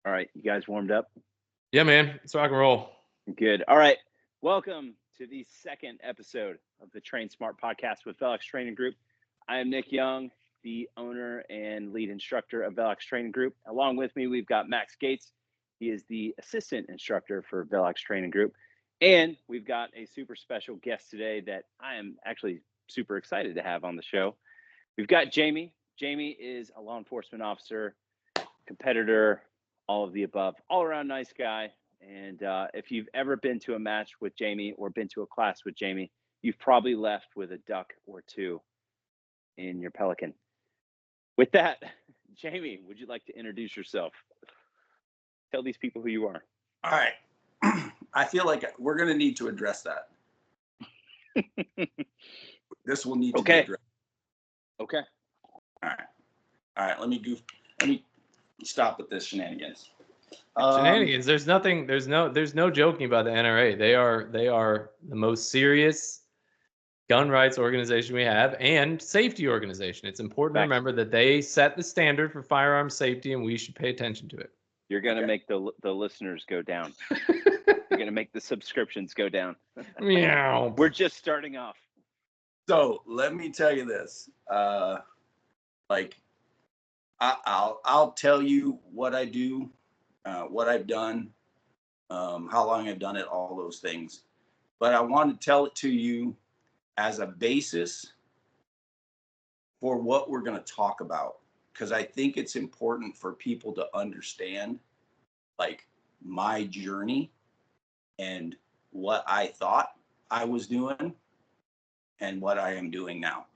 All right, you guys warmed up? Yeah, man. Let's rock and roll. Good. All right. Welcome to the second episode of the Train Smart podcast with Velox Training Group. I am Nick Young, the owner and lead instructor of Velox Training Group. Along with me, we've got Max Gates. He is the assistant instructor for Velox Training Group. And we've got a super special guest today that I am actually super excited to have on the show. We've got Jamie. Jamie is a law enforcement officer, competitor, all of the above, all around nice guy. And if you've ever been to a match with Jamie or been to a class with Jamie, you've probably left with a duck or two in your Pelican. With that, Jamie, would you like to introduce yourself? Tell these people who you are. All right. I feel like we're going to need to address that. This will need to be addressed. Okay. All right. Let me stop with this shenanigans. Shenanigans. There's nothing. There's no joking about the NRA. They are the most serious gun rights organization we have and safety organization. It's important to remember that they set the standard for firearm safety, and we should pay attention to it. You're going to make the listeners go down. You're going to make the subscriptions go down. Meow. We're just starting off. So let me tell you this. I'll tell you what I do, what I've done, how long I've done it, all those things. But I want to tell it to you as a basis for what we're going to talk about, because I think it's important for people to understand like my journey and what I thought I was doing and what I am doing now.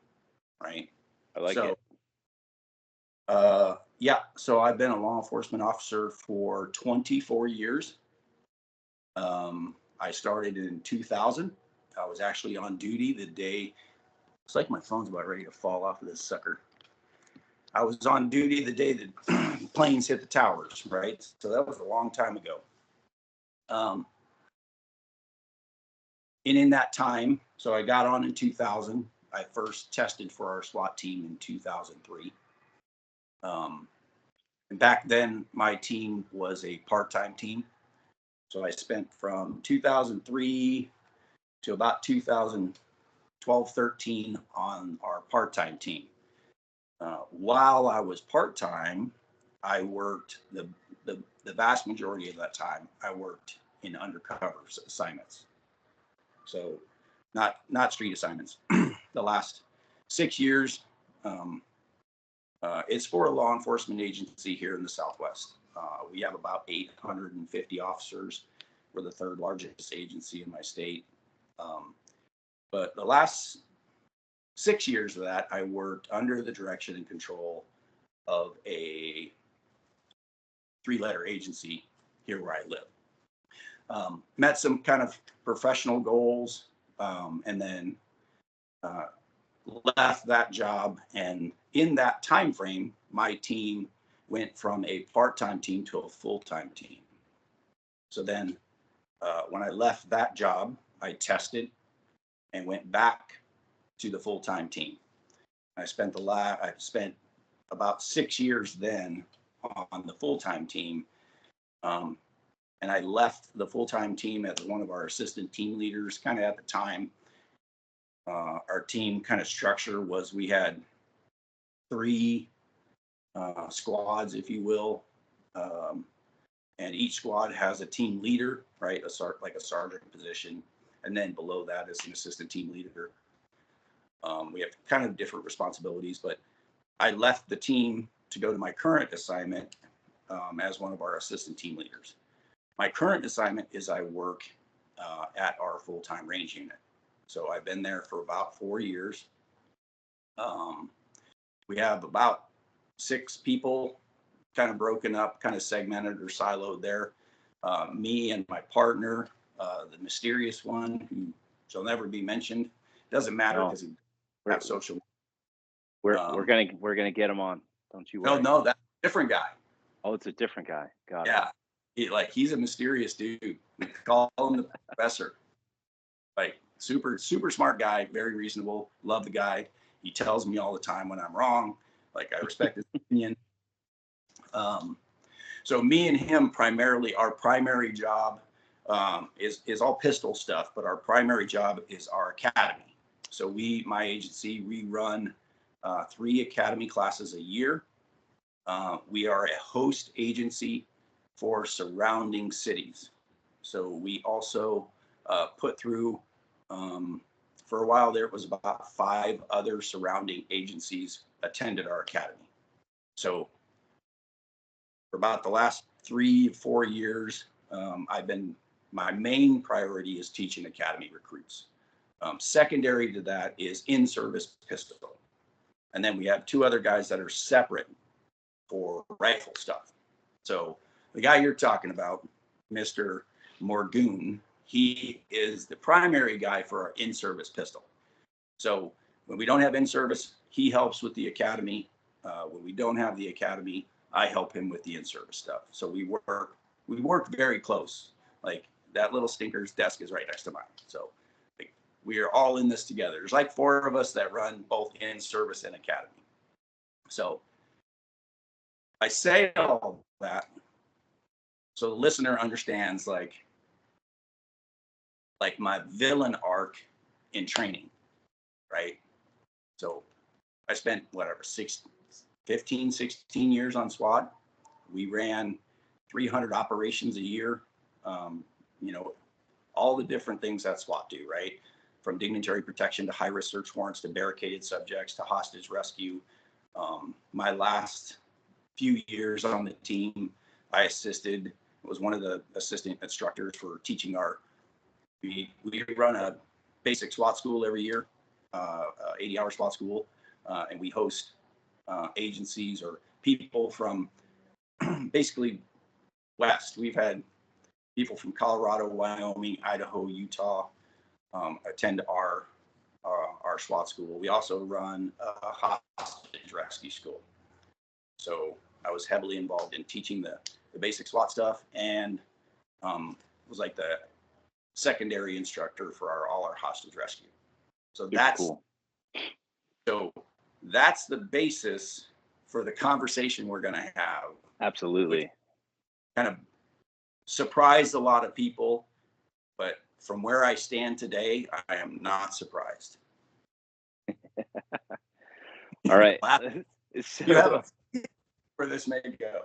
Right. I like it. So I've been a law enforcement officer for 24 years. I started in 2000. I was actually on duty the day. It's like my phone's about ready to fall off of this sucker. I was on duty the day that planes hit the towers, right? So that was a long time ago. And in that time, so I got on in 2000. I first tested for our SWAT team in 2003. And back then, my team was a part-time team. So I spent from 2003 to about 2012, 13 on our part-time team. While I was part-time, I worked the vast majority of that time. I worked in undercover assignments. So not street assignments. The last 6 years, it's for a law enforcement agency here in the Southwest. We have about 850 officers. We're the third largest agency in my state. But the last 6 years of that, I worked under the direction and control of a 3-letter agency here where I live. Met some kind of professional goals, and then left that job. And in that time frame, my team went from a part-time team to a full-time team. So then when I left that job, I tested and went back to the full-time team. I spent about 6 years then on the full-time team. And I left the full-time team as one of our assistant team leaders. Kind of at the time, our team kind of structure was we had 3 squads, if you will. And each squad has a team leader, right? Like a sergeant position. And then below that is an assistant team leader. We have kind of different responsibilities, but I left the team to go to my current assignment as one of our assistant team leaders. My current assignment is I work at our full-time range unit. So I've been there for about 4 years. We have about 6 people kind of broken up, kind of segmented or siloed there. Me and my partner, the mysterious one who shall never be mentioned. Doesn't matter because he have social. We're gonna get him on. Don't you worry. No, that's a different guy. Oh, it's a different guy. Got it. Yeah, he's a mysterious dude. We call him the professor. Like super smart guy, very reasonable. Love the guy. He tells me all the time when I'm wrong. Like I respect his opinion. So me and him primarily, our primary job is all pistol stuff, but our primary job is our academy. So my agency, we run 3 academy classes a year. We are a host agency for surrounding cities. So we also put through, for a while there, it was about 5 other surrounding agencies attended our academy. So for about the last 3-4 years, my main priority is teaching academy recruits. Secondary to that is in-service pistol. And then we have 2 other guys that are separate for rifle stuff. So the guy you're talking about, Mr. Morgoon, he is the primary guy for our in-service pistol. So when we don't have in-service, he helps with the academy. When we don't have the academy, I help him with the in-service stuff. So we work very close. Like that little stinker's desk is right next to mine. So like, we are all in this together. There's like 4 of us that run both in-service and academy. So I say all that so the listener understands like my villain arc in training, right? So I spent 15, 16 years on SWAT. We ran 300 operations a year. All the different things that SWAT do, right? From dignitary protection to high-risk search warrants to barricaded subjects to hostage rescue. My last few years on the team, I was one of the assistant instructors for teaching we run a basic SWAT school every year, 80-hour SWAT school, and we host agencies or people from basically West. We've had people from Colorado, Wyoming, Idaho, Utah attend our SWAT school. We also run a hostage rescue school. So I was heavily involved in teaching the basic SWAT stuff and was like the secondary instructor for all our hostage rescue. So that's cool. So that's the basis for the conversation we're going to have. Absolutely. Kind of surprised a lot of people, but from where I stand today, I am not surprised. All right. So, you have where this may go.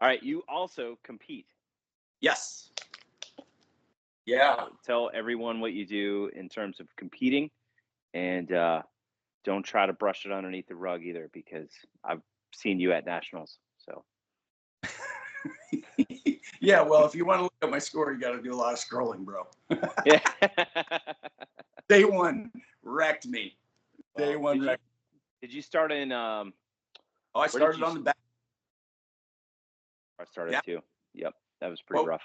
All right. You also compete. Yes. Yeah. Tell everyone what you do in terms of competing, and don't try to brush it underneath the rug either, because I've seen you at nationals. So. Yeah. Well, if you want to look at my score, you got to do a lot of scrolling, bro. Yeah. Day 1 wrecked me. Day 1 wrecked. Did you start in? I started on the back. I started too. Yep, that was pretty rough.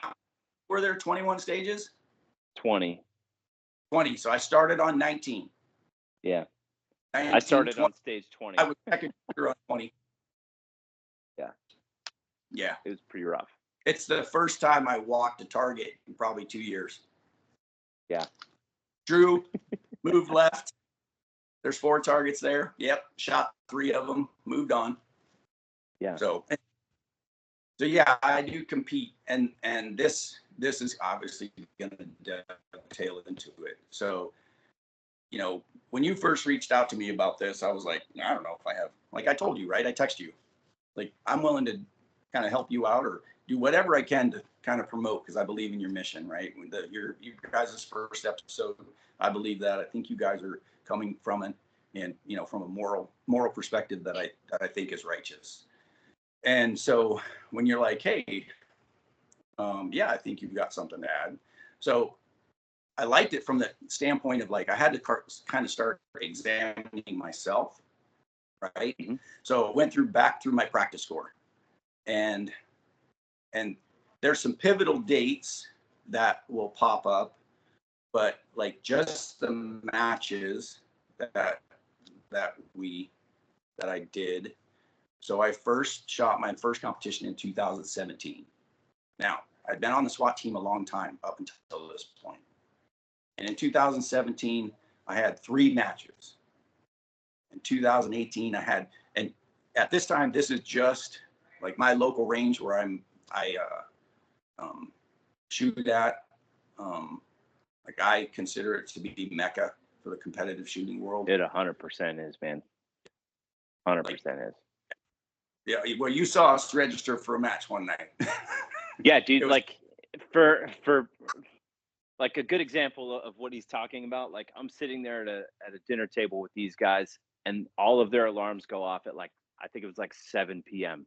Were there 21 stages? 20. So I started on 19. Yeah. 19, I started 20. On stage 20. I was second on 20. Yeah. Yeah. It was pretty rough. It's the first time I walked a target in probably 2 years. Yeah. Drew, moved left. There's 4 targets there. Yep. Shot 3 of them. Moved on. Yeah. So yeah, I do compete, and this is obviously going to dovetail into it. So, when you first reached out to me about this, I was like, I don't know if I have, like I told you, right? I text you, like I'm willing to kind of help you out or do whatever I can to kind of promote, because I believe in your mission, right? You guys' first episode, I believe that. I think you guys are coming from from a moral perspective that I think is righteous. And so when you're like, hey, I think you've got something to add. So I liked it from the standpoint of like, I had to kind of start examining myself, right? Mm-hmm. So I went back through my practice score, and there's some pivotal dates that will pop up, but like just the matches that I did. So I first shot my first competition in 2017. Now, I'd been on the SWAT team a long time up until this point. And in 2017, I had 3 matches. In 2018, and at this time, this is just like my local range where I shoot at, like I consider it to be Mecca for the competitive shooting world. It 100% is, man. 100% is. Yeah, well, you saw us register for a match one night. Yeah, dude. was, like for like a good example of what he's talking about. Like I'm sitting there at a dinner table with these guys, and all of their alarms go off at like I think it was like 7 p.m.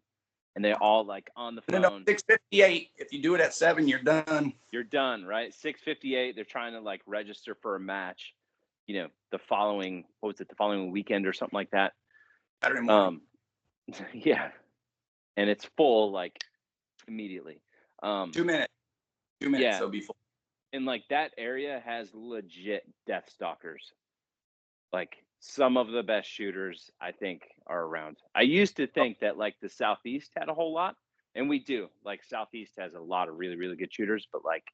and they're all like on the phone. No, 6:58. If you do it at 7, you're done. You're done, right? 6:58. They're trying to like register for a match. You know, the following the following weekend or something like that. Saturday morning. Yeah, and it's full like immediately. 2 minutes. 2 minutes. Yeah. They'll be full. And like that area has legit death stalkers. Like some of the best shooters I think are around. I used to think that like the Southeast had a whole lot, and we do. Like Southeast has a lot of really, really good shooters, but like,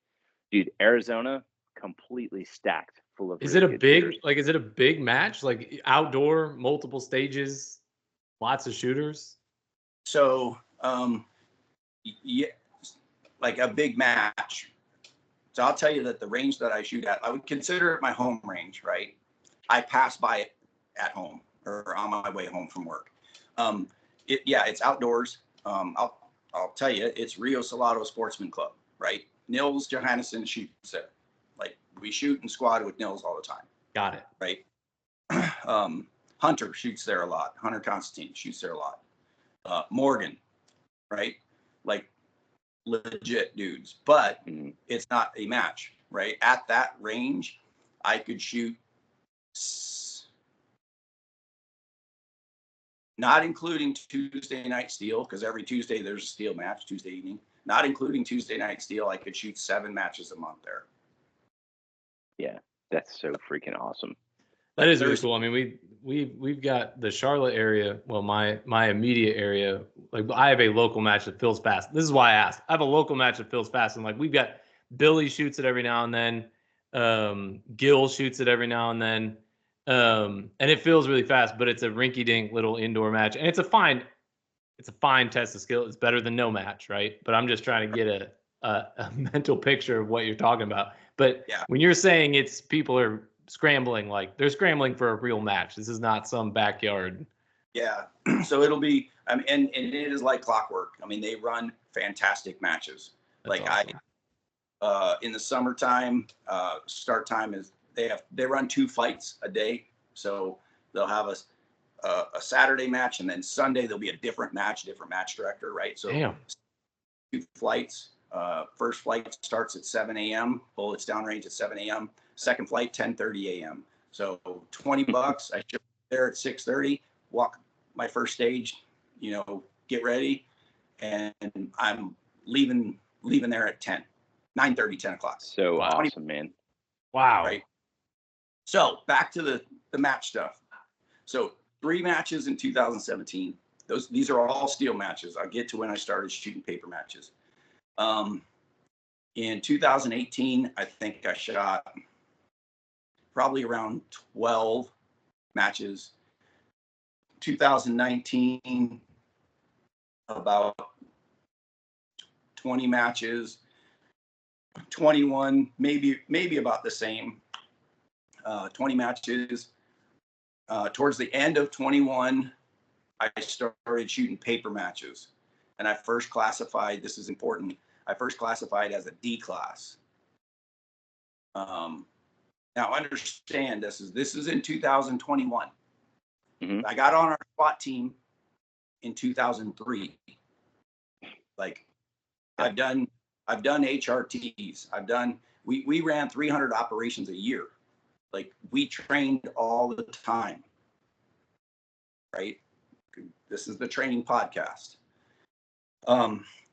dude, Arizona completely stacked full of. Is really it a good big shooters. like? Is it a big match? Like outdoor, multiple stages, lots of shooters. So, yeah, like a big match. So I'll tell you that the range that I shoot at, I would consider it my home range, right? I pass by it at home or on my way home from work. It's outdoors. I'll tell you, it's Rio Salado Sportsman Club, right? Nils Johannesson shoots there. Like we shoot and squad with Nils all the time. Got it. Right. Hunter shoots there a lot. Hunter Constantine shoots there a lot. Morgan, right? Like legit dudes, but it's not a match, right? At that range, I could shoot, not including Tuesday night steel, because every Tuesday there's a steel match, Tuesday evening. Not including Tuesday night steel, I could shoot 7 matches a month there. Yeah, that's so freaking awesome. That is really cool. I mean, we've got the Charlotte area. Well, my immediate area. Like I have a local match that fills fast. This is why I asked. I have a local match that fills fast, and like we've got Billy shoots it every now and then. Gil shoots it every now and then, and it feels really fast. But it's a rinky-dink little indoor match, and it's a fine test of skill. It's better than no match, right? But I'm just trying to get a mental picture of what you're talking about. But yeah. When you're saying it's people are scrambling, like they're scrambling for a real match. This is not some backyard. Yeah. So it'll be, I mean, and it is like clockwork. I mean, they run fantastic matches. That's like awesome. In the summertime, start time is they run 2 flights a day. So they'll have a Saturday match, and then Sunday there'll be a different match director, right? So Damn. 2 flights. First flight starts at 7 a.m. Bullets downrange at 7 a.m. Second flight, 10:30 a.m. So $20. I ship there at 6:30. Walk my first stage, get ready, and I'm leaving there at 9:30, 10 o'clock. So awesome, man. Wow. Right. So back to the match stuff. So 3 matches in 2017. These are all steel matches. I'll get to when I started shooting paper matches. In 2018, I think I shot probably around 12 matches. 2019, about 20 matches. 21, maybe about the same. 20 matches. Towards the end of 21, I started shooting paper matches. And I first classified, this is important, I first classified as a D class. Now understand this is in 2021. Mm-hmm. I got on our SWAT team in 2003. Like I've done HRTs. We ran 300 operations a year. Like we trained all the time. Right? This is the training podcast.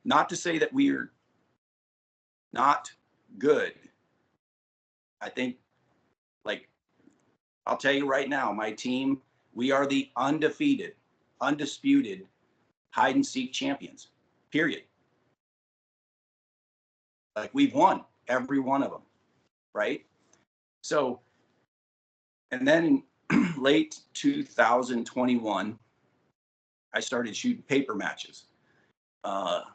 Not to say that we're not good. I think, like, I'll tell you right now, my team, we are the undefeated, undisputed hide and seek champions, period. Like we've won every one of them, right? So, and then in late 2021, I started shooting paper matches. And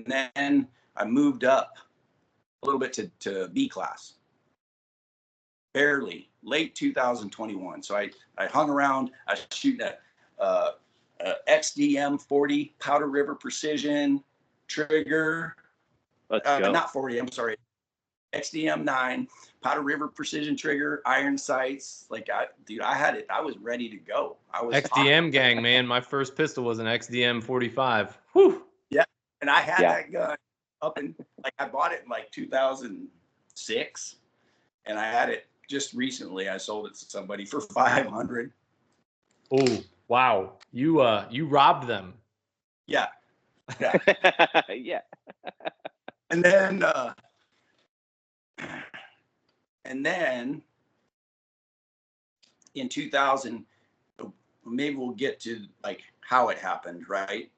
then I moved up a little bit to B class. Barely, late 2021. So I hung around. I was shooting a XDM 40 Powder River Precision trigger. Let's go. Not 40, I'm sorry. XDM 9 Powder River Precision trigger, iron sights. Like, I had it. I was ready to go. I was XDM hot. gang, man. My first pistol was an XDM 45. Whew. Yeah, and I had that gun up in, like, I bought it in like 2006, and I had it just recently. I sold it to somebody for 500. Oh, wow. You robbed them. Yeah. Yeah. And then in 2000, maybe we'll get to like how it happened, right?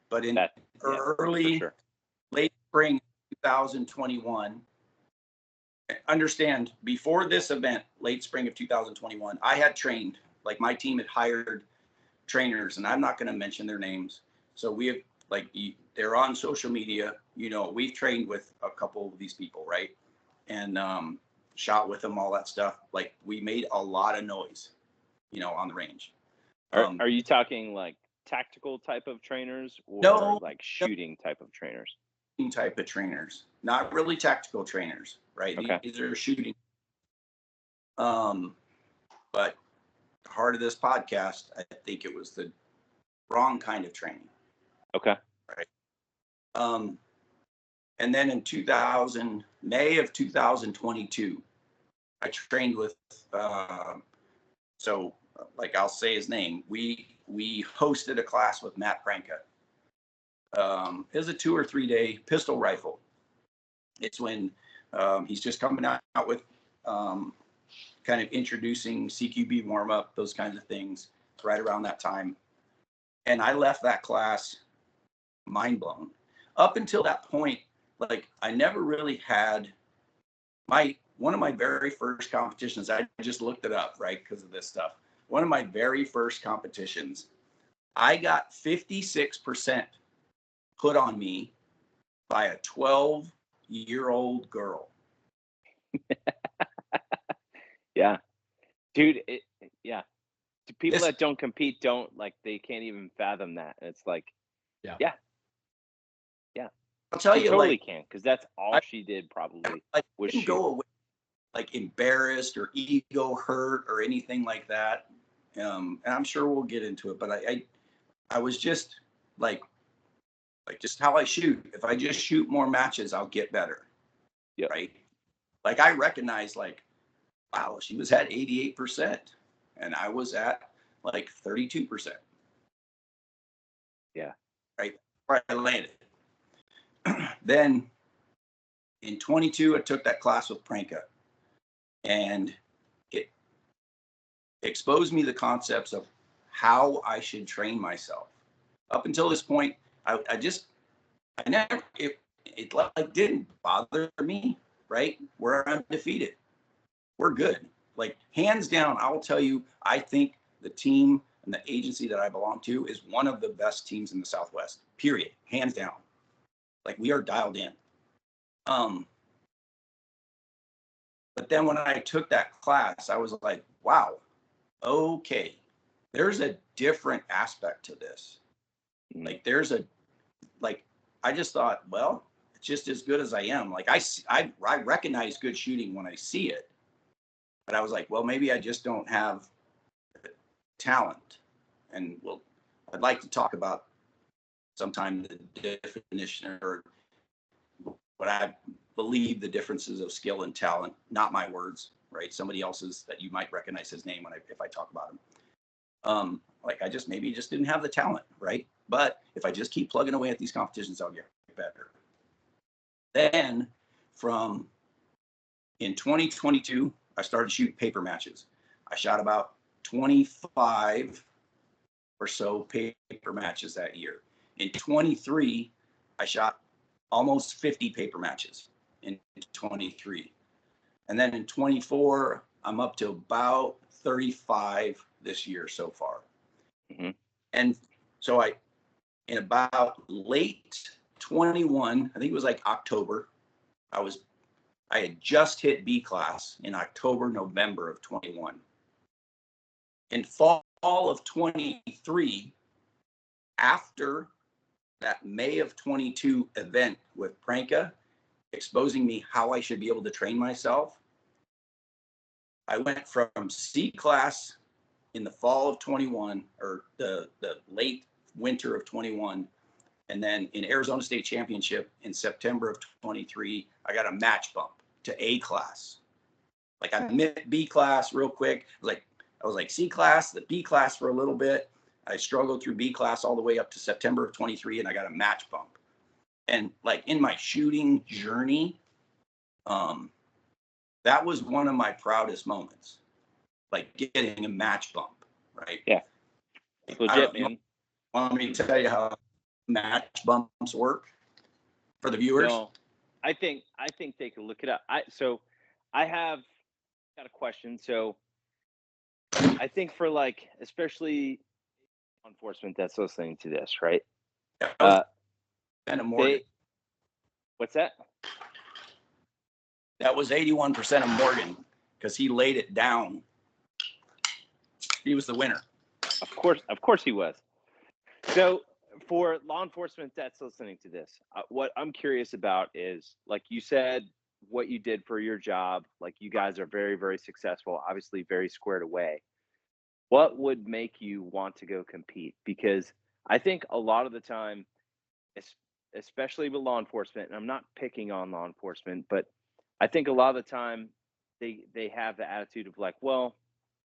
But in late spring 2021, understand, before this event, late spring of 2021, I had trained, like my team had hired trainers, and I'm not going to mention their names. So we have, like, they're on social media, we've trained with a couple of these people, right? And shot with them, all that stuff. Like, we made a lot of noise, on the range. Are you talking like tactical type of trainers, or No, like shooting type of trainers? Type of trainers, not really tactical trainers, right? Okay. These are shooting. But the heart of this podcast, I think it was the wrong kind of training. Okay. Right. And then in May of 2022, I trained with, so like I'll say his name. We hosted a class with Matt Pranka. It was a 2 or 3 day pistol rifle. It's when he's just coming out with kind of introducing CQB warm up, those kinds of things, right around that time. And I left that class mind blown. Up until that point, like, I never really had one of my very first competitions. I just looked it up, right, because of this stuff. One of my very first competitions, I got 56% put on me by a 12-year-old girl. Yeah, dude. Yeah. To people that don't compete, they can't even fathom that. And it's like, yeah. I'll tell you, totally like, can, because that's all she did probably. Like, was didn't go away like embarrassed or ego hurt or anything like that. And I'm sure we'll get into it, but I was just like just how I shoot. If I just shoot more matches, I'll get better. Yeah. Right. Like, I recognize, like, wow, she was at 88% and I was at like 32%. Yeah. Right. Where I landed. Then in 22, I took that class with Pranka, and it exposed me the concepts of how I should train myself. Up until this point, it like didn't bother me, right? We're undefeated. We're good. Like, hands down, I will tell you, I think the team and the agency that I belong to is one of the best teams in the Southwest, period. Hands down. Like, we are dialed in. But then when I took that class, I was like, wow, okay, there's a different aspect to this. Like, I just thought, well, it's just as good as I am. Like, I recognize good shooting when I see it. But I was like, well, maybe I just don't have talent. And I'd like to talk about sometime the definition, or what I believe the differences of skill and talent, not my words, right? Somebody else's that you might recognize his name if I talk about him. Like, I just maybe just didn't have the talent, right? But if I just keep plugging away at these competitions, I'll get better. Then in 2022, I started shooting paper matches. I shot about 25 or so paper matches that year. In 23, I shot almost 50 paper matches in 23. And then in 24, I'm up to about 35 this year so far. Mm-hmm. And so in about late 21, I think it was like October. I had just hit B class in October, November of 21. In fall of 23, after that May of 22 event with Pranka, exposing me how I should be able to train myself, I went from C class in the fall of 21, or the late winter of 21, and then in Arizona State Championship in September of 23, I got a match bump to A class. Like I missed B class real quick. I was like C class, the B class for a little bit. I struggled through B class all the way up to September of 23, and I got a match bump. And like in my shooting journey, that was one of my proudest moments, like getting a match bump, right? Yeah. Legit, man. Want me to tell you how match bumps work for the viewers? No, I think they can look it up. I have got a question. So I think for like, especially law enforcement that's listening to this, right? Morgan. What's that? That was 81% of Morgan because he laid it down. He was the winner. Of course he was. So for law enforcement that's listening to this, what I'm curious about is, like you said, what you did for your job. Like you guys are very, very successful, obviously very squared away. What would make you want to go compete? Because I think a lot of the time, especially with law enforcement, and I'm not picking on law enforcement, but I think a lot of the time they have the attitude of like, well,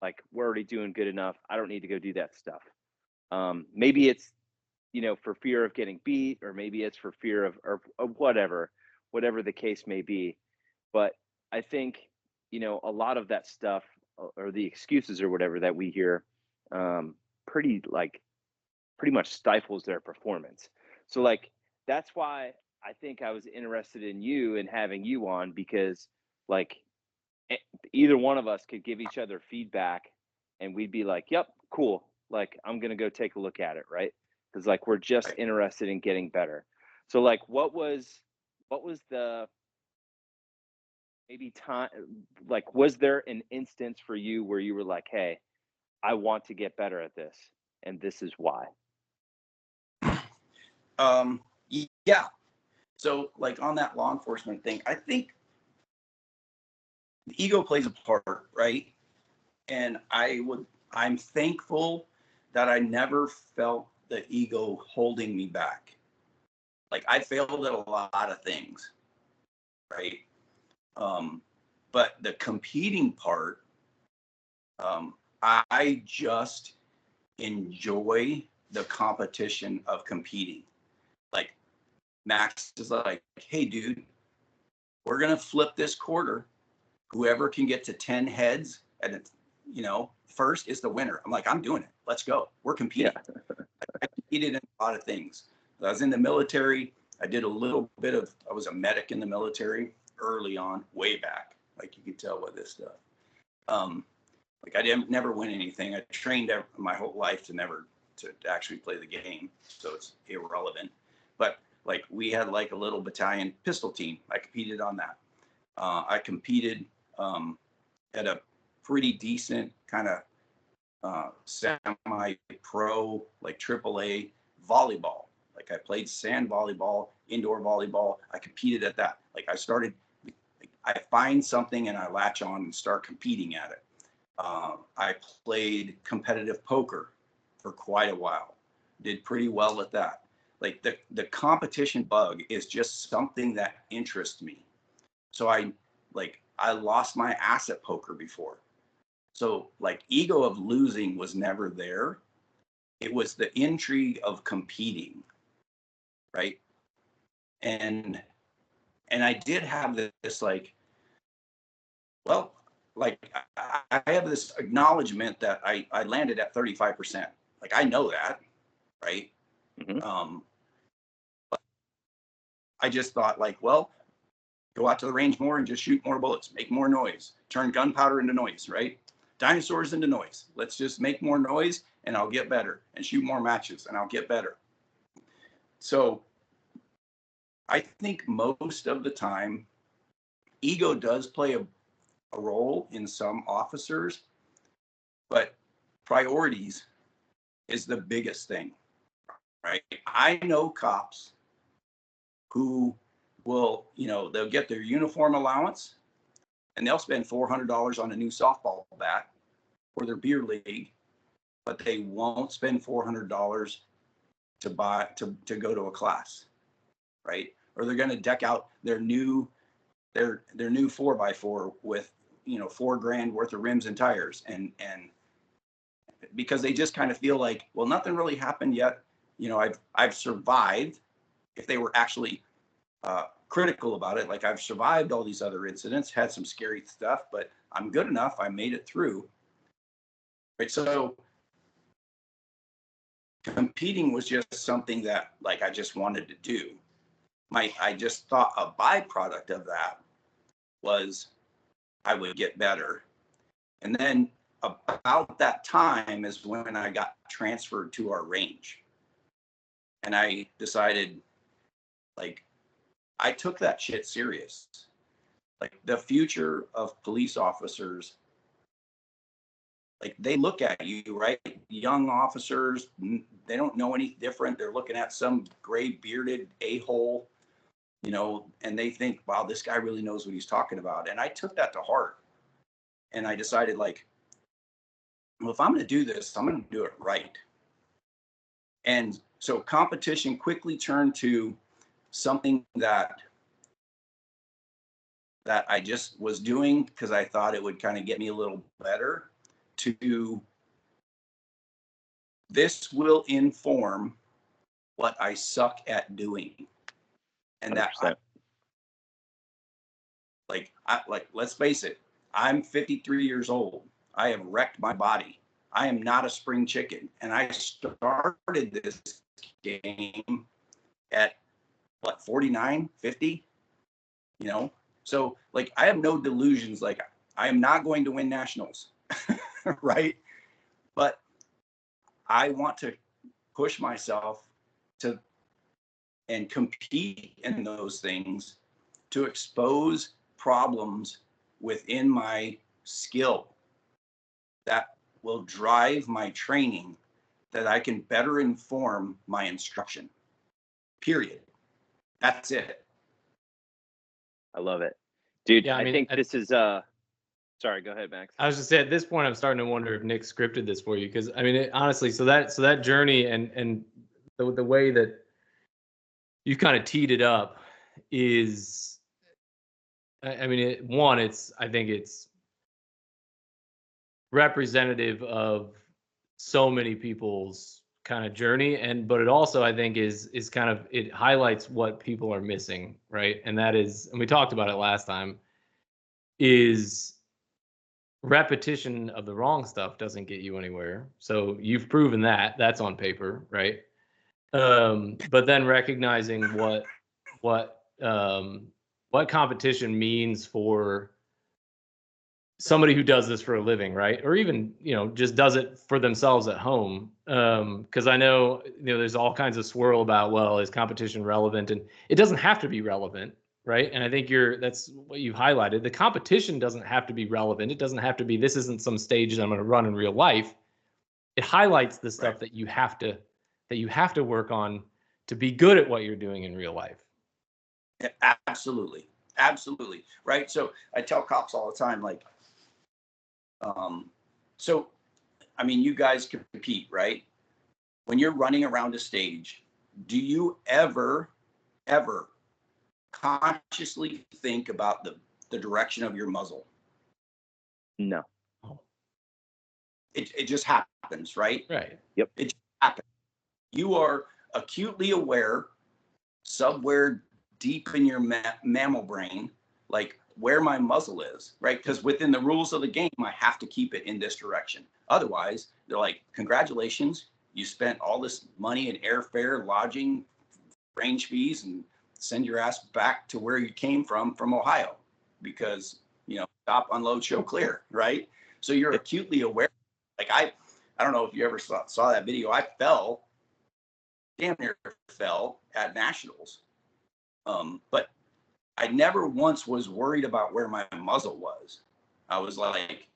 like we're already doing good enough. I don't need to go do that stuff. Maybe it's, for fear of getting beat, or maybe it's for fear of whatever the case may be. But I think, a lot of that stuff, or the excuses or whatever that we hear, pretty much stifles their performance. So like, that's why I think I was interested in you and having you on, because like either one of us could give each other feedback and we'd be like, yep, cool. Like, I'm going to go take a look at it. Right. Cause like, we're just interested in getting better. So like, what was the maybe time, like, was there an instance for you where you were like, hey, I want to get better at this, and this is why? Yeah. So like on that law enforcement thing, I think the ego plays a part, right? And I'm thankful that I never felt the ego holding me back. Like I failed at a lot of things, right? But the competing part, I just enjoy the competition of competing. Like Max is like, hey, dude, we're going to flip this quarter. Whoever can get to 10 heads and first is the winner. I'm like, I'm doing it. Let's go. We're competing. Yeah. I competed in a lot of things. I was in the military. I did a little bit I was a medic in the military early on, way back. Like you could tell with this stuff. Like I didn't never win anything. I trained my whole life to actually play the game. So it's irrelevant. But like we had like a little battalion pistol team. I competed on that. I competed at a pretty decent kind of semi-pro, like AAA volleyball. Like I played sand volleyball, indoor volleyball. I competed at that. Like I find something and I latch on and start competing at it. I played competitive poker for quite a while. Did pretty well at that. Like the competition bug is just something that interests me. So I lost my ass at poker before. So like ego of losing was never there. It was the intrigue of competing, right? And I did have this like, well, like I have this acknowledgement that I landed at 35%. Like I know that, right? Mm-hmm. But I just thought like, well, go out to the range more and just shoot more bullets, make more noise, turn gunpowder into noise, right? Dinosaurs into noise. Let's just make more noise and I'll get better, and shoot more matches and I'll get better. So I think most of the time, ego does play a role in some officers, but priorities is the biggest thing, right? I know cops who will, they'll get their uniform allowance and they'll spend $400 on a new softball bat for their beer league, but they won't spend $400 to buy to go to a class, right? Or they're going to deck out their new 4x4 with $4,000 worth of rims and tires, and because they just kind of feel like, well, nothing really happened yet. I've survived. If they were actually critical about it, like, I've survived all these other incidents, had some scary stuff, but I'm good enough. I made it through. Right. So competing was just something that, like, I just wanted to do. I just thought a byproduct of that was I would get better. And then about that time is when I got transferred to our range. And I decided, like, I took that shit serious. Like, the future of police officers, like, they look at you, right? Young officers, they don't know any different. They're looking at some gray bearded a-hole, and they think, wow, this guy really knows what he's talking about. And I took that to heart. And I decided, like, well, if I'm going to do this, I'm going to do it right. And so competition quickly turned to something that I just was doing because I thought it would kind of get me a little better, to this will inform what I suck at doing. And 100%. Let's face it, I'm 53 years old. I have wrecked my body. I am not a spring chicken. And I started this game at 49, 50, So, like, I have no delusions. Like, I am not going to win nationals, right? But I want to push myself to and compete in those things to expose problems within my skill that will drive my training, that I can better inform my instruction. Period. That's it. I love it, dude. Yeah, I think this is sorry, go ahead, Max. I was just saying, at this point, I'm starting to wonder if Nick scripted this for you, because I mean, honestly, so that journey and the way that you kind of teed it up is, I mean, I think it's representative of so many people's kind of journey, but it also, I think, is kind of, it highlights what people are missing, right? And that is, and we talked about it last time, is repetition of the wrong stuff doesn't get you anywhere. So you've proven that. That's on paper, right? But then recognizing what competition means for somebody who does this for a living, right? Or even, just does it for themselves at home. Because I know, there's all kinds of swirl about, well, is competition relevant? And it doesn't have to be relevant, right? And I think that's what you've highlighted. The competition doesn't have to be relevant. It doesn't have to be, this isn't some stage that I'm going to run in real life. It highlights the stuff that you have to work on to be good at what you're doing in real life. Yeah, absolutely. Absolutely. Right. So I tell cops all the time, like, so, I mean, you guys compete, right? When you're running around a stage, do you ever consciously think about the direction of your muzzle? No. It just happens, right? Right. Yep. It just happens. You are acutely aware, somewhere deep in your mammal brain, like, where my muzzle is, right? Because within the rules of the game, I have to keep it in this direction. Otherwise, they're like, congratulations, you spent all this money in airfare, lodging, range fees, and send your ass back to where you came from Ohio, because, stop, unload, show, clear, right? So you're acutely aware. Like, I don't know if you ever saw that video. I fell damn near fell at nationals. But I never once was worried about where my muzzle was. I was like,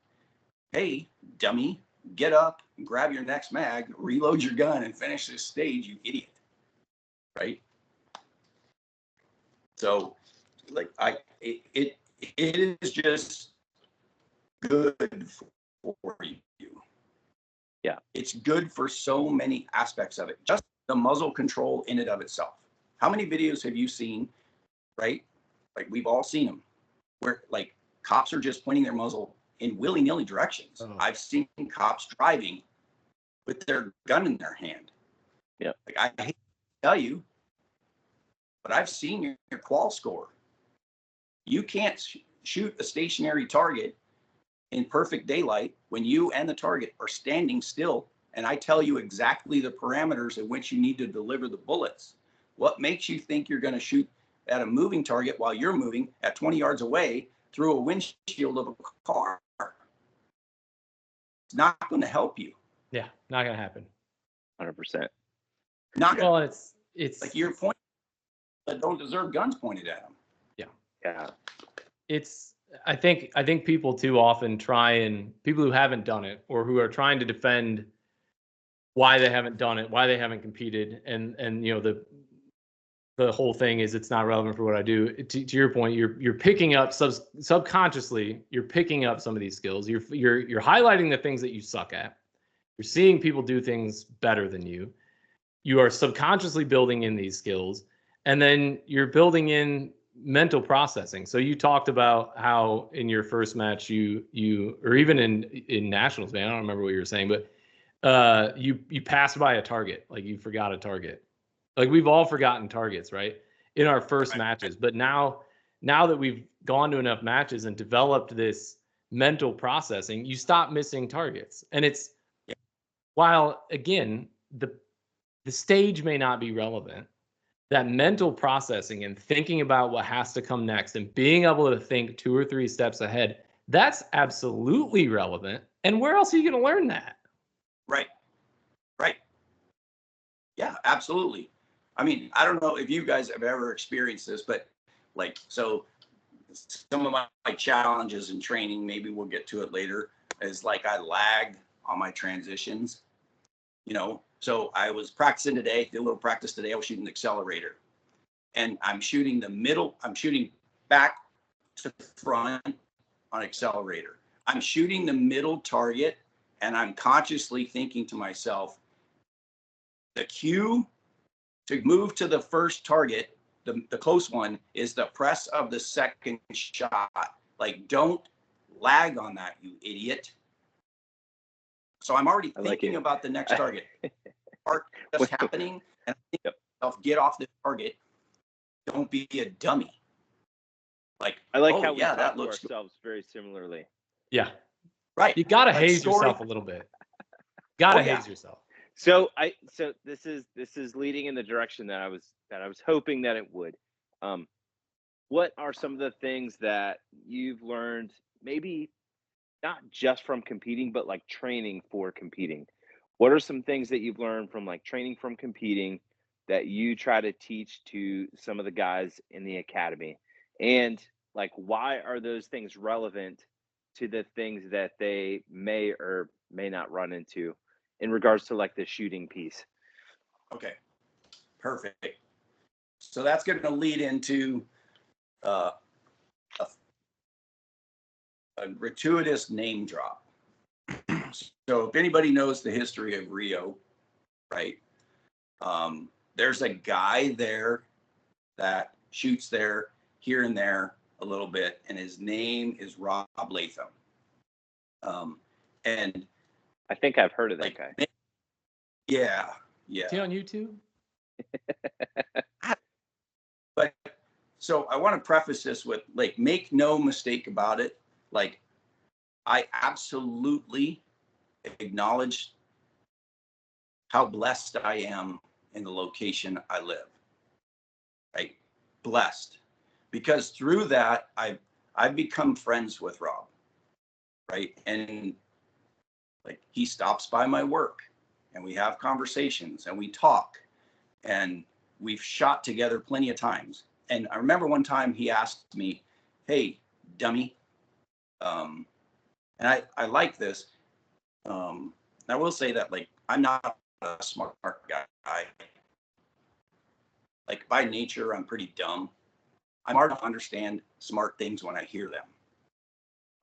hey, dummy, get up, grab your next mag, reload your gun, and finish this stage, you idiot. Right? So, like, it is just good for you. Yeah. It's good for so many aspects of it. Just the muzzle control in and of itself. How many videos have you seen, right? Like, we've all seen them, where like cops are just pointing their muzzle in willy-nilly directions. Oh. I've seen cops driving with their gun in their hand. Yeah. Like, I hate to tell you, but I've seen your qual score. You can't shoot a stationary target in perfect daylight when you and the target are standing still, and I tell you exactly the parameters in which you need to deliver the bullets. What makes you think you're going to shoot at a moving target while you're moving at 20 yards away through a windshield of a car? It's not going to help you. Yeah, not gonna happen. 100%. Not gonna, Well, it's like, your point that don't deserve guns pointed at them. Yeah. it's I think people too often people who haven't done it or who are trying to defend why they haven't done it, why they haven't competed, and you know the whole thing is it's not relevant for what I do. To your point, you're picking up subconsciously, you're picking up some of these skills. You're highlighting the things that you suck at. You're seeing people do things better than you. You are subconsciously building in these skills, and then you're building in mental processing. So you talked about how in your first match you or even in nationals, man, I don't remember what you were saying, but you passed by a target, like you forgot a target. Like we've all forgotten targets, right? In our first matches. But now that we've gone to enough matches and developed this mental processing, you stop missing targets. And it's while again, the stage may not be relevant, that mental processing and thinking about what has to come next and being able to think 2 or 3 steps ahead, that's absolutely relevant. And where else are you going to learn that? Right. Yeah, absolutely. I mean, I don't know if you guys have ever experienced this, but like, so some of my challenges in training, maybe we'll get to it later, is like I lag on my transitions, you know. So I was practicing today, did a little practice today. I was shooting the accelerator, and I'm shooting back to front on accelerator. I'm shooting the middle target, and I'm consciously thinking to myself, the cue to move to the first target, the close one, is the press of the second shot. Like, don't lag on that, you idiot. So I'm already thinking about the next target. Part just happening, and I think myself, get off the target. Don't be a dummy. Like, I like how we talk that to looks ourselves very similarly. Yeah. right. You gotta Like haze yourself a little bit. Gotta haze yourself. So this is leading in the direction that I was hoping that it would. What are some of the things that you've learned, maybe not just from competing, but like training for competing? What are some things that you've learned from like training from competing that you try to teach to some of the guys in the academy? And like, why are those things relevant to the things that they may or may not run into in regards to like the shooting piece? Okay, perfect. So that's going to lead into a gratuitous name drop. So if anybody knows the history of Rio, right? There's a guy there that shoots there, here and there a little bit, and his name is Rob Latham. And I think I've heard of that guy. Yeah. Is he on YouTube? But so I want to preface this with, like, make no mistake about it. Like, I absolutely acknowledge how blessed I am in the location I live. Right? Blessed. Because through that, I've become friends with Rob. Right? And like, he stops by my work and we have conversations and we talk. and we've shot together plenty of times. And I remember one time he asked me, "Hey, dummy," and I like this. I will say that, like, I'm not a smart guy. Like, by nature, I'm pretty dumb. I'm hard to understand smart things when I hear them,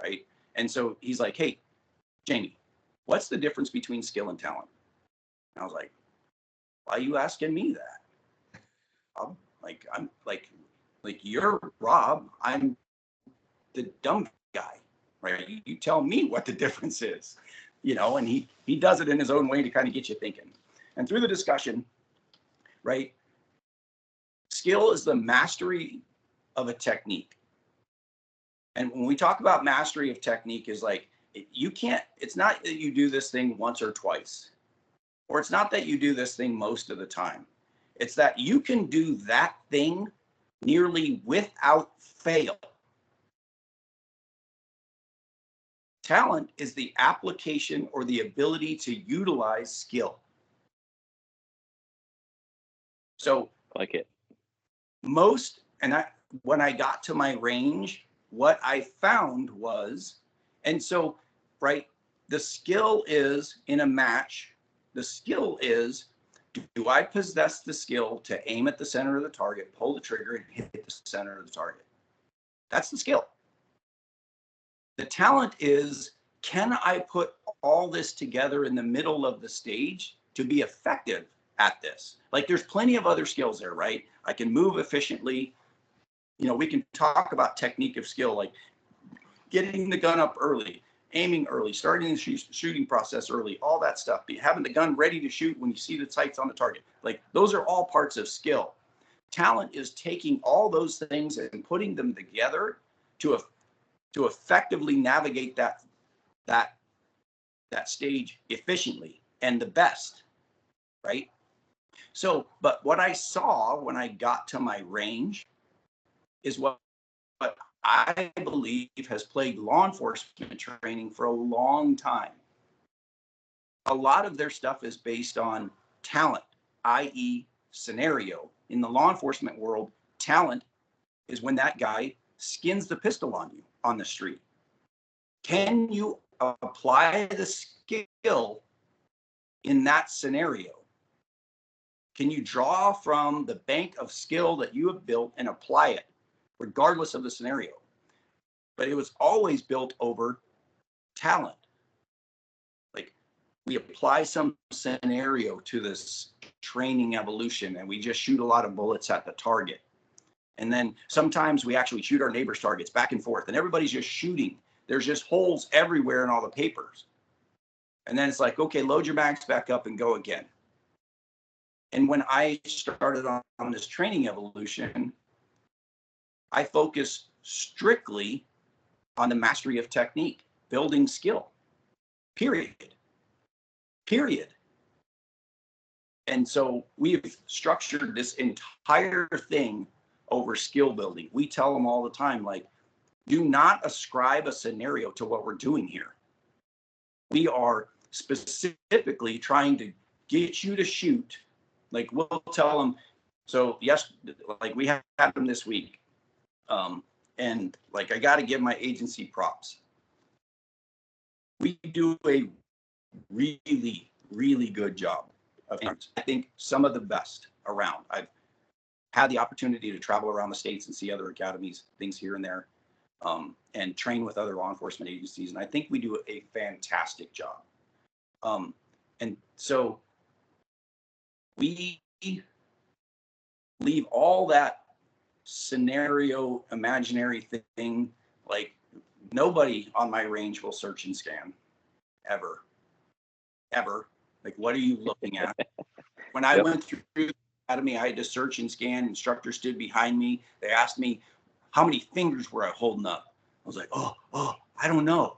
right? And so he's like, "Hey, Jamie, what's the difference between skill and talent?" And I was like, "Why are you asking me that? I'm like, you're Rob. I'm the dumb guy, right? You tell me what the difference is, And he does it in his own way to kind of get you thinking. And through the discussion, right? Skill is the mastery of a technique. And when we talk about mastery of technique, is like, it's not that you do this thing once or twice, or it's not that you do this thing most of the time. It's that you can do that thing nearly without fail. Talent is the application or the ability to utilize skill. So, like it. When I got to my range, what I found was, and so, right, the skill is in a match, the skill is, do I possess the skill to aim at the center of the target, pull the trigger, and hit the center of the target? That's the skill. The talent is, can I put all this together in the middle of the stage to be effective at this? Like, there's plenty of other skills there, right? I can move efficiently. We can talk about technique of skill, like getting the gun up early, aiming early, starting the shooting process early, all that stuff. Having the gun ready to shoot when you see the sights on the target. Like, those are all parts of skill. Talent is taking all those things and putting them together to effectively navigate that stage efficiently and the best, right? So, but what I saw when I got to my range is what I believe has plagued law enforcement training for a long time. A lot of their stuff is based on talent, i.e. scenario. In the law enforcement world, talent is when that guy skins the pistol on you on the street. Can you apply the skill in that scenario? Can you draw from the bank of skill that you have built and apply it, regardless of the scenario? But it was always built over talent. Like, we apply some scenario to this training evolution and we just shoot a lot of bullets at the target. And then sometimes we actually shoot our neighbors' targets back and forth, and everybody's just shooting. There's just holes everywhere in all the papers. And then it's like, okay, load your mags back up and go again. And when I started on this training evolution, I focused strictly on the mastery of technique, building skill, period. And so we've structured this entire thing over skill building. We tell them all the time, like, do not ascribe a scenario to what we're doing here. We are specifically trying to get you to shoot. Like, we'll tell them, so yes, like we had them this week. And like, I got to give my agency props. We do a really, really good job of, I think, some of the best around. I've had the opportunity to travel around the states and see other academies, things here and there, and train with other law enforcement agencies. And I think we do a fantastic job. And so we leave all that scenario, imaginary thing. Like, nobody on my range will search and scan ever. Like, what are you looking at? When I went through the academy, I had to search and scan. Instructors stood behind me. They asked me, how many fingers were I holding up? I was like, oh, I don't know.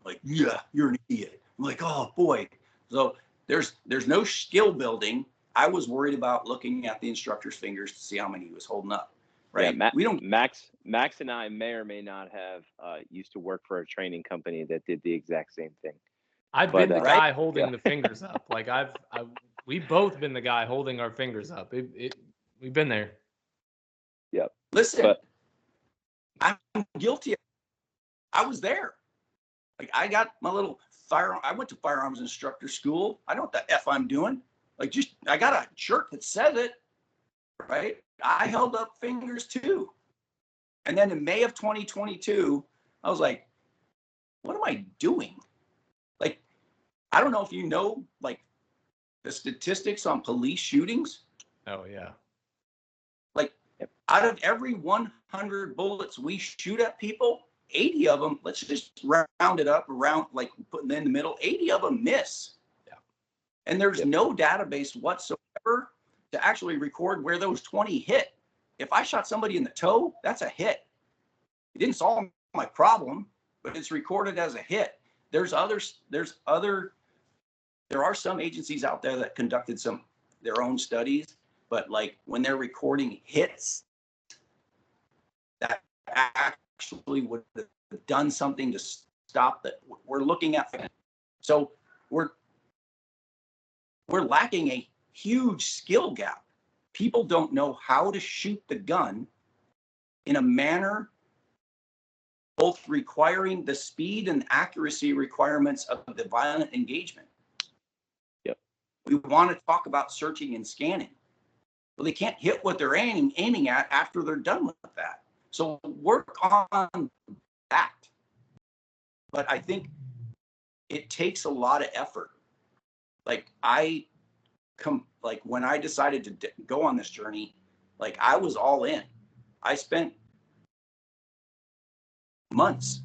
Like, yeah, you're an idiot. I'm like, oh boy. So there's no skill building. I was worried about looking at the instructor's fingers to see how many he was holding up. Right. Yeah, we don't. Max and I may or may not have used to work for a training company that did the exact same thing. I've been the guy holding the fingers up. Like, We've both been the guy holding our fingers up. We've been there. Yep. Listen, But I'm guilty. I was there. Like, I got my little firearm. I went to firearms instructor school. I know what the F I'm doing. Like, just, I got a shirt that says it, right? I held up fingers too. And then in May of 2022, I was like, what am I doing? Like, I don't know if you know, like, the statistics on police shootings. Oh, yeah. Like, out of every 100 bullets we shoot at people, 80 of them, let's just round it up around, like putting in the middle, 80 of them miss. Yeah. And there's no database whatsoever to actually record where those 20 hit. If I shot somebody in the toe, that's a hit. It didn't solve my problem, but it's recorded as a hit. There are some agencies out there that conducted their own studies, but like when they're recording hits, that actually would have done something to stop that. We're looking at, so we're lacking a huge skill gap. People don't know how to shoot the gun in a manner both requiring the speed and accuracy requirements of the violent engagement. Yep. We want to talk about searching and scanning. Well, they can't hit what they're aiming at after they're done with that. So work on that. But I think it takes a lot of effort. Like when I decided to go on this journey, like I was all in. I spent months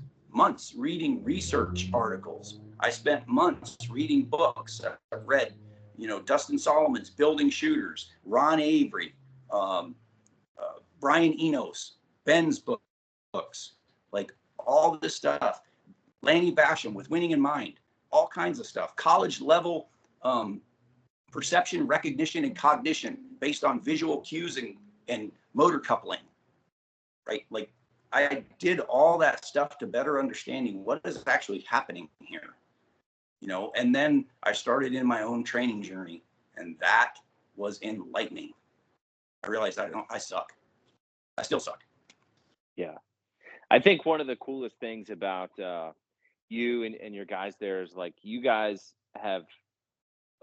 reading research articles. I spent months reading books. I've read, Dustin Solomon's Building Shooters, Ron Avery, Brian Enos, Ben's books, like all this stuff. Lanny Basham with Winning in Mind, all kinds of stuff. College level perception, recognition, and cognition based on visual cues and motor coupling, right? Like I did all that stuff to better understanding what is actually happening here, and then I started in my own training journey, and that was enlightening. I realized I suck. I still suck. Yeah. I think one of the coolest things about you and your guys there is like you guys have,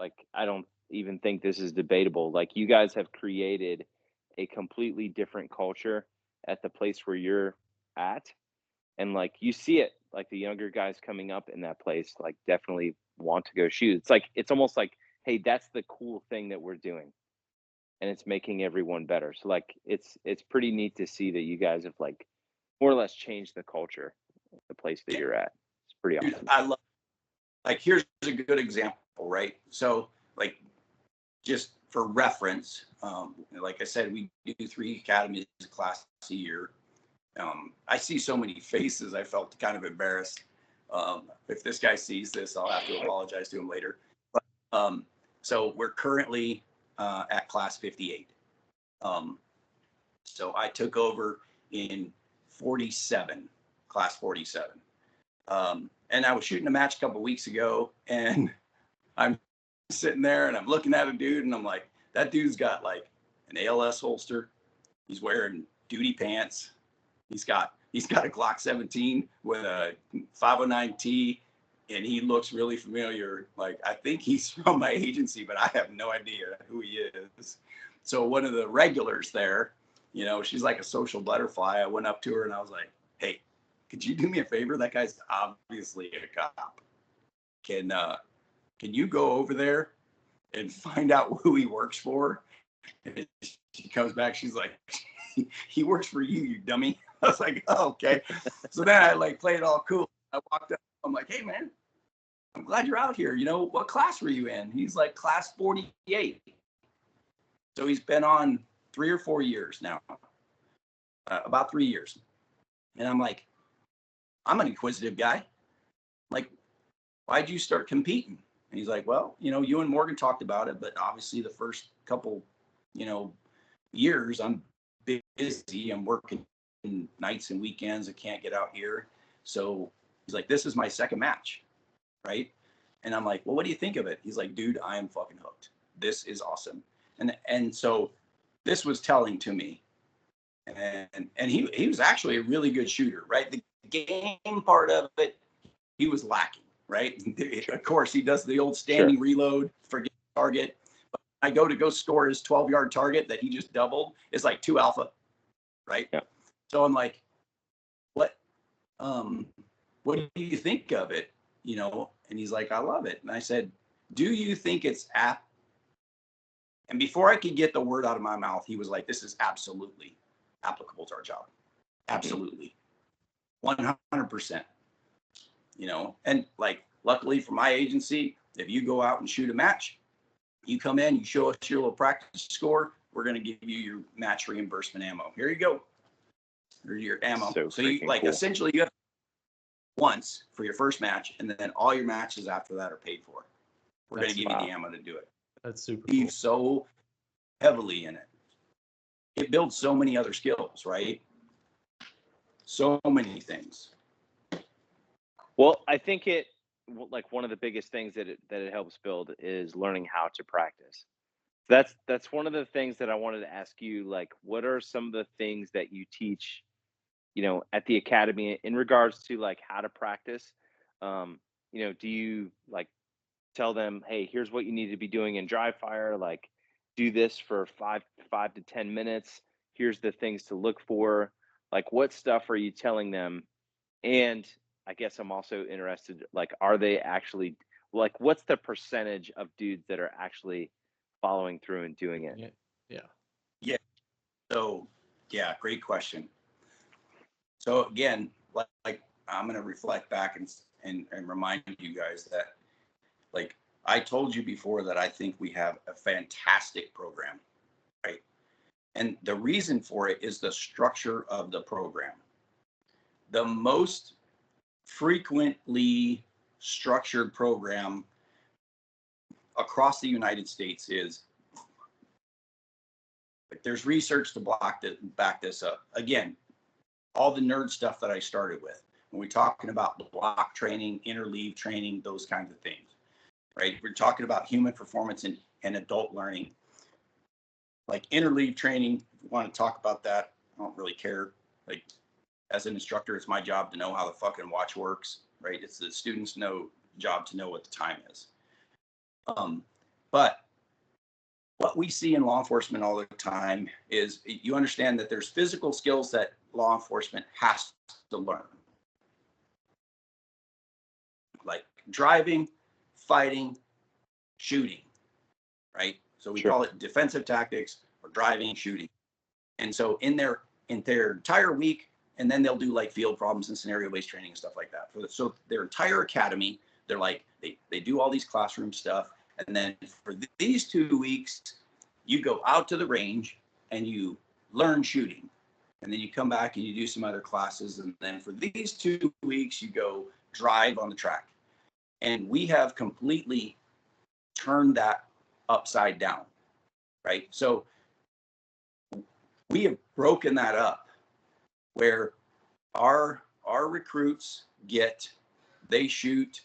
like, I don't even think this is debatable. Like you guys have created a completely different culture at the place where you're at. And like you see it, like the younger guys coming up in that place, like definitely want to go shoot. It's almost like, hey, that's the cool thing that we're doing. And it's making everyone better. So like it's pretty neat to see that you guys have like more or less changed the culture at the place that you're at. It's pretty awesome. Dude, I love, like, here's a good example, right? So like, just for reference, like I said, we do 3 academies class a year. I see so many faces, I felt kind of embarrassed. If this guy sees this, I'll have to apologize to him later. But, so we're currently at class 58. So I took over in 47, class 47. And I was shooting a match a couple weeks ago, and I'm sitting there and I'm looking at a dude and I'm like, that dude's got like an ALS holster. He's wearing duty pants. He's got a Glock 17 with a 509T, and he looks really familiar. Like, I think he's from my agency, but I have no idea who he is. So one of the regulars there, she's like a social butterfly. I went up to her and I was like, hey, could you do me a favor? That guy's obviously a cop. Can you go over there and find out who he works for? And she comes back. She's like, he works for you, you dummy. I was like, oh, okay. So then I like played it all cool. I walked up. I'm like, hey, man, I'm glad you're out here. What class were you in? He's like, class 48. So he's been on 3 or 4 years now, about 3 years. And I'm like, I'm an inquisitive guy. Like, why'd you start competing? And he's like, well, you and Morgan talked about it, but obviously the first couple, years I'm busy. I'm working nights and weekends. I can't get out here. So he's like, this is my second match. Right. And I'm like, well, what do you think of it? He's like, dude, I am fucking hooked. this is awesome. And so this was telling to me. And he was actually a really good shooter, right? The game part of it, he was lacking, right? Of course, he does the old standing reload, forget target. But I go score his 12-yard target that he just doubled. It's like 2 alpha, right? Yeah. So I'm like, what do you think of it? You know, and he's like, I love it. And I said, do you think it's and before I could get the word out of my mouth, he was like, this is absolutely applicable to our job. Absolutely. 100%. You know, and like, luckily for my agency, if you go out and shoot a match, you come in, you show us your little practice score, we're going to give you your match reimbursement ammo. Here you go. Here's your ammo. So you like, cool. Essentially you have once for your first match, and then all your matches after that are paid for. We're going to give you the ammo to do it. That's super cool. Believe so heavily in it. It builds so many other skills, right? So many things. Well, I think like one of the biggest things that it helps build is learning how to practice. That's one of the things that I wanted to ask you. Like, what are some of the things that you teach, you know, at the academy in regards to like how to practice? You know, do you like tell them, hey, here's what you need to be doing in dry fire, like do this for 5 to 10 minutes, here's the things to look for, like what stuff are you telling them? And I guess I'm also interested, like, are they actually, like, what's the percentage of dudes that are actually following through and doing it? Yeah. So yeah, great question. So again, like I'm going to reflect back and remind you guys that, like I told you before, that I think we have a fantastic program, right? And the reason for it is the structure of the program. The most frequently structured program across the United States is, like, there's research to back this up. Again, all the nerd stuff that I started with, when we're talking about block training, interleave training, those kinds of things, right? We're talking about human performance and adult learning. Like interleave training, if you want to talk about that, I don't really care. Like, as an instructor, it's my job to know how the fucking watch works, right? It's the students' job to know what the time is. But what we see in law enforcement all the time is, you understand that there's physical skills that law enforcement has to learn, like driving, fighting, shooting, right? So we call it defensive tactics, or driving, shooting. And so in their entire week, and then they'll do like field problems and scenario-based training and stuff like that. So their entire academy, they're like, they do all these classroom stuff. And then for these 2 weeks, you go out to the range and you learn shooting. And then you come back and you do some other classes. And then for these 2 weeks, you go drive on the track. And we have completely turned that upside down, right? So we have broken that up, where our recruits they shoot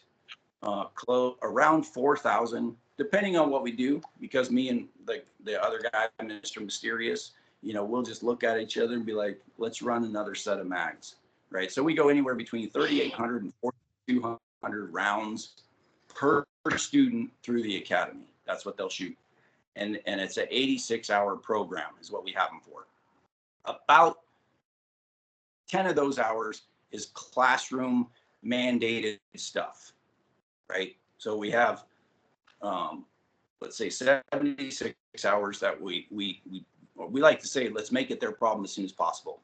around 4,000, depending on what we do, because me and the other guy, Mr. Mysterious, you know, we'll just look at each other and be like, let's run another set of mags, right? So we go anywhere between 3,800 and 4,200 rounds per student through the academy. That's what they'll shoot. And it's an 86-hour program is what we have them for. About 10 of those hours is classroom mandated stuff, right? So we have, let's say 76 hours that we like to say, let's make it their problem as soon as possible,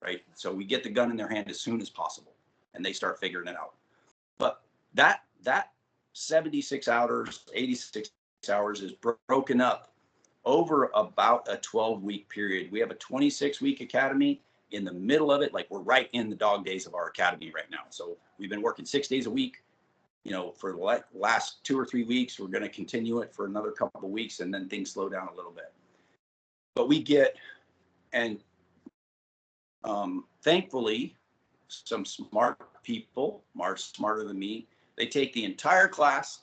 right? So we get the gun in their hand as soon as possible, and they start figuring it out. But that 76 hours, 86 hours is broken up over about a 12-week period. We have a 26-week academy. In the middle of it, like, we're right in the dog days of our academy right now. So we've been working 6 days a week, you know, for the last 2 or 3 weeks. We're going to continue it for another couple of weeks, and then things slow down a little bit. But we get, and thankfully, some smart people, smarter than me, they take the entire class.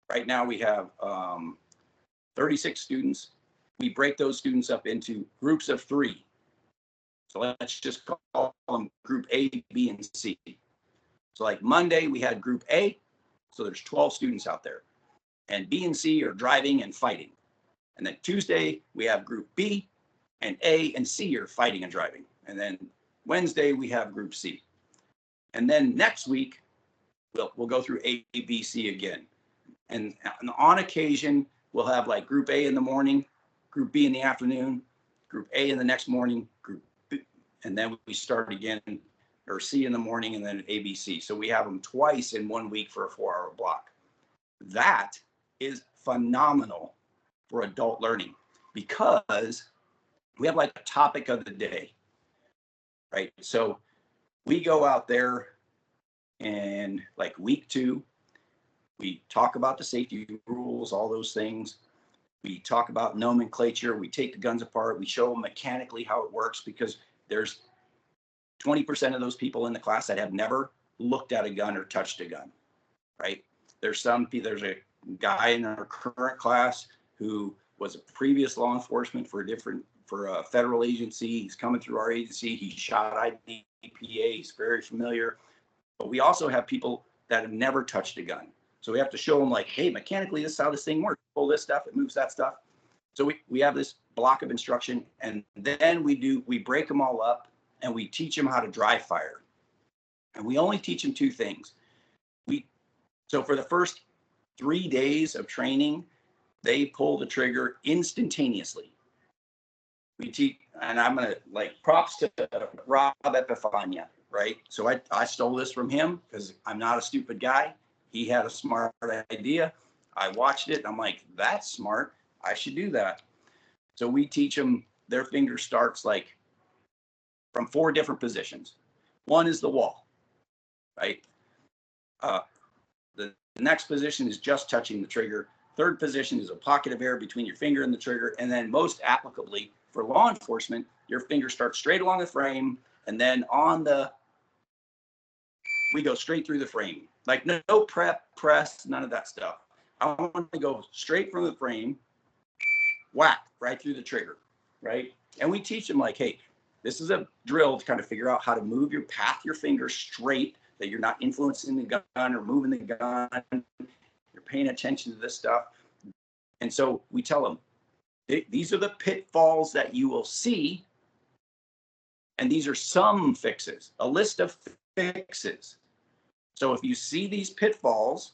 Right now we have 36 students. We break those students up into groups of 3. So let's just call them group A, B, and C. So like Monday, we had group A. So there's 12 students out there. And B and C are driving and fighting. And then Tuesday, we have group B, and A and C are fighting and driving. And then Wednesday, we have group C. And then next week, we'll go through A, B, C again. And on occasion, we'll have like group A in the morning, group B in the afternoon, group A in the next morning, group B, and then we start again, or C in the morning, and then A, B, C. So we have them twice in 1 week for a 4-hour block. That is phenomenal for adult learning because we have like a topic of the day, right? So we go out there and like week 2, we talk about the safety rules, all those things. We talk about nomenclature. We take the guns apart. We show them mechanically how it works because there's 20% of those people in the class that have never looked at a gun or touched a gun, right? There's a guy in our current class who was a previous law enforcement for a federal agency. He's coming through our agency. He shot IDPA. He's very familiar. But we also have people that have never touched a gun. So we have to show them like, hey, mechanically, this is how this thing works. Pull this stuff, it moves that stuff. So we have this block of instruction, and then we break them all up and we teach them how to dry fire. And we only teach them 2 things. So for the first 3 days of training, they pull the trigger instantaneously. We teach, and I'm gonna like props to Rob Epifania, right? So I stole this from him because I'm not a stupid guy. He had a smart idea. I watched it. I'm like, that's smart. I should do that. So we teach them their finger starts like from 4 different positions. One is the wall, right? The next position is just touching the trigger. Third position is a pocket of air between your finger and the trigger. And then most applicably for law enforcement, your finger starts straight along the frame. And then we go straight through the frame. Like no press, none of that stuff. I want to go straight from the frame, whack, right through the trigger, right? And we teach them like, hey, this is a drill to kind of figure out how to move your finger straight, that you're not influencing the gun or moving the gun. You're paying attention to this stuff. And so we tell them, these are the pitfalls that you will see. And these are some fixes, a list of fixes. So if you see these pitfalls,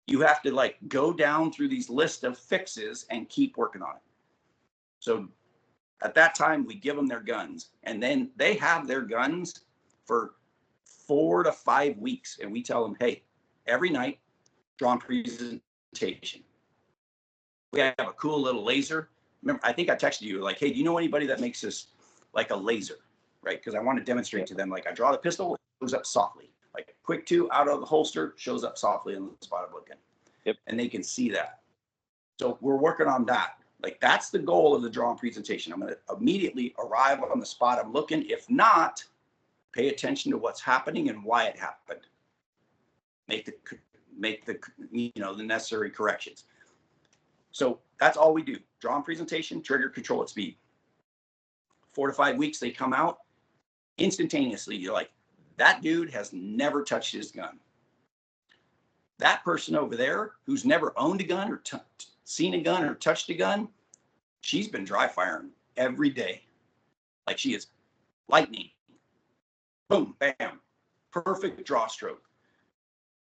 you have to like go down through these list of fixes and keep working on it. So at that time, we give them their guns, and then they have their guns for 4 to 5 weeks. And we tell them, hey, every night, drawn presentation. We have a cool little laser. Remember, I think I texted you like, hey, do you know anybody that makes this like a laser, right? Because I want to demonstrate to them, like I draw the pistol, it goes up softly. Like quick 2 out of the holster, shows up softly in the spot I'm looking. Yep. And they can see that. So we're working on that. Like that's the goal of the drawn presentation. I'm going to immediately arrive on the spot I'm looking. If not, pay attention to what's happening and why it happened. Make the the necessary corrections. So that's all we do. Drawn presentation, trigger, control at speed. 4 to 5 weeks, they come out instantaneously. You're like, that dude has never touched his gun. That person over there who's never owned a gun or seen a gun or touched a gun, she's been dry firing every day. Like she is lightning. Boom, bam, perfect draw stroke.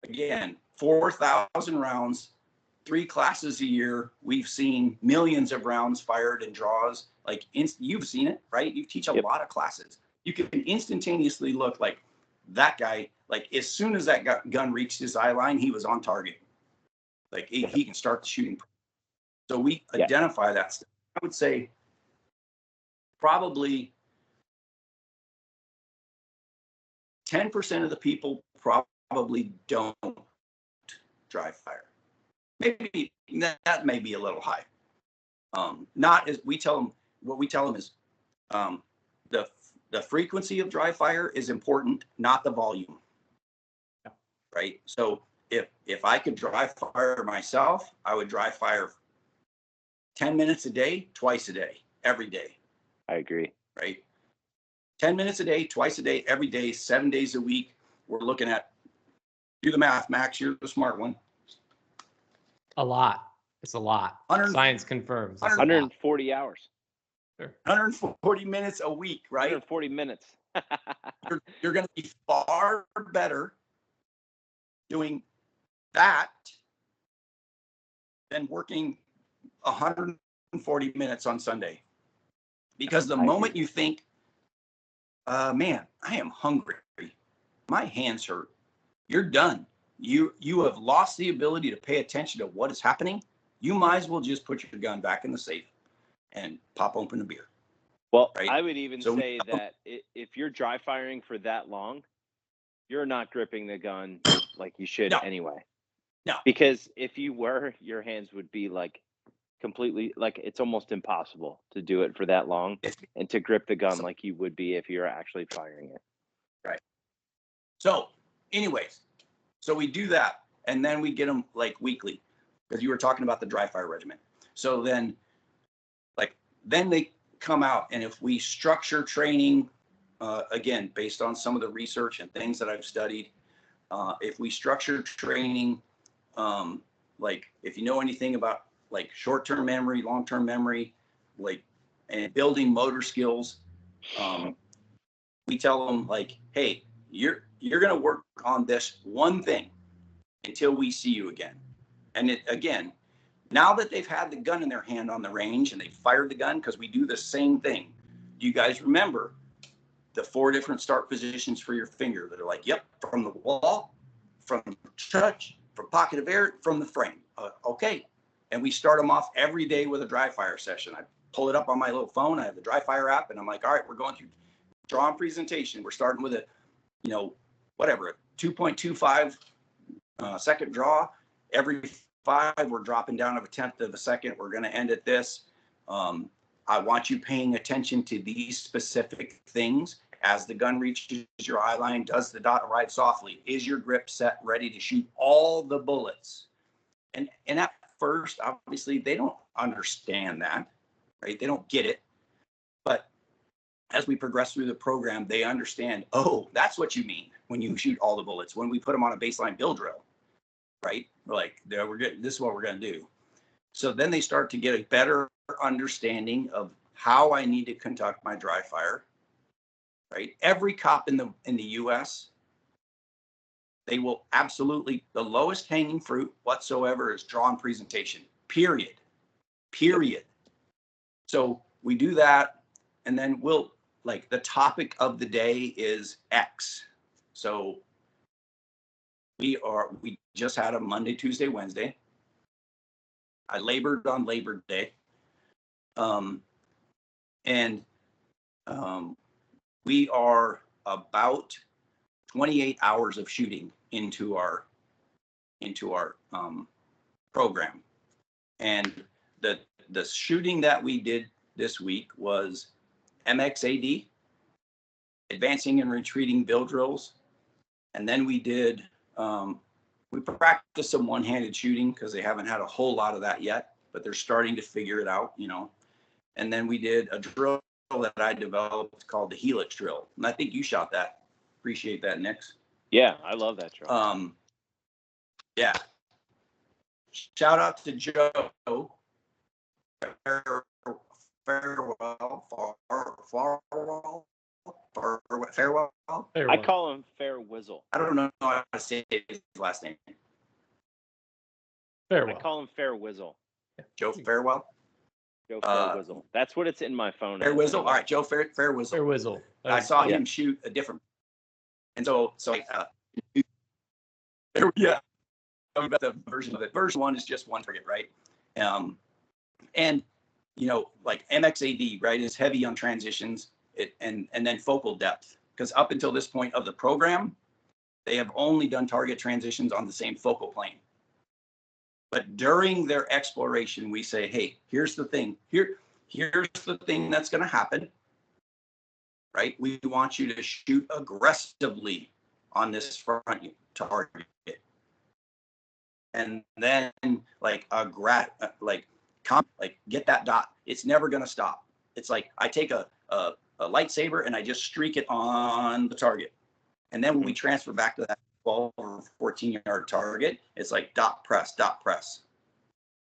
Again, 4,000 rounds, 3 classes a year. We've seen millions of rounds fired in draws. Like you've seen it, right? You teach a lot of classes. You can instantaneously look like that guy, like as soon as that gun reached his eye line, he was on target. Like he can start the shooting. So we identify that stuff. I would say probably 10% of the people probably don't dry fire. Maybe that may be a little high. Not as we tell them. What we tell them is the frequency of dry fire is important, not the volume. Yeah. Right. So if I could dry fire myself, I would dry fire 10 minutes a day, twice a day, every day. I agree. Right? 10 minutes a day, twice a day, every day, 7 days a week. We're looking at, do the math, Max, you're the smart one. A lot. It's a lot. Science confirms. 140 hours. Sure. 140 minutes a week, right? 140 minutes. You're going to be far better doing that than working 140 minutes on Sunday. Because the moment you think, man, I am hungry, my hands hurt, you're done. You have lost the ability to pay attention to what is happening. You might as well just put your gun back in the safe and pop open a beer. Well, right? I would even say that if you're dry firing for that long, you're not gripping the gun like you should anyway. No. Because if you were, your hands would be like completely, like it's almost impossible to do it for that long and to grip the gun like you would be if you're actually firing it. Right. So anyways, so we do that and then we get them like weekly because you were talking about the dry fire regimen. So then they come out, and if we structure training, again, based on some of the research and things that I've studied, if we structure training, like if you know anything about like short-term memory, long-term memory, like, and building motor skills, we tell them like, hey, you're going to work on this one thing until we see you again. And again, now that they've had the gun in their hand on the range and they fired the gun, because we do the same thing. Do you guys remember the 4 different start positions for your finger that are like, yep, from the wall, from touch, from pocket of air, from the frame? Okay. And we start them off every day with a dry fire session. I pull it up on my little phone. I have the dry fire app, and I'm like, all right, we're going through draw and presentation. We're starting with a 2.25 second draw. Every 5, we're dropping down of a tenth of a second. We're going to end at this. I want you paying attention to these specific things. As the gun reaches your eye line, does the dot ride softly? Is your grip set ready to shoot all the bullets? And at first, obviously, they don't understand that, right? They don't get it. But as we progress through the program, they understand, oh, that's what you mean when you shoot all the bullets. When we put them on a baseline build drill, right? We're like, this is what we're going to do. So then they start to get a better understanding of how I need to conduct my dry fire, right? Every cop in the U.S., they will absolutely, the lowest hanging fruit whatsoever is draw and presentation, period. So we do that, and then we'll, like, the topic of the day is X. So we just had a Monday, Tuesday, Wednesday. I labored on Labor Day. We are about 28 hours of shooting into our program. And the shooting that we did this week was MXAD, advancing and retreating build drills. And then we did, we practiced some one-handed shooting because they haven't had a whole lot of that yet, but they're starting to figure it out, And then we did a drill that I developed called the Helix drill. And I think you shot that. Appreciate that, Nix. Yeah, I love that drill. Yeah. Shout out to Joe. Farewell. I call him Fair Whizzle. I don't know how to say his last name. Farewell. I call him Fair Whizzle. Joe Farewell. Joe Fair Whizzle. That's what it's in my phone. Fair Whizzle. All right, Joe Fair Whizzle. Fair Whizzle. I saw him shoot a different. And so yeah. About the version of it. Version 1 is just one target, right? And like MXAD, right, is heavy on transitions and then focal depth, because up until this point of the program, they have only done target transitions on the same focal plane. But during their exploration, we say, hey, here's the thing. Here's the thing that's going to happen, right? We want you to shoot aggressively on this front target. And then like like get that dot. It's never going to stop. It's like I take a lightsaber and I just streak it on the target. And then when we transfer back to that 12 or 14-yard target, it's like dot press,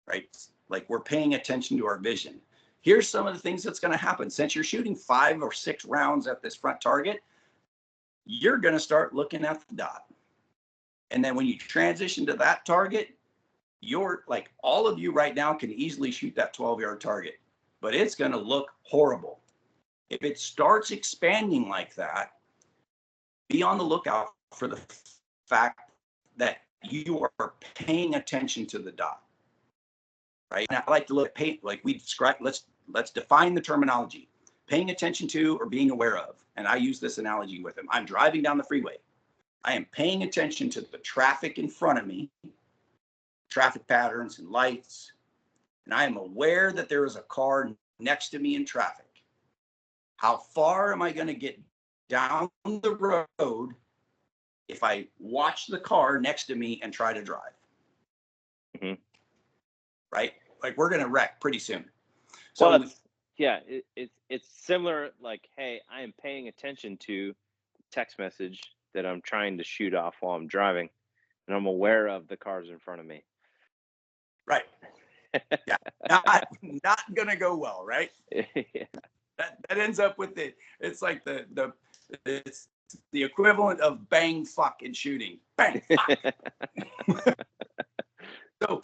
right? Like we're paying attention to our vision. Here's some of the things that's going to happen. Since you're shooting 5 or 6 rounds at this front target, you're going to start looking at the dot. And then when you transition to that target, you're like, all of you right now can easily shoot that 12-yard target, but it's going to look horrible. If it starts expanding like that, be on the lookout for the fact that you are paying attention to the dot, right? And I like to look at paint, like we describe, let's define the terminology. Paying attention to or being aware of. And I use this analogy with him. I'm driving down the freeway. I am paying attention to the traffic in front of me, traffic patterns and lights, and I am aware that there is a car next to me in traffic. How far am I going to get down the road if I watch the car next to me and try to drive? Mm-hmm. Right? Like we're going to wreck pretty soon. So well, it's similar. Like, hey, I am paying attention to the text message that I'm trying to shoot off while I'm driving, and I'm aware of the cars in front of me. Right. Yeah. Not gonna go well, right? Yeah. That ends up with it's like it's the equivalent of bang fuck in shooting. Bang fuck. So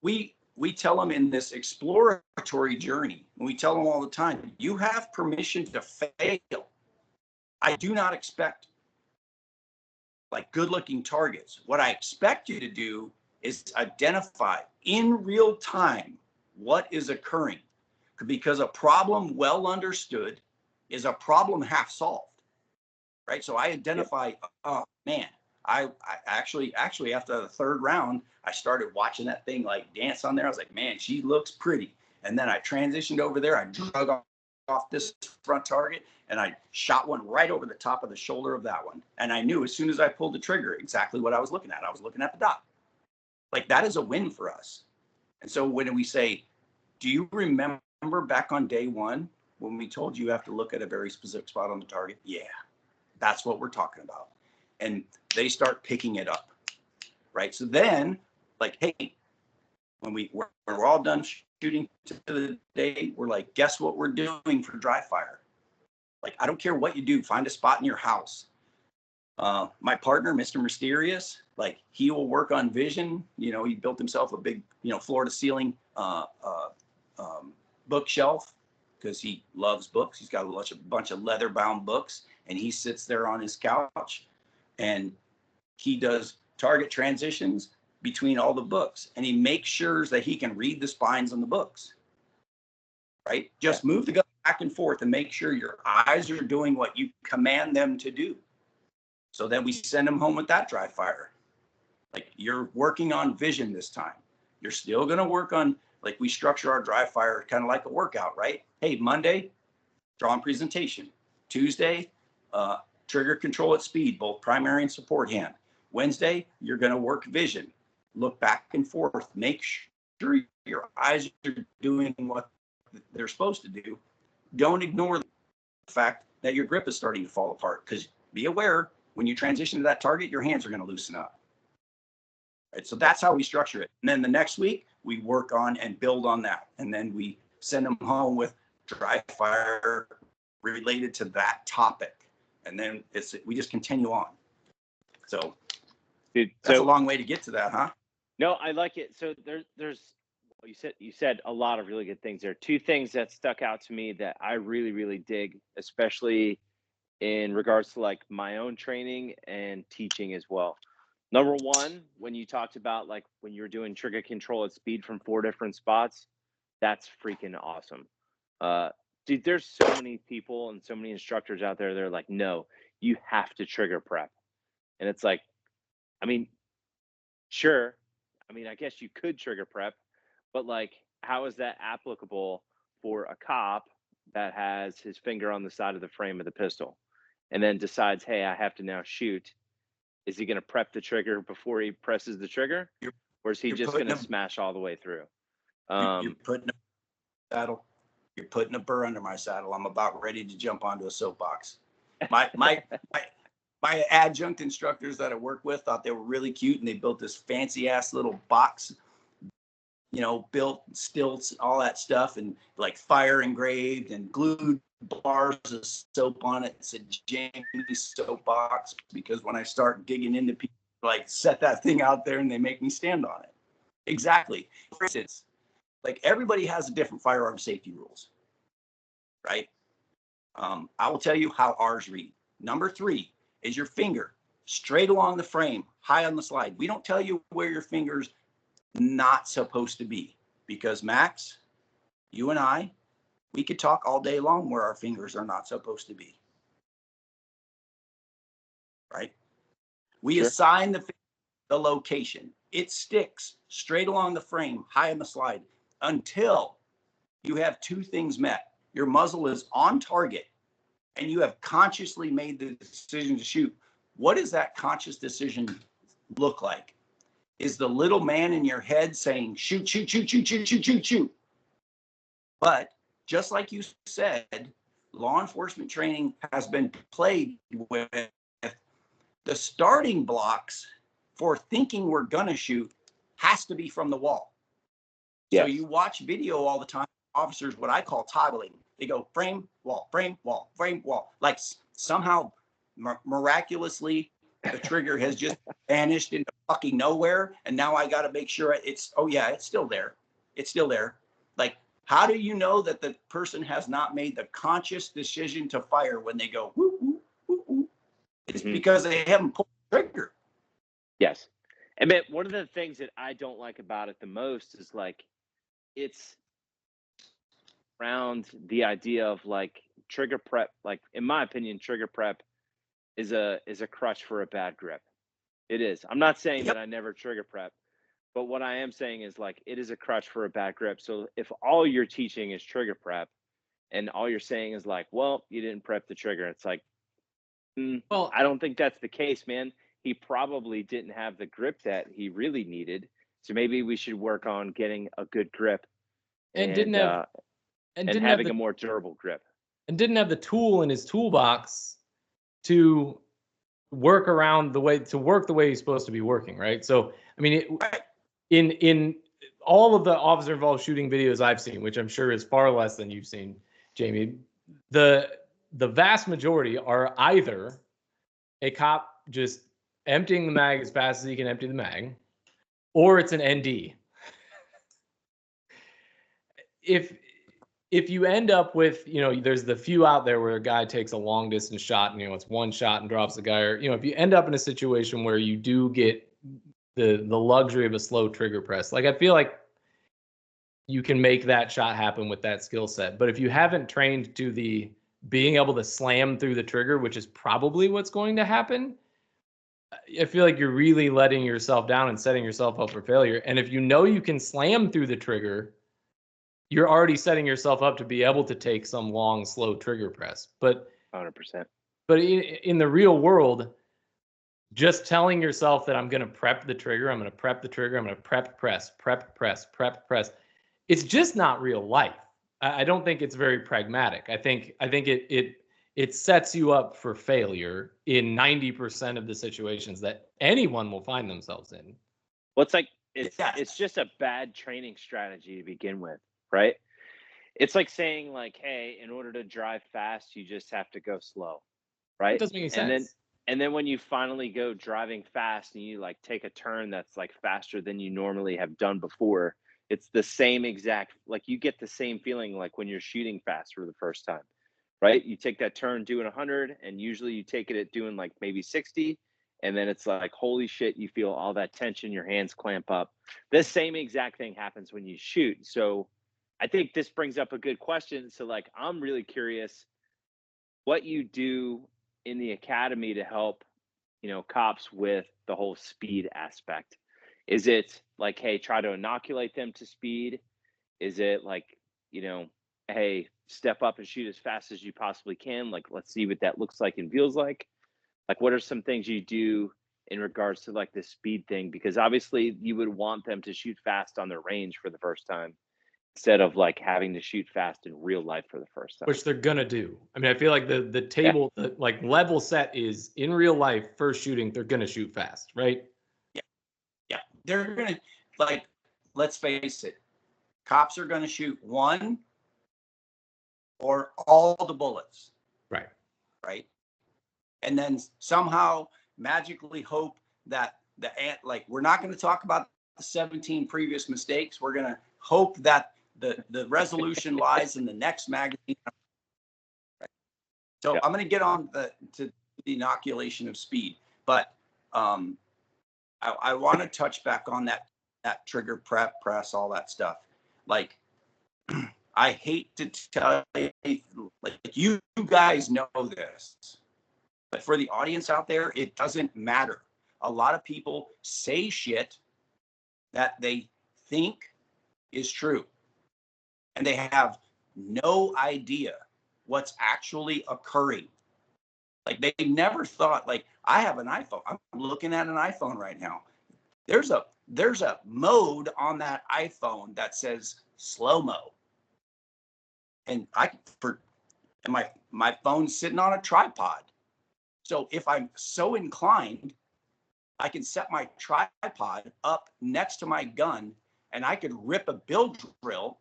we tell them in this exploratory journey, and we tell them all the time, you have permission to fail. I do not expect like good-looking targets. What I expect you to do is identify in real time what is occurring, because a problem well understood is a problem half solved, right? So I identify, oh man, I actually after the 3rd round, I started watching that thing like dance on there. I was like, man, she looks pretty. And then I transitioned over there. I drug off this front target and I shot one right over the top of the shoulder of that one. And I knew as soon as I pulled the trigger exactly what I was looking at. I was looking at the dot. Like that is a win for us. And so when we say, do you remember back on day 1 when we told you have to look at a very specific spot on the target? Yeah, that's what we're talking about. And they start picking it up, right? So then, like, hey, when we're all done shooting to the day, we're like, guess what we're doing for dry fire? Like, I don't care what you do, find a spot in your house. My partner, Mr. Mysterious, like he will work on vision. You know, he built himself a big, floor to ceiling bookshelf because he loves books. He's got a bunch of leather bound books, and he sits there on his couch and he does target transitions between all the books, and he makes sure that he can read the spines on the books, right? Just move the gun back and forth and make sure your eyes are doing what you command them to do. So then we send them home with that dry fire. Like, you're working on vision this time. You're still going to work on, like, we structure our dry fire kind of like a workout, right? Hey, Monday, draw and presentation. Tuesday, trigger control at speed, both primary and support hand. Wednesday, you're going to work vision. Look back and forth. Make sure your eyes are doing what they're supposed to do. Don't ignore the fact that your grip is starting to fall apart, because be aware, when you transition to that target, your hands are going to loosen up. Right, so that's how we structure it. And then the next week, we work on and build on that. And then we send them home with dry fire related to that topic. And then we just continue on. So dude, that's a long way to get to that, huh? No, I like it. So there's you said a lot of really good things there. 2 things that stuck out to me that I really, really dig, especially in regards to like my own training and teaching as well. Number 1, when you talked about like when you're doing trigger control at speed from 4 different spots, that's freaking awesome. Dude, there's so many people and so many instructors out there. They're like, no, you have to trigger prep. And it's like, I mean, sure. I mean, I guess you could trigger prep, but like, how is that applicable for a cop that has his finger on the side of the frame of the pistol and then decides, hey, I have to now shoot? Is he going to prep the trigger before he presses the trigger, or is he just going to smash all the way through? You're putting a saddle. You're putting a burr under my saddle. I'm about ready to jump onto a soapbox. My adjunct instructors that I work with thought they were really cute, and they built this fancy ass little box, built stilts, all that stuff, and like fire engraved and glued bars of soap on it. It's a Jamie soapbox, because when I start digging into people, like, set that thing out there and they make me stand on it. Exactly. For instance, like, everybody has different firearm safety rules, right? I will tell you how ours read. Number 3 is your finger straight along the frame, high on the slide. We don't tell you where your finger's not supposed to be, because Max, you and I, we could talk all day long where our fingers are not supposed to be, right? We assign the location. It sticks straight along the frame, high on the slide, until you have 2 things met. Your muzzle is on target and you have consciously made the decision to shoot. What does that conscious decision look like? Is the little man in your head saying, shoot, shoot, shoot, shoot, shoot, shoot, shoot, shoot? But just like you said, law enforcement training has been played with. The starting blocks for thinking we're gonna shoot has to be from the wall. Yes. So you watch video all the time, officers, what I call toggling. They go frame, wall, frame, wall, frame, wall. Like somehow miraculously the trigger has just vanished into fucking nowhere. And now I got to make sure it's still there. It's still there. Like, how do you know that the person has not made the conscious decision to fire when they go, woo, woo, woo, woo? It's because they haven't pulled the trigger. Yes. And man, one of the things that I don't like about it the most is, like, it's around the idea of, like, trigger prep. Like, in my opinion, trigger prep is a crutch for a bad grip. It is. I'm not saying that I never trigger prep, but what I am saying is, like, it is a crutch for a bad grip. So if all you're teaching is trigger prep and all you're saying is, like, well, you didn't prep the trigger, it's like, well, I don't think that's the case, man. He probably didn't have the grip that he really needed. So maybe we should work on getting a good grip and having a more durable grip. And didn't have the tool in his toolbox to work the way he's supposed to be working, right? So, I mean, in all of the officer involved shooting videos I've seen, which I'm sure is far less than you've seen, Jamie, the vast majority are either a cop just emptying the mag as fast as he can empty the mag, or it's an ND. If you end up with, there's the few out there where a guy takes a long distance shot and, it's one shot and drops the guy, or, if you end up in a situation where you do get the luxury of a slow trigger press, like, I feel like you can make that shot happen with that skill set. But if you haven't trained to the being able to slam through the trigger, which is probably what's going to happen, I feel like you're really letting yourself down and setting yourself up for failure. And if you can slam through the trigger, you're already setting yourself up to be able to take some long, slow trigger press. But 100%. But in the real world, just telling yourself that I'm going to prep the trigger, I'm going to prep the trigger, I'm going to prep press, it's just not real life. I don't think it's very pragmatic. I think it sets you up for failure in 90% of the situations that anyone will find themselves in. Well, it's just a bad training strategy to begin with, right? It's like saying, like, hey, in order to drive fast, you just have to go slow, right? It doesn't make any sense. And then when you finally go driving fast and you, like, take a turn that's, like, faster than you normally have done before, it's the same exact, like, you get the same feeling like when you're shooting fast for the first time, right? You take that turn doing 100, and usually you take it at doing, like, maybe 60, and then it's like, holy shit, you feel all that tension, your hands clamp up. The same exact thing happens when you shoot. So I think this brings up a good question. So, like, I'm really curious what you do in the academy to help, cops with the whole speed aspect. Is it like, hey, try to inoculate them to speed? Is it like, hey, step up and shoot as fast as you possibly can? Like, let's see what that looks like and feels like. Like, what are some things you do in regards to, like, the speed thing? Because obviously you would want them to shoot fast on their range for the first time. instead of like having to shoot fast in real life for the first time. Which they're gonna do. I mean, I feel like the table, the, like level set is in real life first shooting, they're gonna shoot fast, right? Yeah, they're gonna, like, let's face it, cops are gonna shoot one or all the bullets, Right. right? And then somehow magically hope that like, we're not going to talk about the 17 previous mistakes. We're going to hope that the resolution lies in the next magazine. Right? So I'm going to get on to the inoculation of speed, but I want to touch back on that trigger press, all that stuff. Like, I hate to tell you, like, you guys know this, but for the audience out there, it doesn't matter. A lot of people say shit that they think is true, and they have no idea what's actually occurring. Like, they never thought, like, I have an iPhone. I'm looking at an iPhone right now. There's a mode on that iPhone that says slow-mo. And my phone's sitting on a tripod. So if I'm so inclined, I can set my tripod up next to my gun, and I could rip a bill drill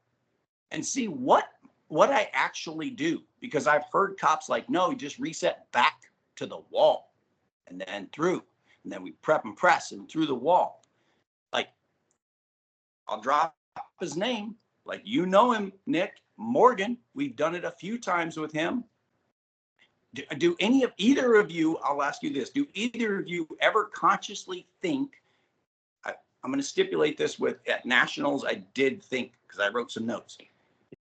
and see what I actually do. Because I've heard cops like, no, you just reset back to the wall and then through, and then we prep and press and through the wall. Like, I'll drop his name. Like, you know him, Nick Morgan. We've done it a few times with him. Do either of you, I'll ask you this, do either of you ever consciously think, I'm going to stipulate this at Nationals, I did think, because I wrote some notes.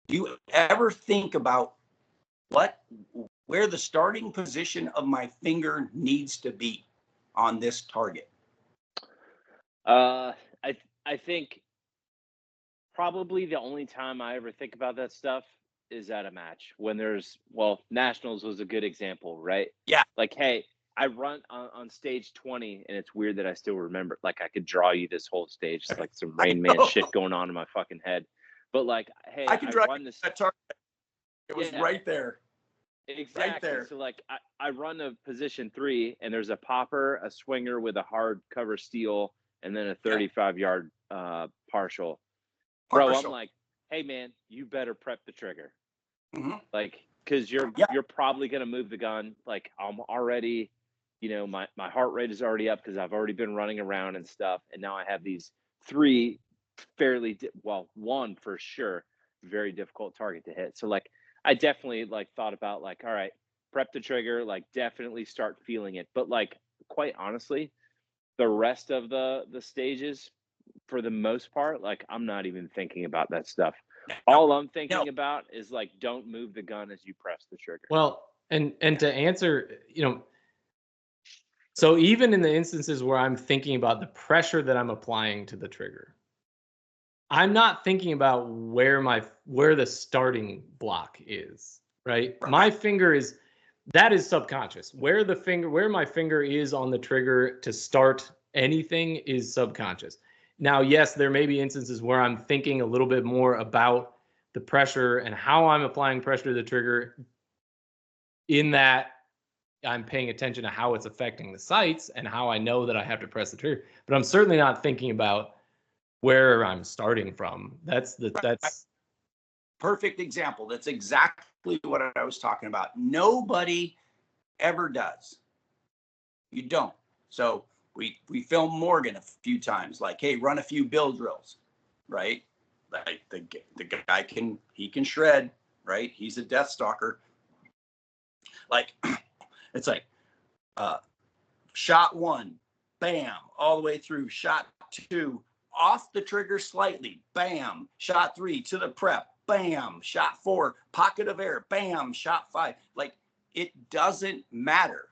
Do you ever think about where the starting position of my finger needs to be on this target? I think probably the only time I ever think about that stuff is at a match when Nationals was a good example, right? Yeah. Like, hey, I run on stage 20, and it's weird that I still remember. Like, I could draw you this whole stage. It's like some Rain Man shit going on in my fucking head. But like, hey, I can draw run this. That target. It was right there. Exactly. Right there. So like, I run a position 3, and there's a popper, a swinger with a hard cover steal, and then a 35-yard partial. Bro, I'm like, hey man, you better prep the trigger. Mm-hmm. Like, because you're probably gonna move the gun. Like, I'm already, my heart rate is already up because I've already been running around and stuff, and now I have these 3 one for sure, very difficult target to hit. So like, I definitely like thought about like, all right, prep the trigger, like definitely start feeling it. But like, quite honestly, the rest of the stages, for the most part, like, I'm not even thinking about that stuff. All I'm thinking about is like, don't move the gun as you press the trigger. Well, and to answer, so even in the instances where I'm thinking about the pressure that I'm applying to the trigger, I'm not thinking about where the starting block is, right? My finger that is subconscious. Where my finger is on the trigger to start anything is subconscious. Now, yes, there may be instances where I'm thinking a little bit more about the pressure and how I'm applying pressure to the trigger, in that I'm paying attention to how it's affecting the sights and how I know that I have to press the trigger. But I'm certainly not thinking about where I'm starting from. That's perfect example. That's exactly what I was talking about. Nobody ever does. You don't. So we filmed Morgan a few times, like, hey, run a few bill drills, right? Like, the guy can shred, right? He's a death stalker. Like, it's like shot 1, bam, all the way through. Shot 2, off the trigger slightly, bam. Shot 3 to the prep, bam. Shot 4, pocket of air, bam. Shot 5. Like, it doesn't matter.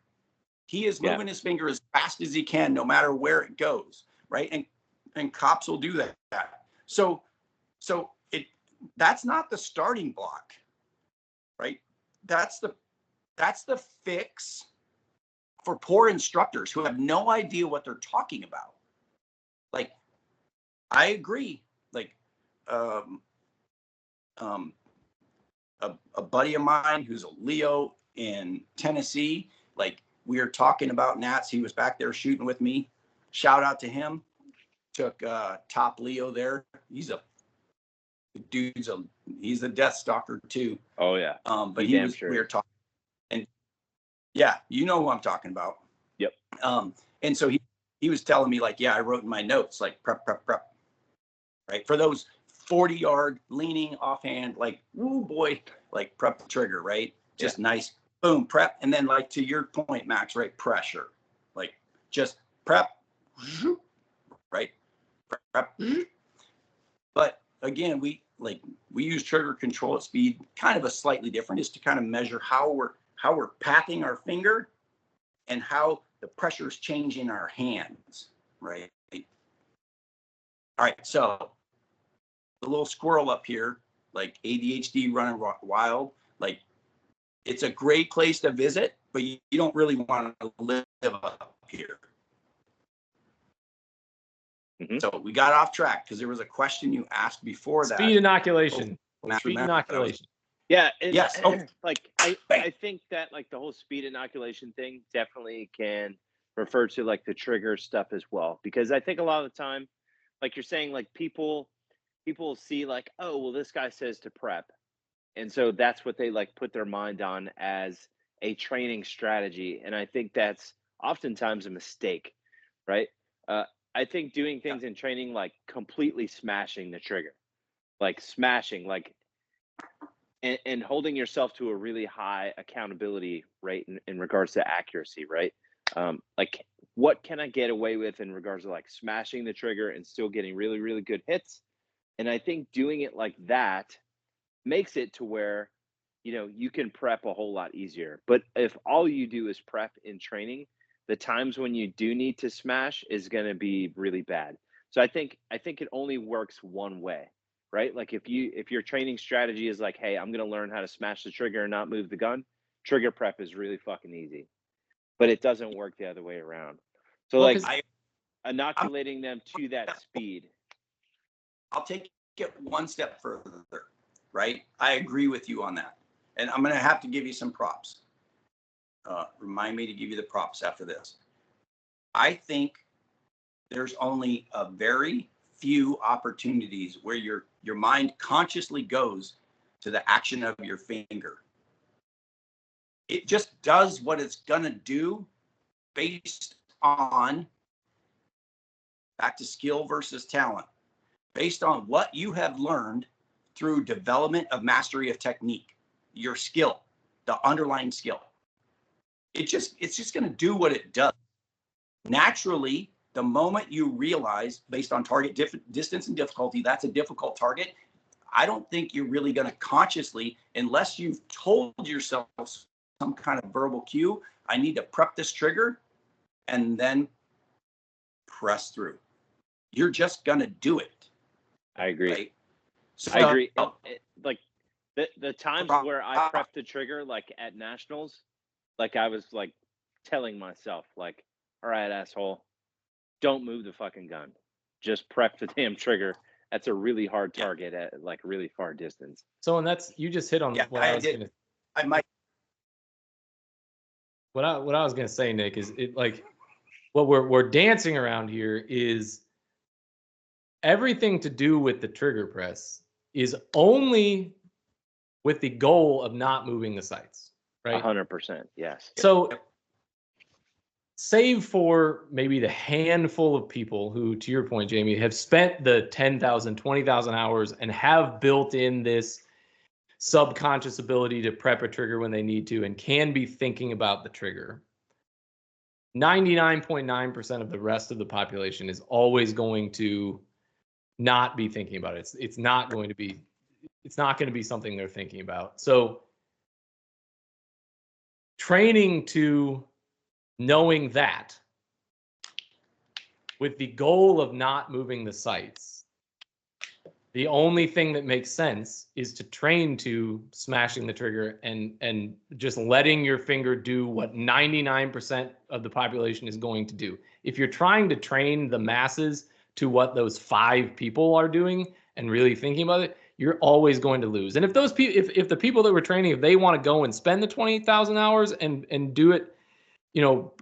He is moving his finger as fast as he can, no matter where it goes, right? And cops will do that. So that's not the starting block, right? That's the fix for poor instructors who have no idea what they're talking about. Like, I agree. Like, a buddy of mine who's a Leo in Tennessee. Like, we were talking about gnats. He was back there shooting with me. Shout out to him. Took top Leo there. He's a death stalker too. Oh yeah. But we were talking, and yeah, you know who I'm talking about. Yep. And so he was telling me, like, yeah, I wrote in my notes, like, prep, right? For those 40-yard leaning offhand, like, woo boy, like, prep the trigger, right? Just nice, boom, prep. And then, like, to your point, Max, right? Pressure, like, just prep, right? Prep. But again, we use trigger control at speed, kind of a slightly different, is to kind of measure how we're pathing our finger and how the pressure is changing our hands, right? All right, so the little squirrel up here, like ADHD running wild, like, it's a great place to visit, but you don't really want to live up here. Mm-hmm. So we got off track because there was a question you asked before that. Speed inoculation. Speed inoculation. Yeah. Yes. Like I think that, like, the whole speed inoculation thing definitely can refer to, like, the trigger stuff as well, because I think a lot of the time, like you're saying, like, people see, like, oh, well, this guy says to prep, and so that's what they, like, put their mind on as a training strategy, and I think that's oftentimes a mistake, right? I think doing things in training, like completely smashing the trigger, like smashing, like, and holding yourself to a really high accountability rate in regards to accuracy, right? Like, what can I get away with in regards to, like, smashing the trigger and still getting really, really good hits? And I think doing it like that makes it to where, you can prep a whole lot easier. But if all you do is prep in training, the times when you do need to smash is going to be really bad. So I think it only works one way, right? Like, if your training strategy is like, hey, I'm going to learn how to smash the trigger and not move the gun, trigger prep is really fucking easy. But it doesn't work the other way around. So, well, like, inoculating them to that speed. I'll take it one step further, right? I agree with you on that. And I'm going to have to give you some props. Remind me to give you the props after this. I think there's only a very few opportunities where your mind consciously goes to the action of your finger. It just does what it's going to do based on, back to skill versus talent, based on what you have learned through development of mastery of technique, your skill, the underlying skill. It's just going to do what it does. Naturally, the moment you realize, based on target distance and difficulty, that's a difficult target, I don't think you're really going to consciously, unless you've told yourself some kind of verbal cue, I need to prep this trigger and then press through. You're just going to do it. I agree. Right? So, I agree. Like, the times where I prepped the trigger, like at nationals, like, I was, like, telling myself, like, all right, asshole, don't move the fucking gun. Just prep the damn trigger. That's a really hard target at, like, really far distance. So, and you just hit on what I was going to. What I was going to say, Nick, is it, like, what we're dancing around here is everything to do with the trigger press is only with the goal of not moving the sights, right? 100%, yes. So, save for maybe the handful of people who, to your point, Jamie, have spent the 10,000, 20,000 hours and have built in this subconscious ability to prep a trigger when they need to and can be thinking about the trigger. 99.9% of the rest of the population is always going to not be thinking about it. It's not going to be something they're thinking about. So training to knowing that with the goal of not moving the sights, the only thing that makes sense is to train to smashing the trigger and just letting your finger do what 99% of the population is going to do. If you're trying to train the masses to what those 5 people are doing and really thinking about it, you're always going to lose. And if those people, if the people that we're training, if they want to go and spend the 20,000 hours and do it,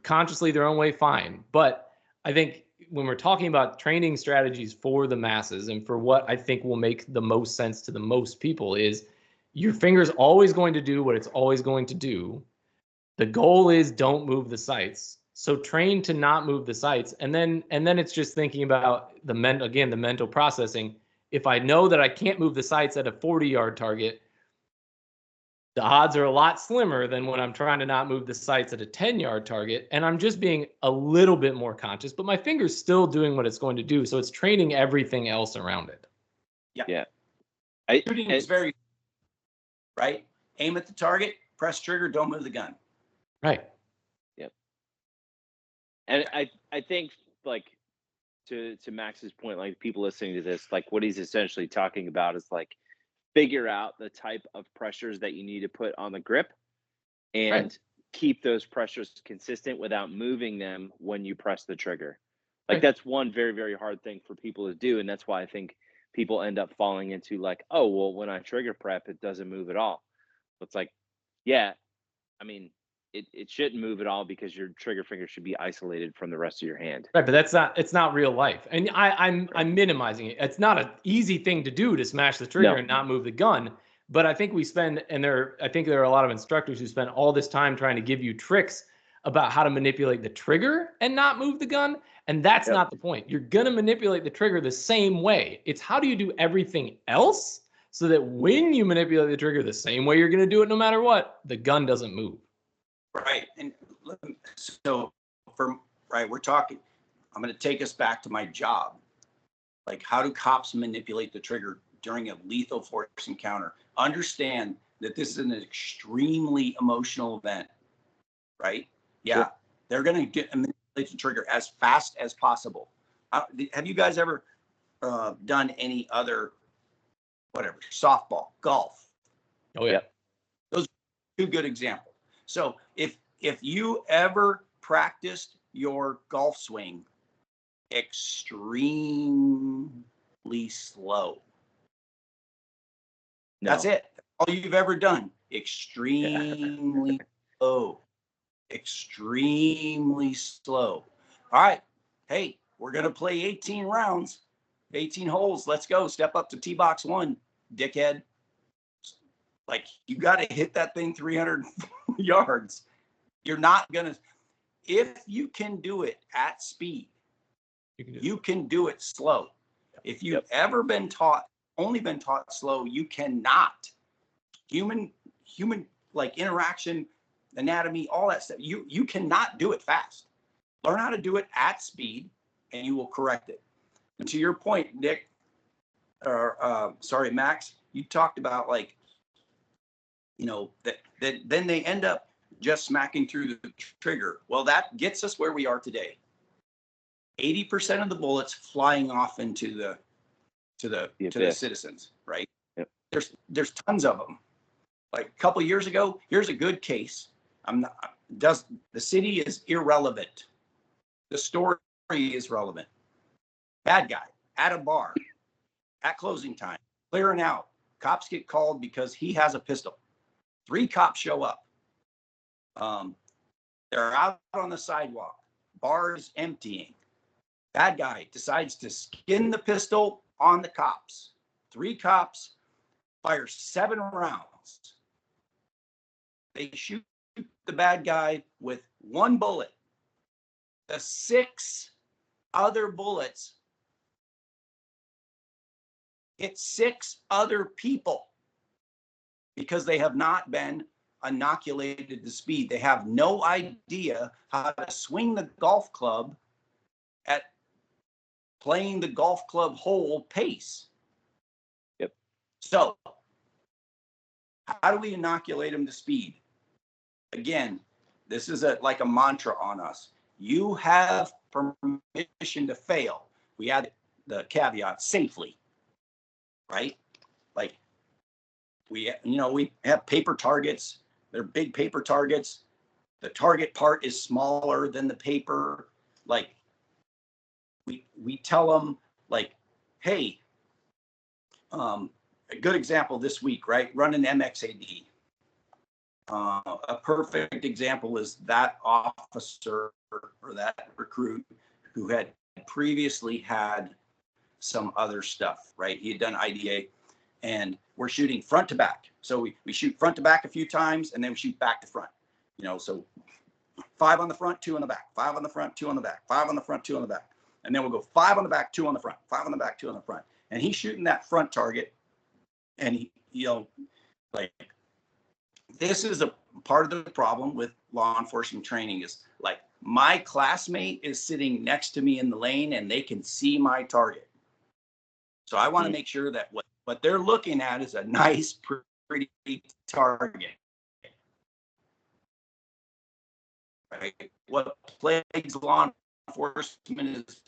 consciously their own way, fine. But I think when we're talking about training strategies for the masses and for what I think will make the most sense to the most people, is your finger's always going to do what it's always going to do. The goal is don't move the sights. So train to not move the sights. And then it's just thinking about the mental processing. If I know that I can't move the sights at a 40-yard target, the odds are a lot slimmer than when I'm trying to not move the sights at a 10-yard target. And I'm just being a little bit more conscious, but my finger's still doing what it's going to do. So it's training everything else around it. Yeah. Shooting is very, right? Aim at the target, press trigger, don't move the gun. Right. Yep. And I think, like, to Max's point, like, people listening to this, like, what he's essentially talking about is, like, figure out the type of pressures that you need to put on the grip and keep those pressures consistent without moving them when you press the trigger. Like, that's one very, very hard thing for people to do. And that's why I think people end up falling into, like, oh, well, when I trigger prep, it doesn't move at all. It's like, yeah, I mean, it shouldn't move at all because your trigger finger should be isolated from the rest of your hand. Right, but it's not real life. And I'm minimizing it. It's not an easy thing to do to smash the trigger and not move the gun. But I think I think there are a lot of instructors who spend all this time trying to give you tricks about how to manipulate the trigger and not move the gun. And that's not the point. You're going to manipulate the trigger the same way. It's how do you do everything else so that when you manipulate the trigger the same way you're going to do it no matter what, the gun doesn't move. Right. And so we're talking, I'm going to take us back to my job. Like, how do cops manipulate the trigger during a lethal force encounter? Understand that this is an extremely emotional event, right? Yeah. Sure. They're going to manipulate the trigger as fast as possible. Have you guys ever done any other, softball, golf? Oh, yeah. Those are two good examples. So if you ever practiced your golf swing extremely slow, that's it. All you've ever done, extremely slow, extremely slow. All right. Hey, we're going to play 18 rounds, 18 holes. Let's go. Step up to tee box 1, dickhead. Like, you got to hit that thing 300 yards. You're not going to, if you can do it at speed, you can do it slow. If you've ever been taught, only been taught slow, you cannot. Human like interaction, anatomy, all that stuff. You cannot do it fast. Learn how to do it at speed and you will correct it. And to your point, Nick, Max, you talked about, like, that then they end up just smacking through the trigger. Well, that gets us where we are today. 80% of the bullets flying off into the citizens, right? Yep. There's tons of them. Like a couple years ago, here's a good case. The city is irrelevant. The story is relevant. Bad guy at a bar at closing time, clearing out. Cops get called because he has a pistol. 3 cops show up. They're out on the sidewalk. Bar is emptying. Bad guy decides to skin the pistol on the cops. 3 cops fire 7 rounds. They shoot the bad guy with 1 bullet. The 6 other bullets hit 6 other people because they have not been inoculated to speed. They have no idea how to swing the golf club at playing the golf club hole pace. Yep. So how do we inoculate them to speed? Again, this is like a mantra on us. You have permission to fail. We add the caveat, safely, right? Like, we have paper targets. They're big paper targets. The target part is smaller than the paper. Like, we tell them, like, hey, a good example this week, right? Running MXAD. A perfect example is that officer or that recruit who had previously had some other stuff, right? He had done IDA, and we're shooting front to back. So we shoot front to back a few times, and then we shoot back to front. So 5 on the front, 2 on the back, 5 on the front, 2 on the back, 5 on the front, 2 on the back. And then we'll go 5 on the back, 2 on the front, 5 on the back, 2 on the front. And he's shooting that front target. And he, like, this is a part of the problem with law enforcement training is like my classmate is sitting next to me in the lane and they can see my target. So I want to make sure that what they're looking at is a nice, pretty target. Right? What plagues law enforcement is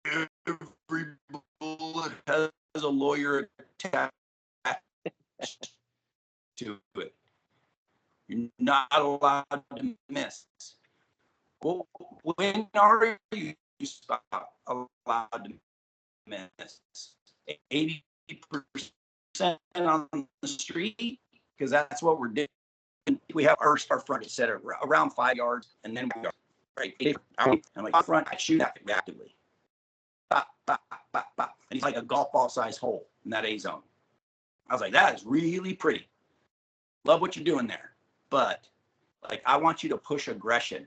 every bullet has a lawyer attached to it. You're not allowed to miss. Well, when are you allowed to miss? 80% on the street, because that's what we're doing. We have our front set around 5 yards, and then we are right. I'm like front. I shoot at it reactively. Bop, bop, bop, bop. And he's like a golf ball size hole in that A zone. I was like, that is really pretty. Love what you're doing there. But like, I want you to push aggression.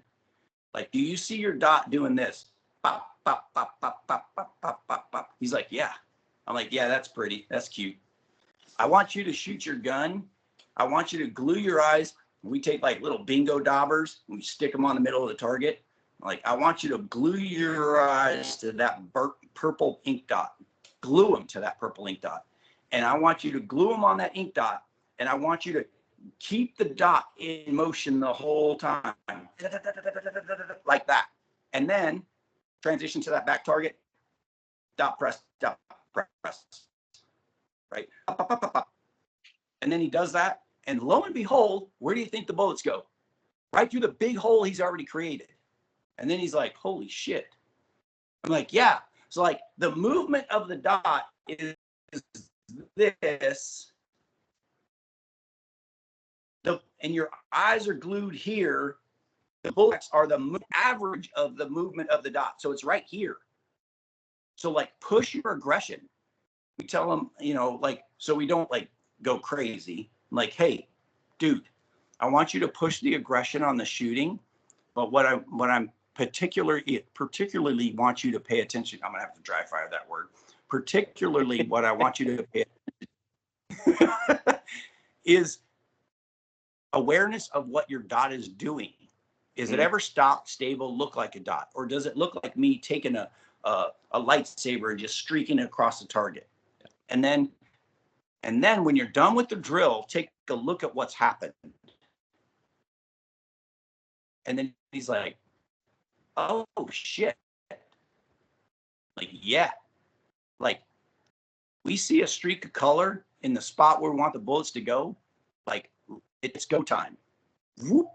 Like, do you see your dot doing this? Bop, bop, bop, bop, bop, bop, bop, bop, bop. He's like, yeah. I'm like, yeah, that's pretty. That's cute. I want you to shoot your gun. I want you to glue your eyes. We take like little bingo daubers and we stick them on the middle of the target. Like, I want you to glue your eyes to that purple ink dot. Glue them to that purple ink dot. And I want you to glue them on that ink dot. And I want you to keep the dot in motion the whole time. Like that. And then transition to that back target. Dot press, right? Up, up, up, up, up. And then he does that. And lo and behold, where do you think the bullets go? Right through the big hole he's already created. And then he's like, holy shit. I'm like, yeah. So like the movement of the dot is this. And your eyes are glued here. The bullets are the average of the movement of the dot. So it's right here. So like push your aggression. We tell them, like, so we don't like go crazy. I'm like, hey, dude, I want you to push the aggression on the shooting. But what I'm particularly want you to pay attention. I'm gonna have to dry fire that word. Particularly what I want you to pay attention is awareness of what your dot is doing. Is it ever stop, stable, look like a dot? Or does it look like me taking a lightsaber and just streaking it across the target? And then when you're done with the drill, take a look at what's happened. And then he's like, oh shit. Like, yeah. Like, we see a streak of color in the spot where we want the bullets to go. Like, it's go time. Whoop.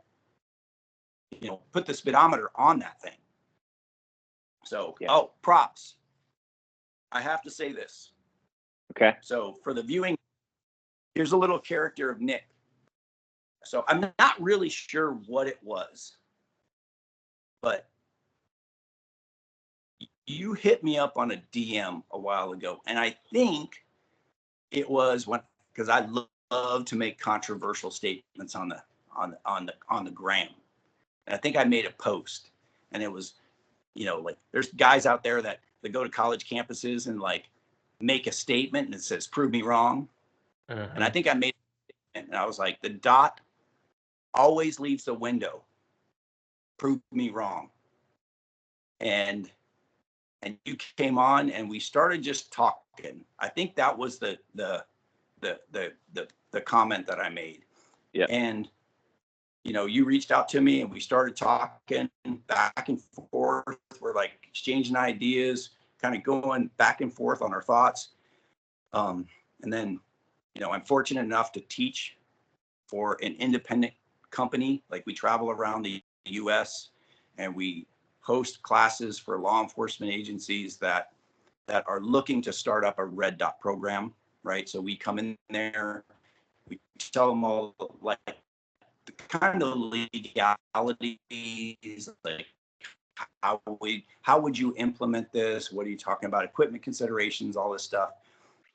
Put the speedometer on that thing. So, yeah. Oh, props. I have to say this. Okay. So for the viewing, here's a little character of Nick. So I'm not really sure what it was, but you hit me up on a DM a while ago, and I think it was because I love to make controversial statements on the gram. And I think I made a post, and it was, like there's guys out there that go to college campuses and like make a statement and it says, prove me wrong. Uh-huh. And I think I made it, and I was like, the dot always leaves the window. Prove me wrong. And you came on and we started just talking. I think that was the comment that I made. Yeah. And you reached out to me and we started talking back and forth. We're like exchanging ideas, kind of going back and forth on our thoughts. And then, I'm fortunate enough to teach for an independent company. Like, we travel around the US and we host classes for law enforcement agencies that are looking to start up a red dot program. right? So we come in there, we tell them all like the kind of legalities, like how would you implement this? What are you talking about? Equipment considerations, all this stuff.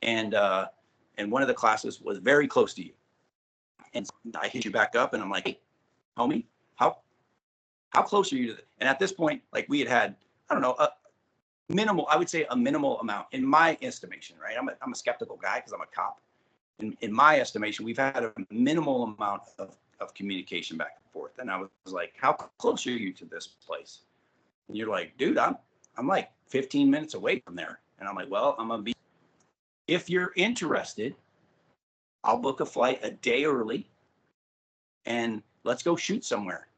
And one of the classes was very close to you. And I hit you back up and I'm like, hey, homie, how close are you to this? And at this point, like we had, I don't know, a minimal, I would say a minimal amount in my estimation, right? I'm a skeptical guy because I'm a cop. In my estimation, we've had a minimal amount of communication back and forth. And I was like, how close are you to this place? And you're like, dude, I'm like 15 minutes away from there. And I'm like, well, I'm going to be, if you're interested, I'll book a flight a day early and let's go shoot somewhere.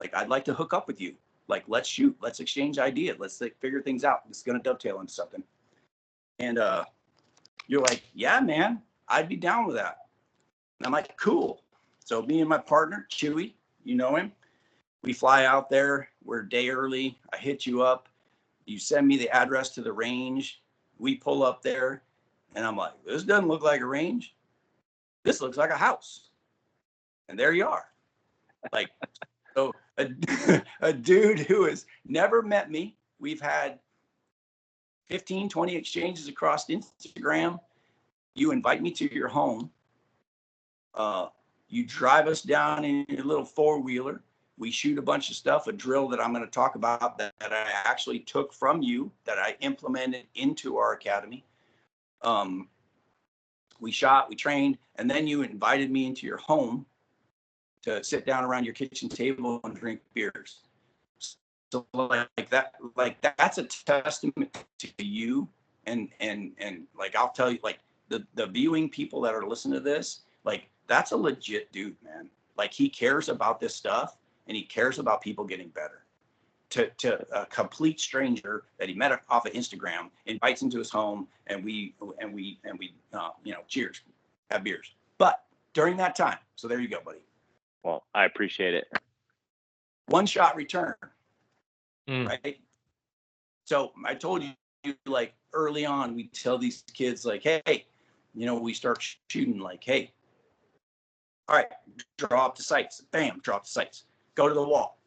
Like, I'd like to hook up with you. Like, let's shoot, let's exchange ideas. Let's like, figure things out. It's going to dovetail into something. And you're like, yeah, man, I'd be down with that. And I'm like, cool. So me and my partner, Chewy, you know him, we fly out there. We're a day early. I hit you up. You send me the address to the range. We pull up there and I'm like, this doesn't look like a range. This looks like a house. And there you are. Like, so a dude who has never met me. We've had 15, 20 exchanges across Instagram. You invite me to your home. You drive us down in your little four-wheeler. We shoot a bunch of stuff, a drill that I'm going to talk about that I actually took from you, that I implemented into our academy. We shot, we trained, and then you invited me into your home to sit down around your kitchen table and drink beers. So like that's a testament to you. And like, I'll tell you, like the viewing people that are listening to this, like that's a legit dude, man. Like he cares about this stuff and he cares about people getting better. To a complete stranger that he met off of Instagram, invites him to his home, and we cheers, have beers. But during that time, so there you go, buddy. Well, I appreciate it. One shot return, right? So I told you, like early on, we tell these kids like, hey, we start shooting like, hey, all right, draw up the sights. Bam, draw up the sights. Go to the wall.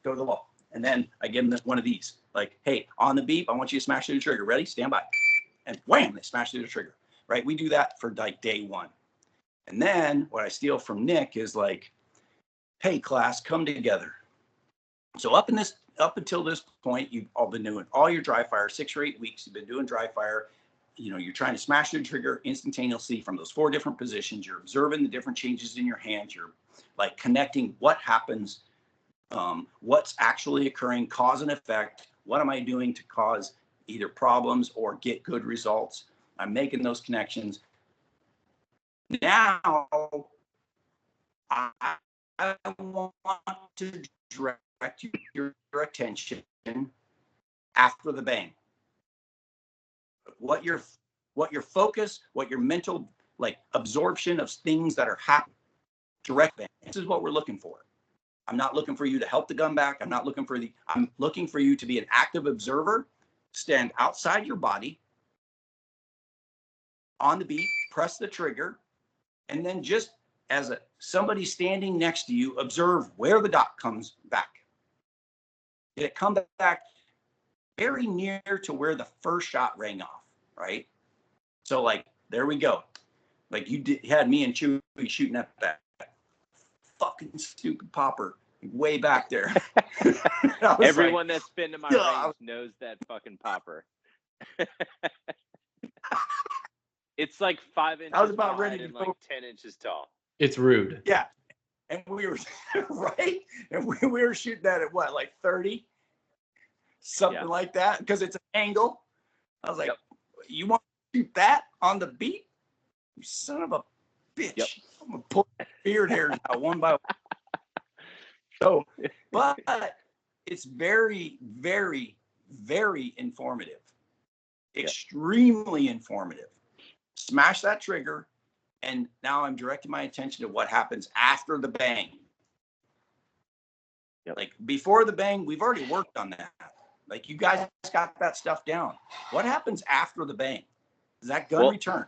And then I give them one of these, like, hey, on the beep, I want you to smash through the trigger. Ready? Stand by. And wham, they smash through the trigger, right? We do that for like day one. And then what I steal from Nick is like, hey, class, come together. So up until this point, you've all been doing all your dry fire, 6 or 8 weeks. You've been doing dry fire. You're trying to smash the trigger instantaneously from those 4 different positions. You're observing the different changes in your hands. You're like connecting what happens, what's actually occurring, cause and effect. What am I doing to cause either problems or get good results? I'm making those connections. Now, I want to direct your attention after the bang. What your focus, what your mental like absorption of things that are happening. Direct bang. This is what we're looking for. I'm not looking for you to help the gun back. I'm looking for you to be an active observer, stand outside your body, on the beat, press the trigger, and then just as somebody standing next to you, observe where the dot comes back. Did it come back very near to where the first shot rang off, right? So like, there we go. Like you had me and Chewy shooting at that fucking stupid popper way back there. Everyone that's been to my range knows that fucking popper. It's like 5 inches I was about wide ready to and like 10 inches tall. It's rude. Yeah. And we were right. And we were shooting that at what, like 30? Something like that. Because it's an angle. I was like, you want to shoot that on the beat? You son of a bitch. Yep. I'm gonna pull beard hairs out one by one. So, but it's very, very, very informative. Extremely informative. Smash that trigger, and now I'm directing my attention to what happens after the bang. Like before the bang, we've already worked on that. Like you guys got that stuff down. What happens after the bang? Does that gun return?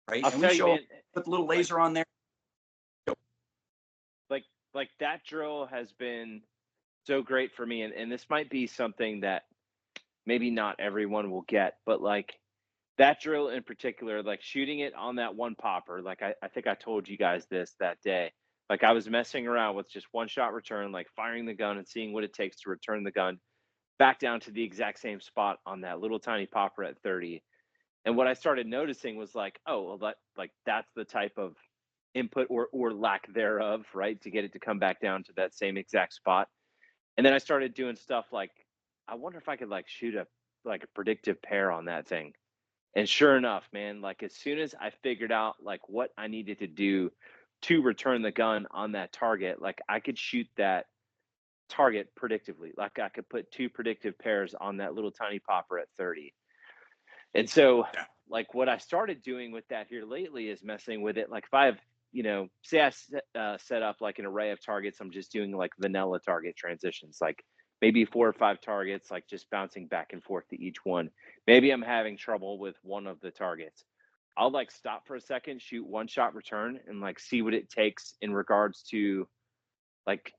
right? I'll And tell we you, show man, put the little laser on there. like that drill has been so great for me, and this might be something that maybe not everyone will get, but like that drill in particular, like shooting it on that one popper, like I think I told you guys this that day. Like I was messing around with just one shot return, like firing the gun and seeing what it takes to return the gun back down to the exact same spot on that little tiny popper at 30. And what I started noticing was like, oh, well, that's the type of input or lack thereof, right? To get it to come back down to that same exact spot. And then I started doing stuff like, I wonder if I could like shoot a predictive pair on that thing. And sure enough, man, like as soon as I figured out like what I needed to do to return the gun on that target, like I could shoot that target predictively. Like I could put two predictive pairs on that little tiny popper at 30. And so, Yeah. like what I started doing with that here lately is messing with it. Like if I have, say I set up like an array of targets, I'm just doing like vanilla target transitions, like maybe 4 or 5 targets, like just bouncing back and forth to each one. Maybe I'm having trouble with one of the targets. I'll like stop for a second, shoot one shot return, and like see what it takes in regards to like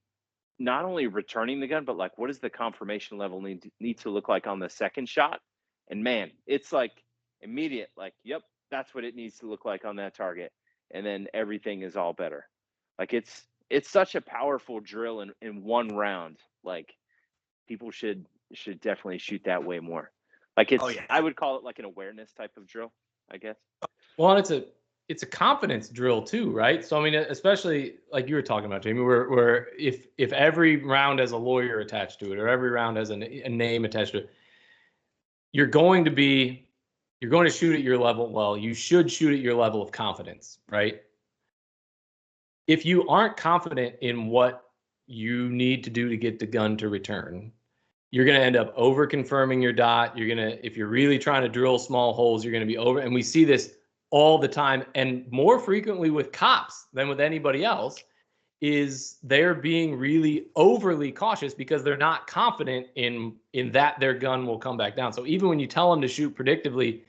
not only returning the gun, but like what does the confirmation level need to look like on the second shot? And man, it's like immediate, like, yep, that's what it needs to look like on that target. And then everything is all better. Like it's such a powerful drill in one round. Like people should definitely shoot that way more. Like Oh, yeah. I would call it like an awareness type of drill, I guess. Well, and it's a confidence drill too, right? So I mean, especially like you were talking about, Jamie, where if every round has a lawyer attached to it, or every round has a name attached to it, you're going to shoot at your level. Well, you should shoot at your level of confidence, right? If you aren't confident in what you need to do to get the gun to return, you're going to end up over confirming your dot. If you're really trying to drill small holes, you're going to be over. And we see this all the time, and more frequently with cops than with anybody else, is they're being really overly cautious because they're not confident in that their gun will come back down. So even when you tell them to shoot predictively,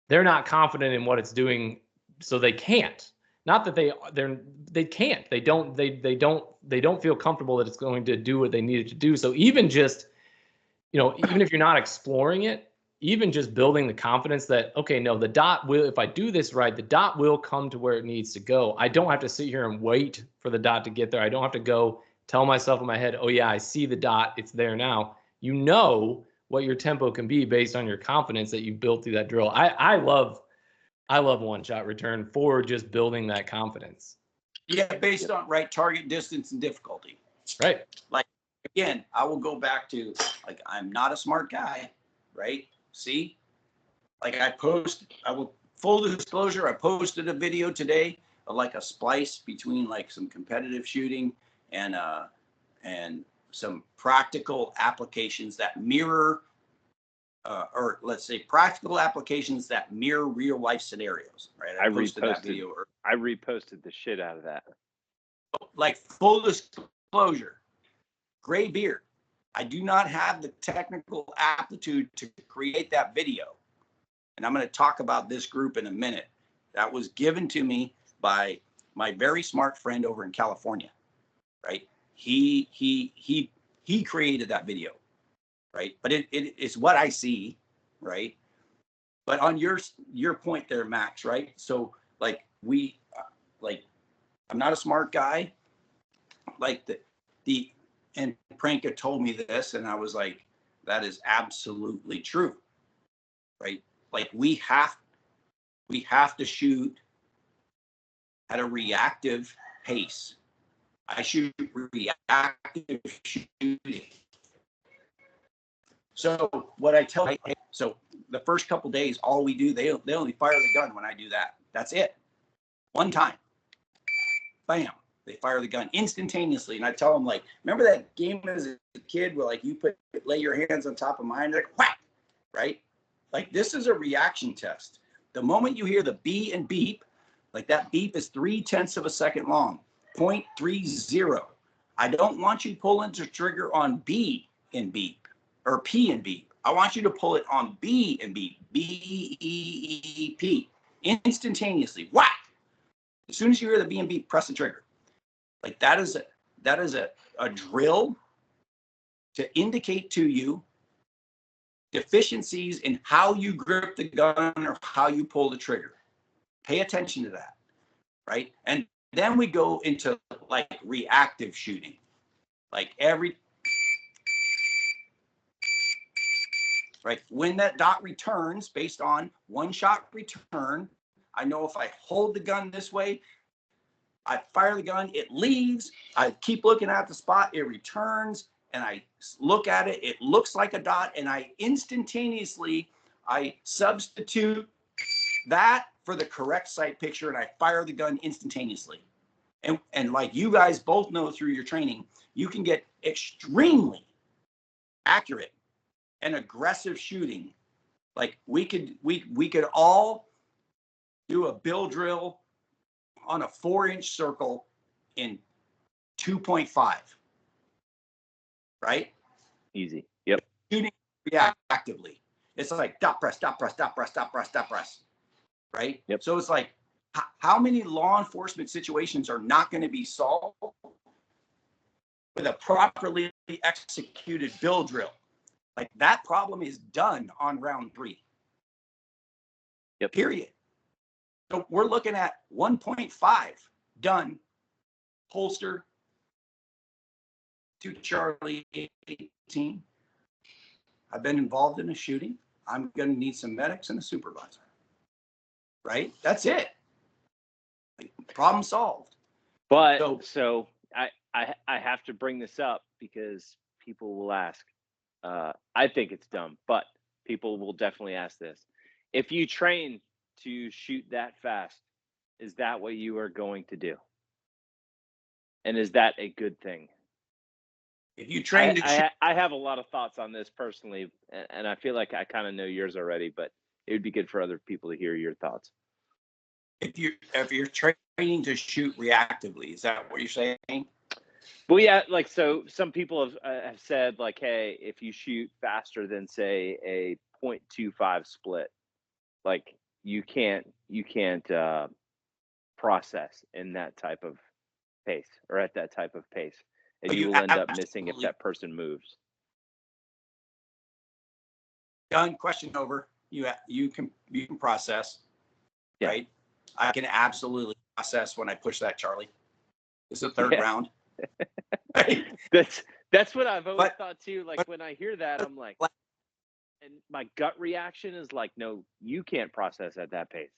they're not confident in what it's doing, so they can't. Not that they can't. They don't feel comfortable that it's going to do what they need it to do. So even just, even if you're not exploring it, even just building the confidence that, okay, no, the dot will, if I do this right, the dot will come to where it needs to go. I don't have to sit here and wait for the dot to get there. I don't have to go tell myself in my head, oh yeah, I see the dot, it's there now. You know what your tempo can be based on your confidence that you built through that drill. I love one shot return for just building that confidence. Yeah, based on right target distance and difficulty. Right. Like, again, I will go back to, like, I'm not a smart guy, right? See, like full disclosure, I posted a video today of like a splice between like some competitive shooting and some practical applications that mirror, or let's say practical applications that mirror real life scenarios, right? I posted that video. I reposted the shit out of that. Like full disclosure, gray beard. I do not have the technical aptitude to create that video. And I'm going to talk about this group in a minute. That was given to me by my very smart friend over in California, right? He created that video, right? But it is what I see, right? But on your point there, Max, right? So like I'm not a smart guy. Like and Pranka told me this, and I was like, that is absolutely true, right? Like we have to shoot at a reactive pace. I shoot reactive shooting. So what I tell, so the first couple days, all we do, they only fire the gun when I do that. That's it. One time, bam. They fire the gun instantaneously. And I tell them, like, remember that game as a kid where like you lay your hands on top of mine, like whack, right? Like this is a reaction test. The moment you hear the B and beep, like that beep is 0.3 of a second long, 0.30. I don't want you pulling the trigger on B and beep or P and beep. I want you to pull it on B and beep, B-E-E-P. instantaneously, whack. As soon as you hear the B&B, press the trigger. Like that is a drill to indicate to you deficiencies in how you grip the gun or how you pull the trigger. Pay attention to that, right? And then we go into like reactive shooting. Like right, when that dot returns based on one shot return, I know if I hold the gun this way, I fire the gun, it leaves, I keep looking at the spot, it returns, and I look at it, it looks like a dot, and I instantaneously, I substitute that for the correct sight picture, and I fire the gun instantaneously. And like you guys both know through your training, you can get extremely accurate and aggressive shooting. Like we could all do a bill drill on a 4-inch circle in 2.5, right? Easy. Yep. Shooting reactively. It's like dot press, dot press, dot press, dot press, dot press, right? Yep. So it's like, how many law enforcement situations are not going to be solved with a properly executed bill drill? Like that problem is done on round 3. Yep. Period. So we're looking at 1.5 done, holster to Charlie 18. I've been involved in a shooting. I'm going to need some medics and a supervisor. Right? That's it. Like, problem solved. But so I have to bring this up because people will ask. I think it's dumb, but people will definitely ask this. If you train to shoot that fast, is that what you are going to do? And is that a good thing? If you train to shoot, I have a lot of thoughts on this personally, and I feel like I kind of know yours already, but it would be good for other people to hear your thoughts. if you're training to shoot reactively, is that what you're saying? Well, yeah, like so some people have said like, hey, if you shoot faster than say a 0.25 split, like you can't process in that type of pace or at that type of pace, and you will end up missing if that person moves. Done. Question over. You can process, right? I can absolutely process when I push that Charlie. It's the third round. Right? That's what I've always thought too. Like when I hear that, I'm like, and my gut reaction is like, no, you can't process at that pace.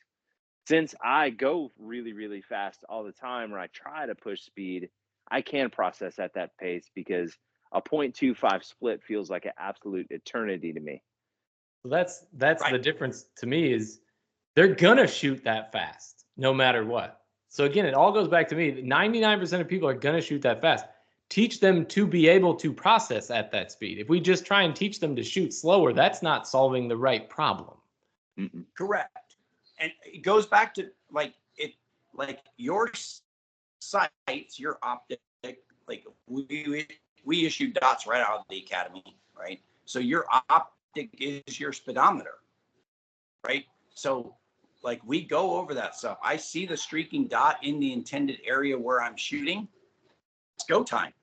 Since I go really, really fast all the time, or I try to push speed, I can process at that pace because a 0.25 split feels like an absolute eternity to me. So that's right. The difference to me is they're gonna shoot that fast no matter what. So again, it all goes back to me. 99% of people are gonna shoot that fast. Teach them to be able to process at that speed. If we just try and teach them to shoot slower, that's not solving the right problem. Mm-mm. Correct. And it goes back to like your sights, your optic, like we issue dots right out of the academy, right? So your optic is your speedometer, right? So like we go over that stuff. I see the streaking dot in the intended area where I'm shooting. It's go time,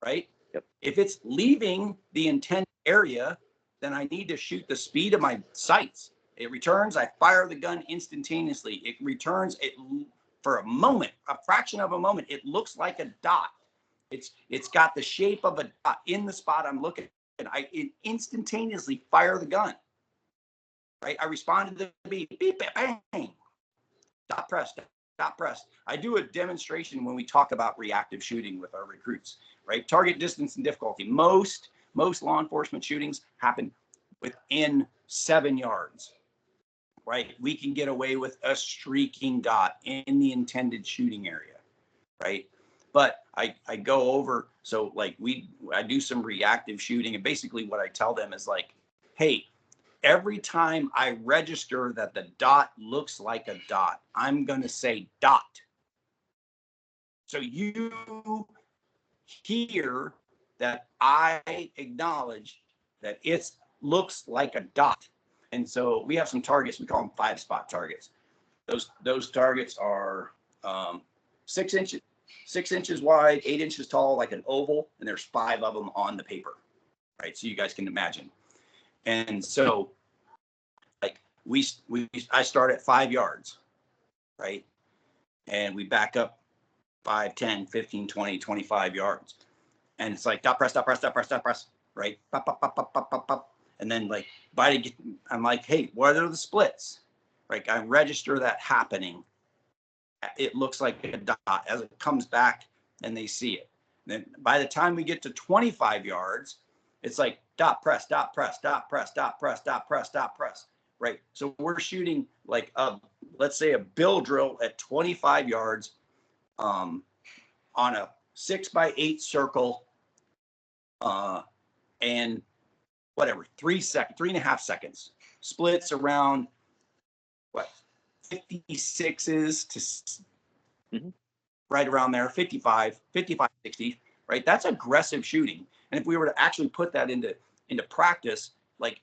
right? Yep. If it's leaving the intended area, then I need to shoot the speed of my sights. It returns, I fire the gun instantaneously. It returns it for a moment, a fraction of a moment. It looks like a dot. It's got the shape of a dot in the spot I'm looking at. I instantaneously fire the gun. Right? I respond to the beep, beep, bang, dot press, dot press. I do a demonstration when we talk about reactive shooting with our recruits. Right? Target distance and difficulty. Most law enforcement shootings happen within 7 yards. Right? We can get away with a streaking dot in the intended shooting area, right? But I go over, so like I do some reactive shooting, and basically what I tell them is like, hey, every time I register that the dot looks like a dot, I'm going to say dot. So you hear that I acknowledge that it looks like a dot. And so we have some targets. We call them 5-spot targets. Those targets are 6 inches wide, 8 inches tall, like an oval, and there's 5 of them on the paper, right? So you guys can imagine. And so, like I start at 5 yards, right? And we back up 5, 10, 15, 20, 25 yards. And it's like dot press, dot press, dot press, dot press, right? Pop, pop, pop, pop, pop, pop, pop. And then like I'm like, hey, what are the splits? Like I register that happening. It looks like a dot as it comes back and they see it. And then by the time we get to 25 yards, it's like dot press, dot press, dot press, dot press, dot press, dot press, right? So we're shooting like let's say a bill drill at 25 yards on a 6x8 circle and whatever, 3.5 seconds. Splits around what, 56s to right around there, 55, 60, right? That's aggressive shooting. And if we were to actually put that into practice, like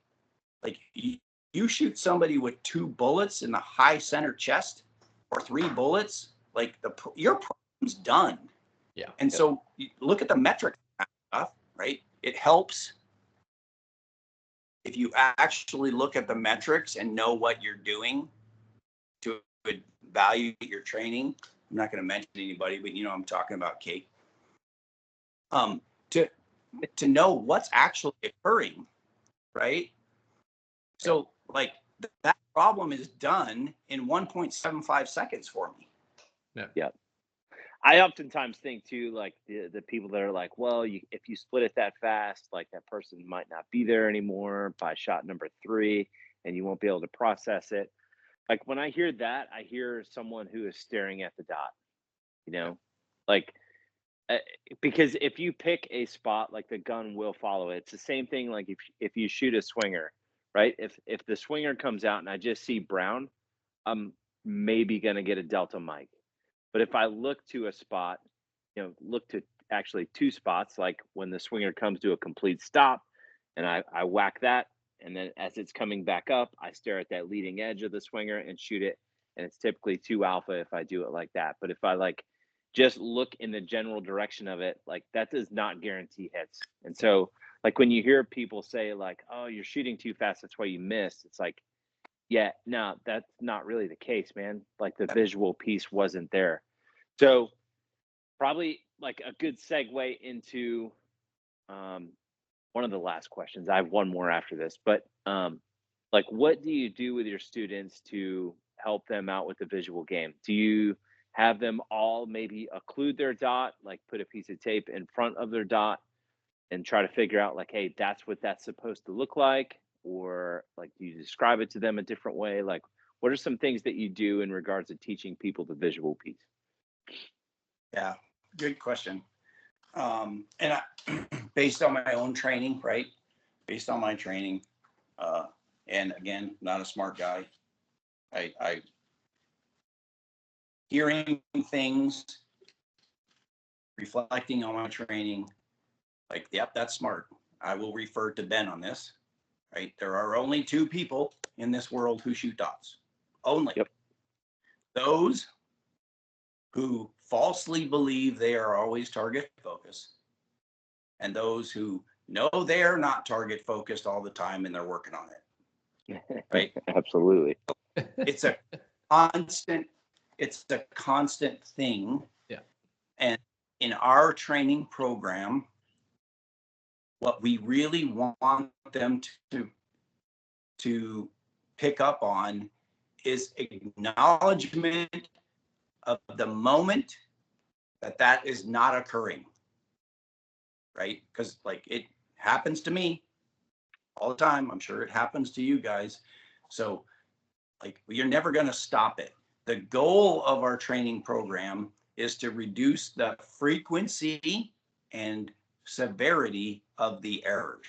you shoot somebody with 2 bullets in the high center chest or 3 bullets, like your problem's done. Yeah. And so you look at the metric stuff, right? It helps if you actually look at the metrics and know what you're doing to evaluate your training. I'm not going to mention anybody, but I'm talking about Kate. To know what's actually occurring, right? So like that problem is done in 1.75 seconds for me. Yeah. I oftentimes think too, like the people that are like, well, if you split it that fast, like that person might not be there anymore by shot number 3, and you won't be able to process it. Like when I hear that, I hear someone who is staring at the dot, like because if you pick a spot, like the gun will follow it. It's the same thing. Like if you shoot a swinger, right? If the swinger comes out and I just see brown, I'm maybe gonna get a Delta mic. But if I look to a spot, look to actually 2 spots, like when the swinger comes to a complete stop and I whack that. And then as it's coming back up, I stare at that leading edge of the swinger and shoot it. And it's typically 2 alpha if I do it like that. But if I just look in the general direction of it, like that does not guarantee hits. And so like when you hear people say like, oh, you're shooting too fast, that's why you missed. It's like, yeah, no, that's not really the case, man. Like the visual piece wasn't there. So probably like a good segue into one of the last questions. I have one more after this, but like what do you do with your students to help them out with the visual game? Do you have them all maybe occlude their dot, like put a piece of tape in front of their dot and try to figure out like, hey, that's what that's supposed to look like? Or like, do you describe it to them a different way? Like, what are some things that you do in regards to teaching people the visual piece? Yeah, good question. And based on my own training, right? Based on my training, and again, not a smart guy. I hearing things, reflecting on my training, like, yep, that's smart. I will refer to Ben on this, right? There are only 2 people in this world who shoot dots. Only. Yep. Those who falsely believe they are always target focused, and those who know they're not target focused all the time and they're working on it. Right? Absolutely. It's a constant thing. Yeah. And in our training program, what we really want them to pick up on is acknowledgement of the moment that is not occurring, right? Because like it happens to me all the time. I'm sure it happens to you guys. So like you're never going to stop it. The goal of our training program is to reduce the frequency and severity of the errors,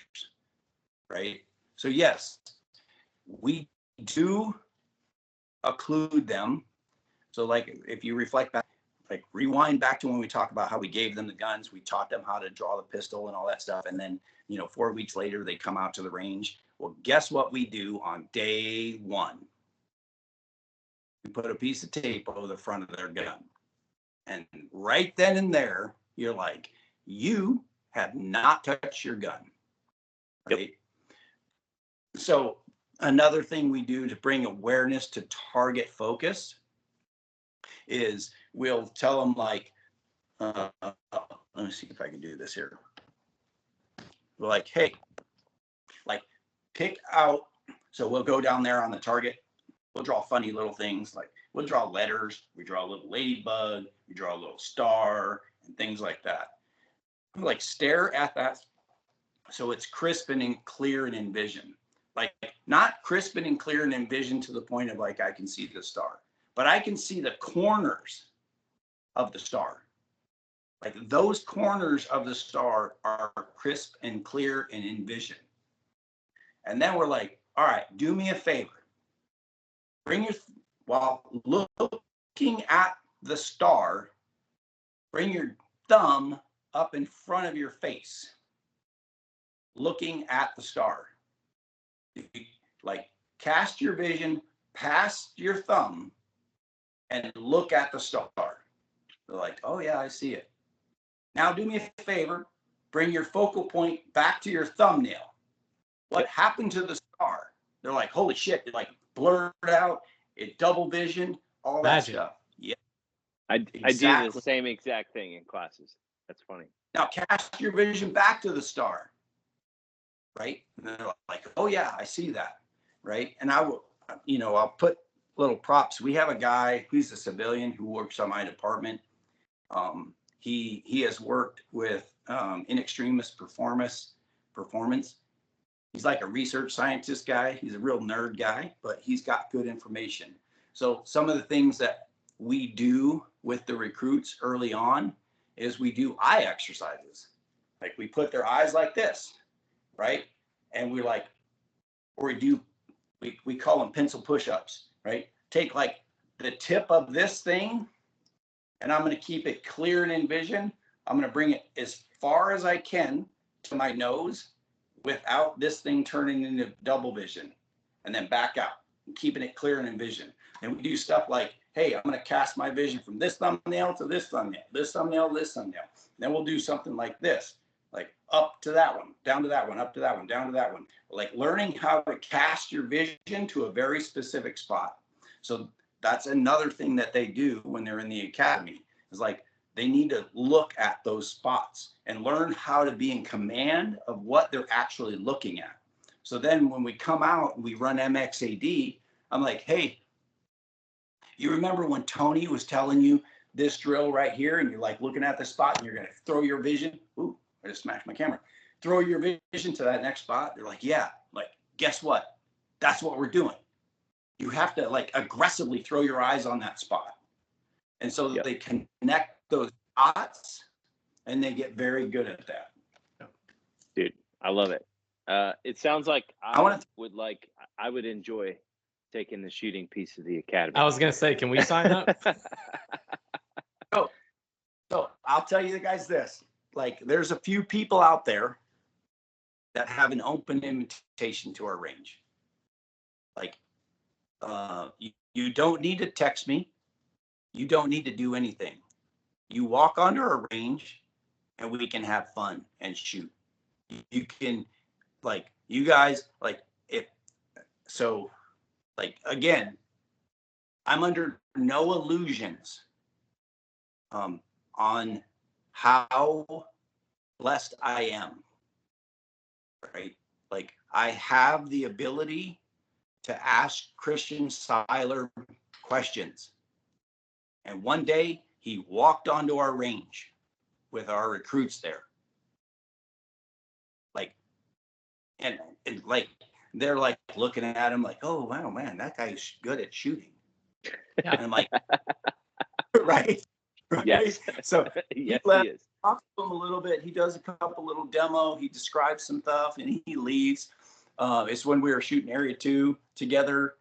right? So yes, we do occlude them. So like if you reflect back, like rewind back to when we talked about how we gave them the guns, we taught them how to draw the pistol and all that stuff. And then, 4 weeks later, they come out to the range. Well, guess what we do on day one? We put a piece of tape over the front of their gun. And right then and there, you're like, you have not touched your gun. Right? Yep. So another thing we do to bring awareness to target focus is we'll tell them like, let me see if I can do this here. We're like, hey, like pick out, so we'll go down there on the target. We'll draw funny little things, like we'll draw letters, we draw a little ladybug, we draw a little star and things like that. Like stare at that so it's crisp and clear and in vision. Like not crisp and clear and in vision to the point of like I can see the star, but I can see the corners of the star. Like those corners of the star are crisp and clear and in vision. And then we're like, all right, do me a favor. While looking at the star, bring your thumb up in front of your face, looking at the star. Like cast your vision past your thumb and look at the star. They're like, oh yeah, I see it. Now do me a favor, bring your focal point back to your thumbnail. What happened to the star? They're like, holy shit, it like blurred out, it double visioned, all that stuff. Yeah. I do the same exact thing in classes. That's funny. Now cast your vision back to the star. Right? And they're like, oh yeah, I see that. Right? And I will, I'll put little props. We have a guy who's a civilian who works on my department. He has worked with In Extremis Performance. He's like a research scientist guy. He's a real nerd guy, but he's got good information. So some of the things that we do with the recruits early on is we do eye exercises. Like we put their eyes like this, right? And we call them pencil push-ups, right? Take like the tip of this thing, and I'm going to keep it clear and in vision. I'm going to bring it as far as I can to my nose without this thing turning into double vision, and then back out, keeping it clear and in vision. And we do stuff like, hey, I'm going to cast my vision from this thumbnail to this thumbnail, this thumbnail, this thumbnail. Then we'll do something like this, like up to that one, down to that one, up to that one, down to that one. Like learning how to cast your vision to a very specific spot. So that's another thing that they do when they're in the academy, is like they need to look at those spots and learn how to be in command of what they're actually looking at. So then when we come out and we run MXAD, I'm like, hey, you remember when Tony was telling you this drill right here, and you're like looking at the spot and you're going to throw your vision? Ooh, I just smashed my camera. Throw your vision to that next spot. They're like, yeah, like, guess what? That's what we're doing. You have to like aggressively throw your eyes on that spot. And so that they connect those dots and they get very good at that. Dude, I love it. It sounds like I would enjoy taking the shooting piece of the academy. I was going to say, can we sign up? So I'll tell you guys this, like there's a few people out there that have an open invitation to our range. Like, you don't need to text me. You don't need to do anything. You walk onto our range and we can have fun and shoot. You can, like, you guys, like, again, I'm under no illusions on how blessed I am, right? Like, I have the ability to ask Christian Seiler questions. And one day he walked onto our range with our recruits there. Like, and like, they're like looking at him like, oh, wow, man, that guy's good at shooting. And I'm like, right? Yes. So yes, he is. Talk to him a little bit. He does a couple little demo. He describes some stuff and he leaves. It's when we were shooting Area 2 together.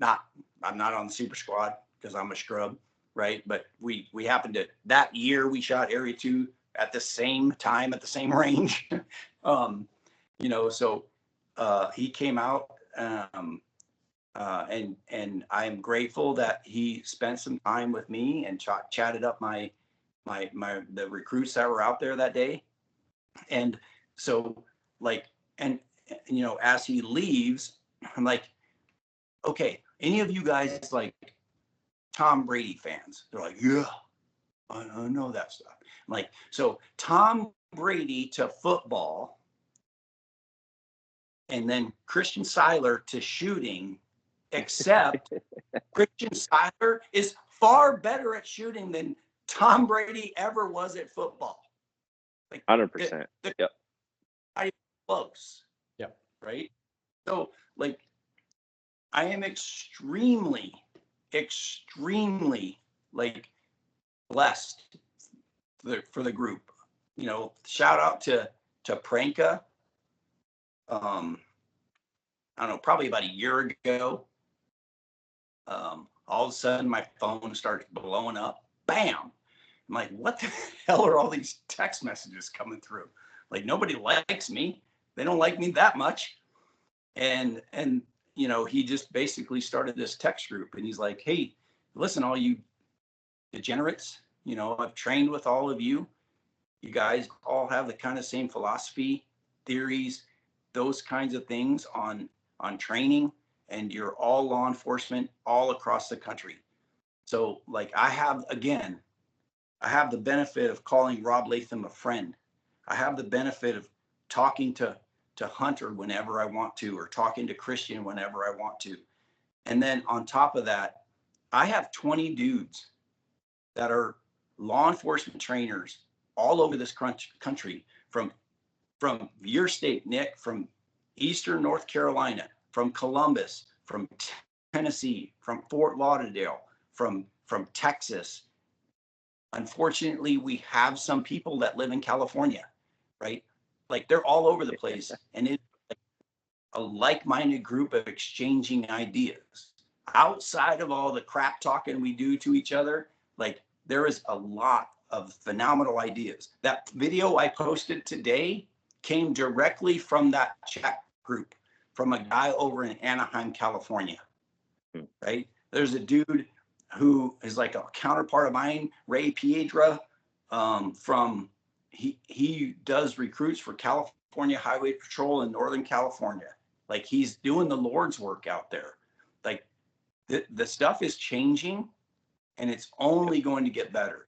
I'm not on the super squad because I'm a scrub, right? But we happened to, that year we shot Area 2 at the same time at the same range. So he came out, and I am grateful that he spent some time with me and chatted up the recruits that were out there that day. And so like, and as he leaves, I'm like, okay, any of you guys like Tom Brady fans? They're like, yeah, I know that stuff. I'm like, so Tom Brady to football, and then Christian Seiler to shooting, except Christian Seiler is far better at shooting than Tom Brady ever was at football. Like 100%. Yep. Close. Yep. Right. So like, I am extremely like blessed for the group. Shout out to Pranka. I don't know, probably about a year ago. All of a sudden my phone starts blowing up. Bam. I'm like, what the hell are all these text messages coming through? Like, nobody likes me. They don't like me that much. And he just basically started this text group, and he's like, hey, listen, all you degenerates, I've trained with all of you. You guys all have the kind of same philosophy, theories, those kinds of things on training, and you're all law enforcement all across the country. So like, I have the benefit of calling Rob Latham a friend. I have the benefit of talking to Hunter whenever I want to, or talking to Christian whenever I want to. And then on top of that, I have 20 dudes that are law enforcement trainers all over this country, from your state, Nick, from Eastern North Carolina, from Columbus, from Tennessee, from Fort Lauderdale, from Texas. Unfortunately, we have some people that live in California, right? Like, they're all over the place, and it's like a like-minded group of exchanging ideas. Outside of all the crap talking we do to each other, like, there is a lot of phenomenal ideas. That video I posted today came directly from that chat group, from a guy over in Anaheim, California, right? There's a dude who is like a counterpart of mine, Ray Piedra, he does recruits for California Highway Patrol in Northern California. Like, he's doing the Lord's work out there. Like, the stuff is changing, and it's only going to get better.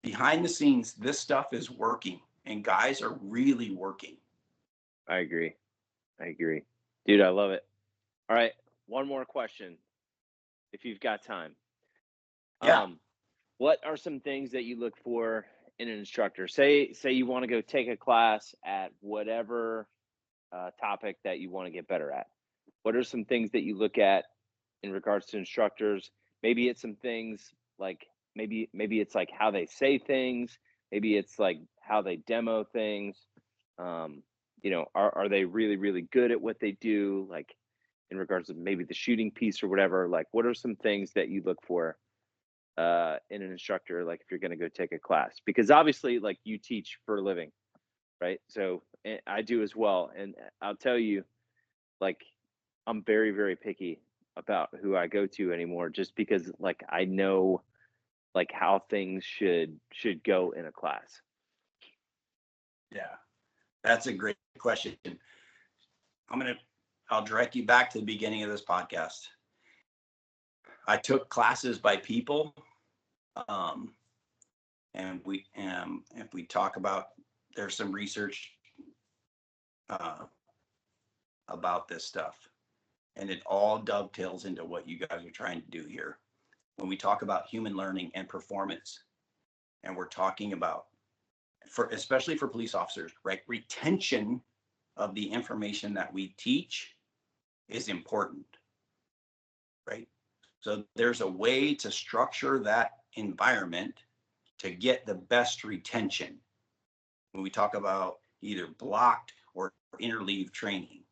Behind the scenes, this stuff is working, and guys are really working. I agree. Dude, I love it. All right. One more question, if you've got time. Yeah. What are some things that you look for in an instructor? Say you want to go take a class at whatever topic that you want to get better at. What are some things that you look at in regards to instructors? Maybe it's some things like maybe it's like how they say things. Maybe it's like how they demo things. Are they really, really good at what they do? Like, in regards to maybe the shooting piece or whatever. Like, what are some things that you look for in an instructor, like if you're going to go take a class? Because obviously, like, you teach for a living, right? So I do as well, and I'll tell you, like, I'm very, very picky about who I go to anymore, just because, like, I know, like, how things should go in a class. Yeah, that's a great question. I'll direct you back to the beginning of this podcast. I took classes by people, and if we talk about, there's some research about this stuff, and it all dovetails into what you guys are trying to do here. When we talk about human learning and performance, and we're talking about, especially for police officers, right? Retention of the information that we teach is important, right? So there's a way to structure that environment to get the best retention when we talk about either blocked or interleave training.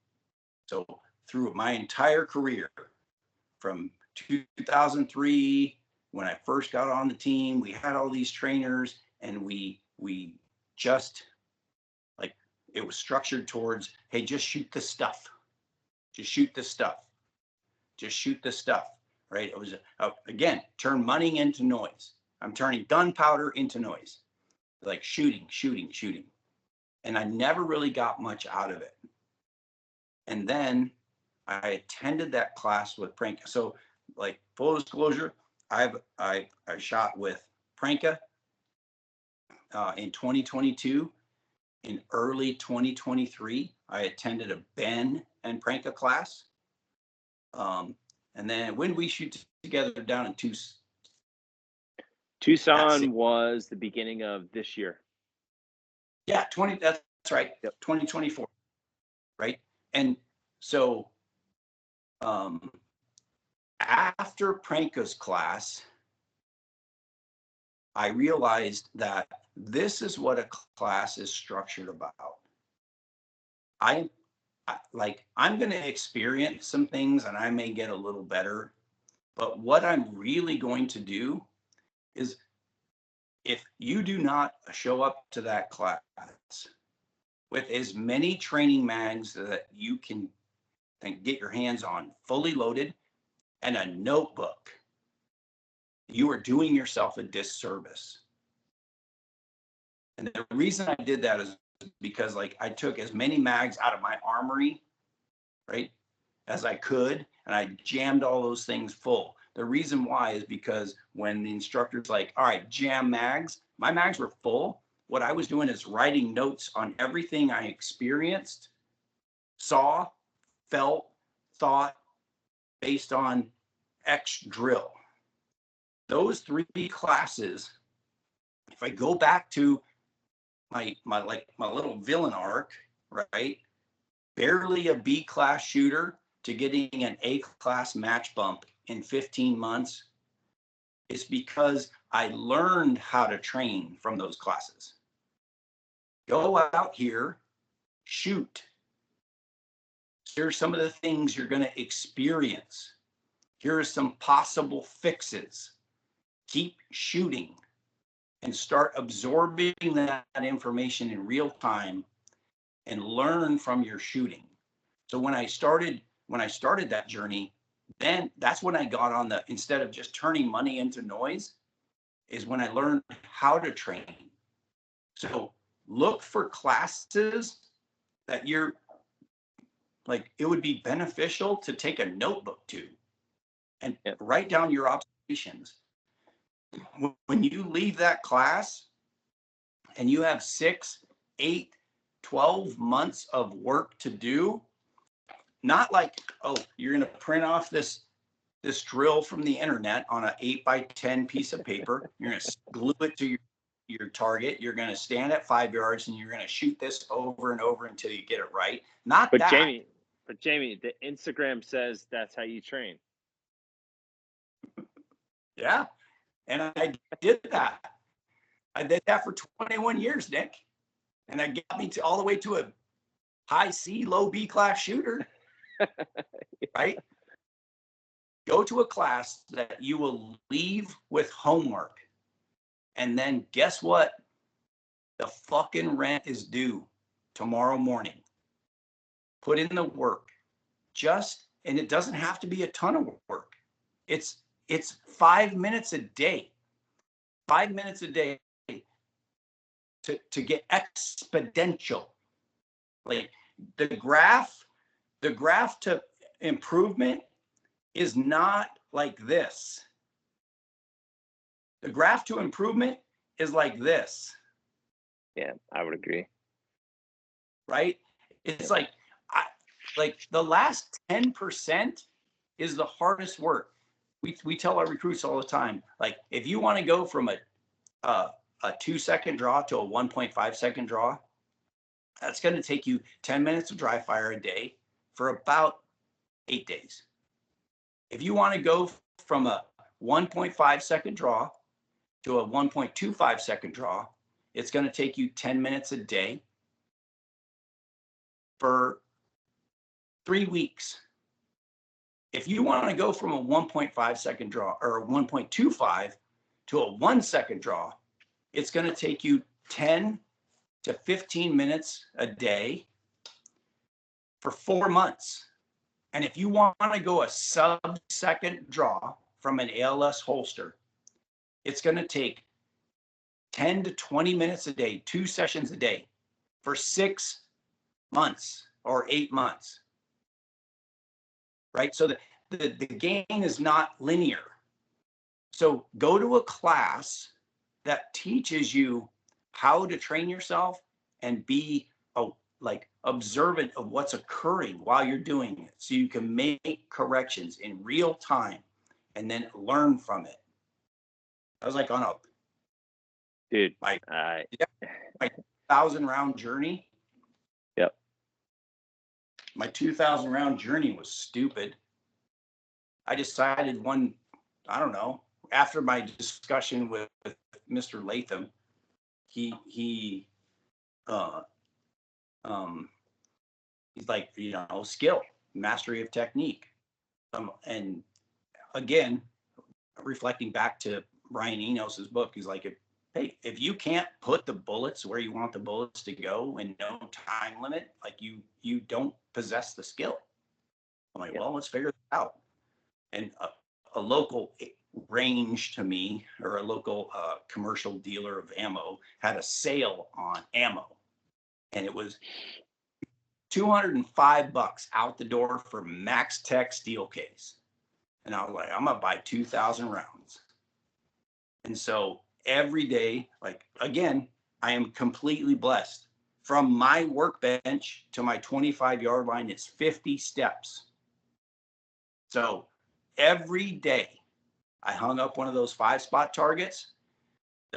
So through my entire career, from 2003, when I first got on the team, we had all these trainers, and we just, like, it was structured towards, hey, just shoot the stuff. Just shoot this stuff. Just shoot this stuff, right? It was, again, turn money into noise. I'm turning gunpowder into noise, like shooting. And I never really got much out of it. And then I attended that class with Pranka. So, like, full disclosure, I shot with Pranka in 2022. In early 2023, I attended a Ben and Pranka class. And then when we shoot together down in Tucson was the beginning of this year. Yeah, that's right. Yep. 2024. Right. And so after Pranka's class, I realized that this is what a class is structured about. I'm going to experience some things and I may get a little better, but what I'm really going to do is, if you do not show up to that class with as many training mags that you can get your hands on fully loaded and a notebook, you are doing yourself a disservice. And the reason I did that is because, like, I took as many mags out of my armory, right, as I could, and I jammed all those things full. The reason why is because when the instructor's like, all right, jam mags, my mags were full. What I was doing is writing notes on everything I experienced, saw, felt, thought, based on X drill. Those 3 classes, if I go back to my little villain arc, right? Barely a B class shooter to getting an A class match bump in 15 months. It's because I learned how to train from those classes. Go out here, shoot. Here's some of the things you're going to experience. Here are some possible fixes. Keep shooting and start absorbing that information in real time and learn from your shooting. So when I started that journey, then that's when I got on the, instead of just turning money into noise, is when I learned how to train. So look for classes that you're like, it would be beneficial to take a notebook to and write down your observations. When you leave that class and you have 6, 8, 12 months of work to do, not like, oh, you're going to print off this drill from the internet on an 8x10 piece of paper. You're going to glue it to your target. You're going to stand at 5 yards and you're going to shoot this over and over until you get it right. But Jamie, the Instagram says that's how you train. Yeah. And I did that. I did that for 21 years, Nick. And that got me all the way to a high C, low B class shooter. Right? Go to a class that you will leave with homework. And then guess what? The fucking rent is due tomorrow morning. Put in the work. And it doesn't have to be a ton of work. It's 5 minutes a day. 5 minutes a day to get exponential. Like the graph to improvement is not like this. The graph to improvement is like this. Yeah, I would agree. Right? It's like the last 10% is the hardest work. We tell our recruits all the time, like, if you want to go from a 2-second draw to a 1.5-second draw, that's going to take you 10 minutes of dry fire a day for about 8 days. If you want to go from a 1.5-second draw to a 1.25-second draw, it's going to take you 10 minutes a day for 3 weeks. If you want to go from a 1.5-second draw or a 1.25 to a 1-second draw, it's going to take you 10 to 15 minutes a day for 4 months. And if you want to go a sub-second draw from an ALS holster, it's going to take 10 to 20 minutes a day, 2 sessions a day for 6 months or 8 months. Right? So the gain is not linear. So go to a class that teaches you how to train yourself and be observant of what's occurring while you're doing it, so you can make corrections in real time and then learn from it. I was like on a my 1,000-round journey. Yep. My 2,000-round journey was stupid. I decided after my discussion with Mr. Latham, he's like, skill, mastery of technique. And again, reflecting back to Ryan Enos's book, he's like, if you can't put the bullets where you want the bullets to go and no time limit, like you don't possess the skill. I'm like, well, let's figure it out. And a local range to me, or a local commercial dealer of ammo, had a sale on ammo, and it was $205 out the door for Max Tech steel case. And I was like, I'm gonna buy 2,000 rounds. And so every day, again, I am completely blessed. From my workbench to my 25-yard line, it's 50 steps. So every day I hung up one of those 5-spot targets.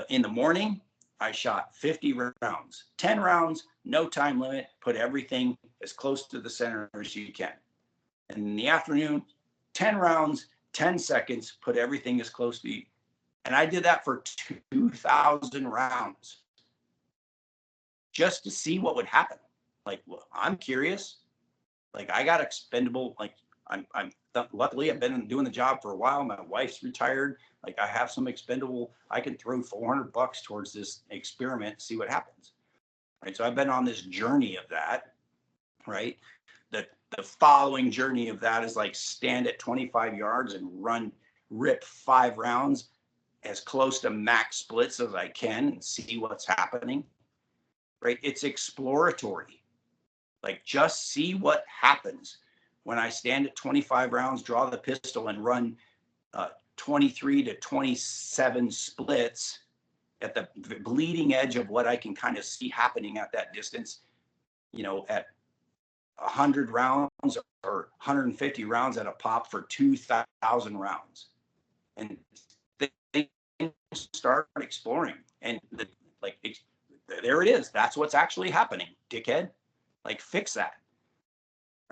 In the morning, I shot 50 rounds, 10 rounds, no time limit, put everything as close to the center as you can. And in the afternoon, 10 rounds, 10 seconds, put everything as close to you. And I did that for 2,000 rounds just to see what would happen. I'm curious. I got expendable, luckily I've been doing the job for a while. My wife's retired. I have some expendable. I can throw $400 towards this experiment, see what happens. Right. So I've been on this journey of that. Right. The following journey of that is stand at 25 yards and rip 5 rounds as close to max splits as I can and see what's happening. Right. It's exploratory. Just see what happens when I stand at 25 rounds, draw the pistol, and run 23 to 27 splits at the bleeding edge of what I can kind of see happening at that distance, at 100 rounds or 150 rounds at a pop for 2,000 rounds. And they start exploring. And there it is. That's what's actually happening, dickhead. Fix that.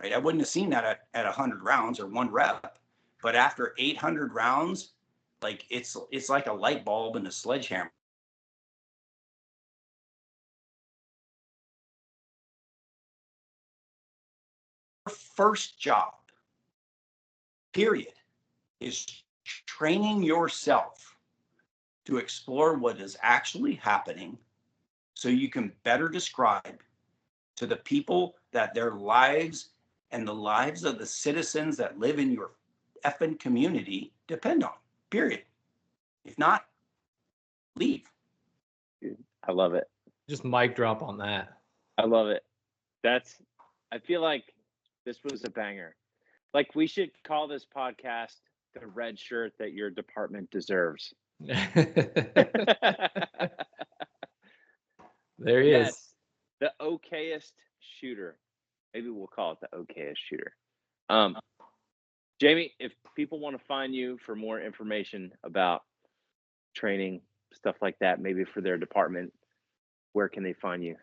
Right? I wouldn't have seen that at 100 rounds or 1 rep, but after 800 rounds, it's like a light bulb and a sledgehammer. First job, period, is training yourself to explore what is actually happening so you can better describe to the people that their lives and the lives of the citizens that live in your effing community depend on, period. If not, leave. Dude, I love it. Just mic drop on that. I love it. I feel like this was a banger. We should call this podcast the red shirt that your department deserves. There he is. The okayest shooter. Maybe we'll call it the okayest shooter. Jamie, if people want to find you for more information about training, stuff like that, maybe for their department, where can they find you?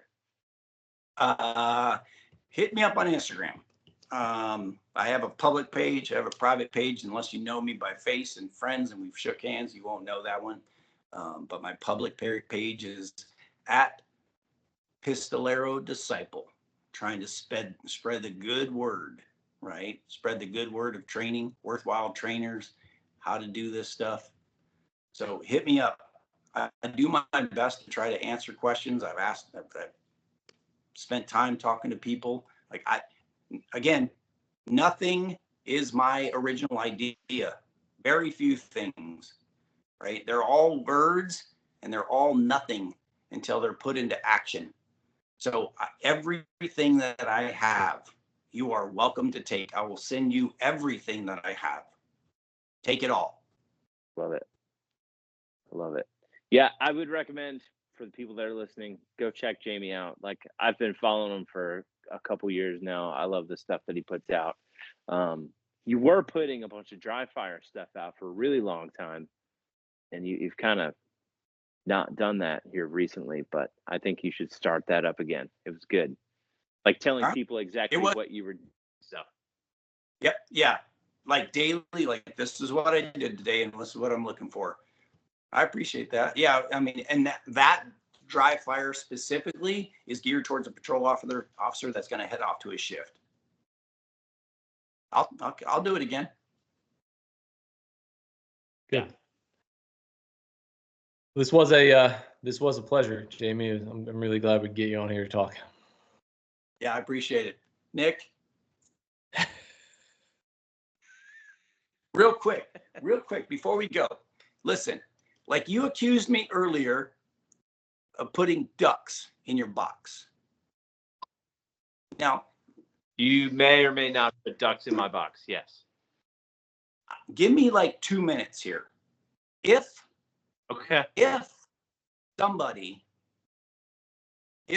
Hit me up on Instagram. I have a public page. I have a private page. Unless you know me by face and friends and we've shook hands, you won't know that one. But my public page is at Pistolero Disciple, trying to spread the good word, right? Spread the good word of training, worthwhile trainers, how to do this stuff. So hit me up. I do my best to try to answer questions. I've spent time talking to people. Again, Nothing is my original idea. Very few things, right? They're all words and they're all nothing until they're put into action. So everything that I have, you are welcome to take. I will send you everything that I have. Take it all. Love it. I love it. Yeah, I would recommend for the people that are listening, go check Jamie out. Like, I've been following him for a couple years now. I love the stuff that he puts out. You were putting a bunch of dry fire stuff out for a really long time, and you've kind of not done that here recently, but I think you should start that up again. It was good. Like telling people exactly what you were doing. So. Yep. Yeah. Like daily, like this is what I did today and this is what I'm looking for. I appreciate that. Yeah. I mean, and that dry fire specifically is geared towards a patrol officer that's going to head off to his shift. I'll do it again. Good. This was a pleasure, Jamie. I'm really glad we could get you on here to talk. Yeah, I appreciate it. Nick, real quick before we go, listen, like you accused me earlier of putting ducks in your box. Now, you may or may not put ducks in my box. Yes. Give me like 2 minutes here. If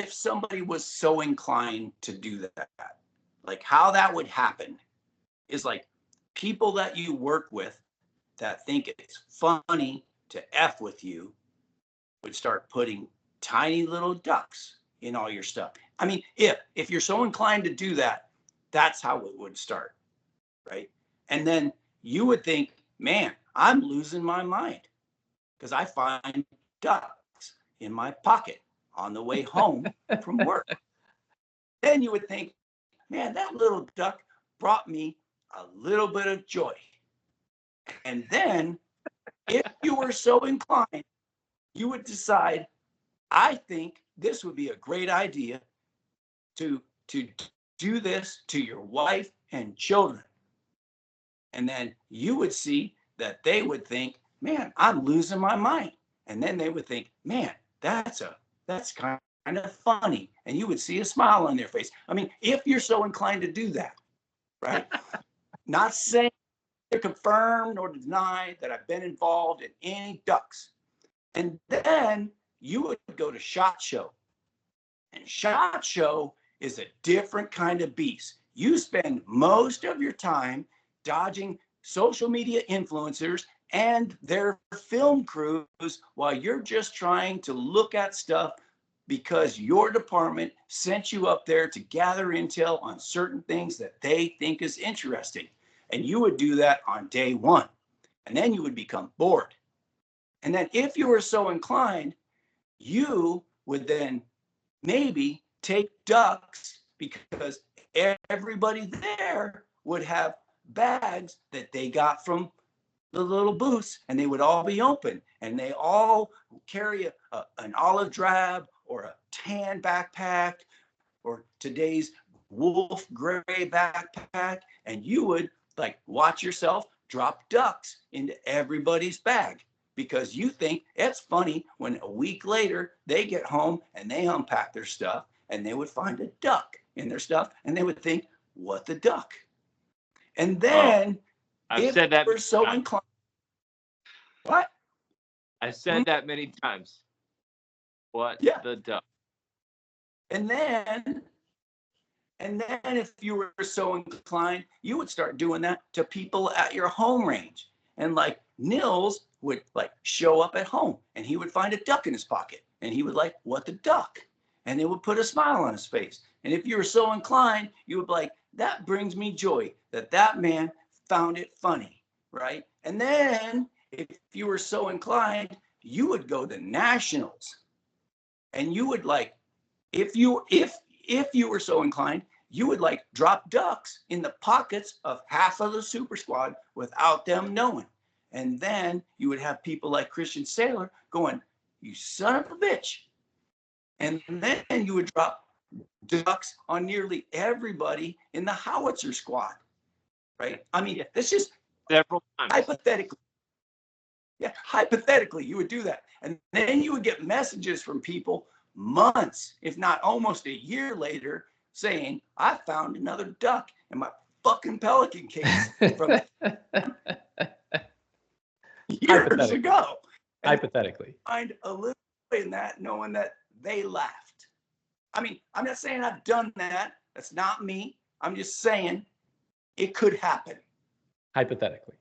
somebody was so inclined to do that, like how that would happen is like people that you work with that think it's funny to F with you would start putting tiny little ducks in all your stuff. I mean, if you're so inclined to do that, that's how it would start, right? And then you would think, man, I'm losing my mind because I find ducks in my pocket on the way home from work. Then you would think, man, that little duck brought me a little bit of joy. And then if you were so inclined, you would decide, I think this would be a great idea to do this to your wife and children. And then you would see that they would think, man, I'm losing my mind. And then they would think, man, that's kind of funny. And you would see a smile on their face. I mean, if you're so inclined to do that, right? Not saying to confirm nor deny that I've been involved in any ducks. And then you would go to SHOT Show. And SHOT Show is a different kind of beast. You spend most of your time dodging social media influencers and their film crews while you're just trying to look at stuff because your department sent you up there to gather intel on certain things that they think is interesting. And you would do that on day one. And then you would become bored. And then if you were so inclined, you would then maybe take ducks because everybody there would have bags that they got from the little booths and they would all be open and they all carry an olive drab or a tan backpack or today's wolf gray backpack, and you would like watch yourself drop ducks into everybody's bag because you think it's funny when a week later they get home and they unpack their stuff and they would find a duck in their stuff and they would think, what the duck? And then I've said that we're so inclined. What? I've said that many times. What the duck? And then if you were so inclined, you would start doing that to people at your home range. And like Nils would like show up at home and he would find a duck in his pocket and he would like, what the duck? And it would put a smile on his face. And if you were so inclined, you would be like, that brings me joy that man found it funny, right? And then if you were so inclined, you would go to nationals and you would like, if you were so inclined, you would like drop ducks in the pockets of half of the super squad without them knowing. And then you would have people like Christian Saylor going, you son of a bitch. And then you would drop ducks on nearly everybody in the howitzer squad. right? I mean, this just Several times. hypothetically. Yeah, hypothetically, you would do that. And then you would get messages from people months, if not almost a year later, saying, I found another duck in my fucking pelican case from years ago. And Hypothetically. find a little in that, knowing that they laughed. I mean, I'm not saying I've done that. That's not me. I'm just saying it could happen. Hypothetically.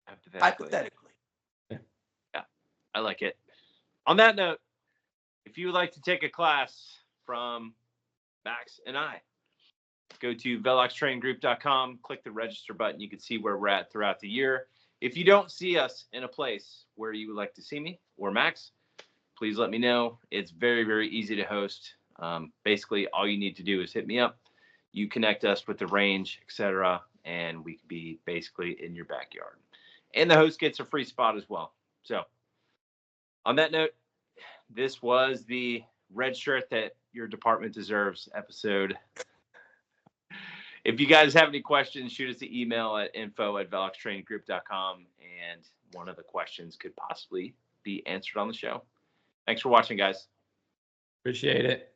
Hypothetically. Yeah, I like it. On that note, if you would like to take a class from Max and I, go to veloxtraininggroup.com, click the register button. You can see where we're at throughout the year. If you don't see us in a place where you would like to see me or Max, please let me know. It's very, very easy to host. Basically, all you need to do is hit me up. You connect us with the range, etc., and we can be basically in your backyard. And the host gets a free spot as well. So on that note, this was the red shirt that your department deserves episode. If you guys have any questions, shoot us an email at info@veloxtraininggroup.com, and one of the questions could possibly be answered on the show. Thanks for watching, guys. Appreciate it.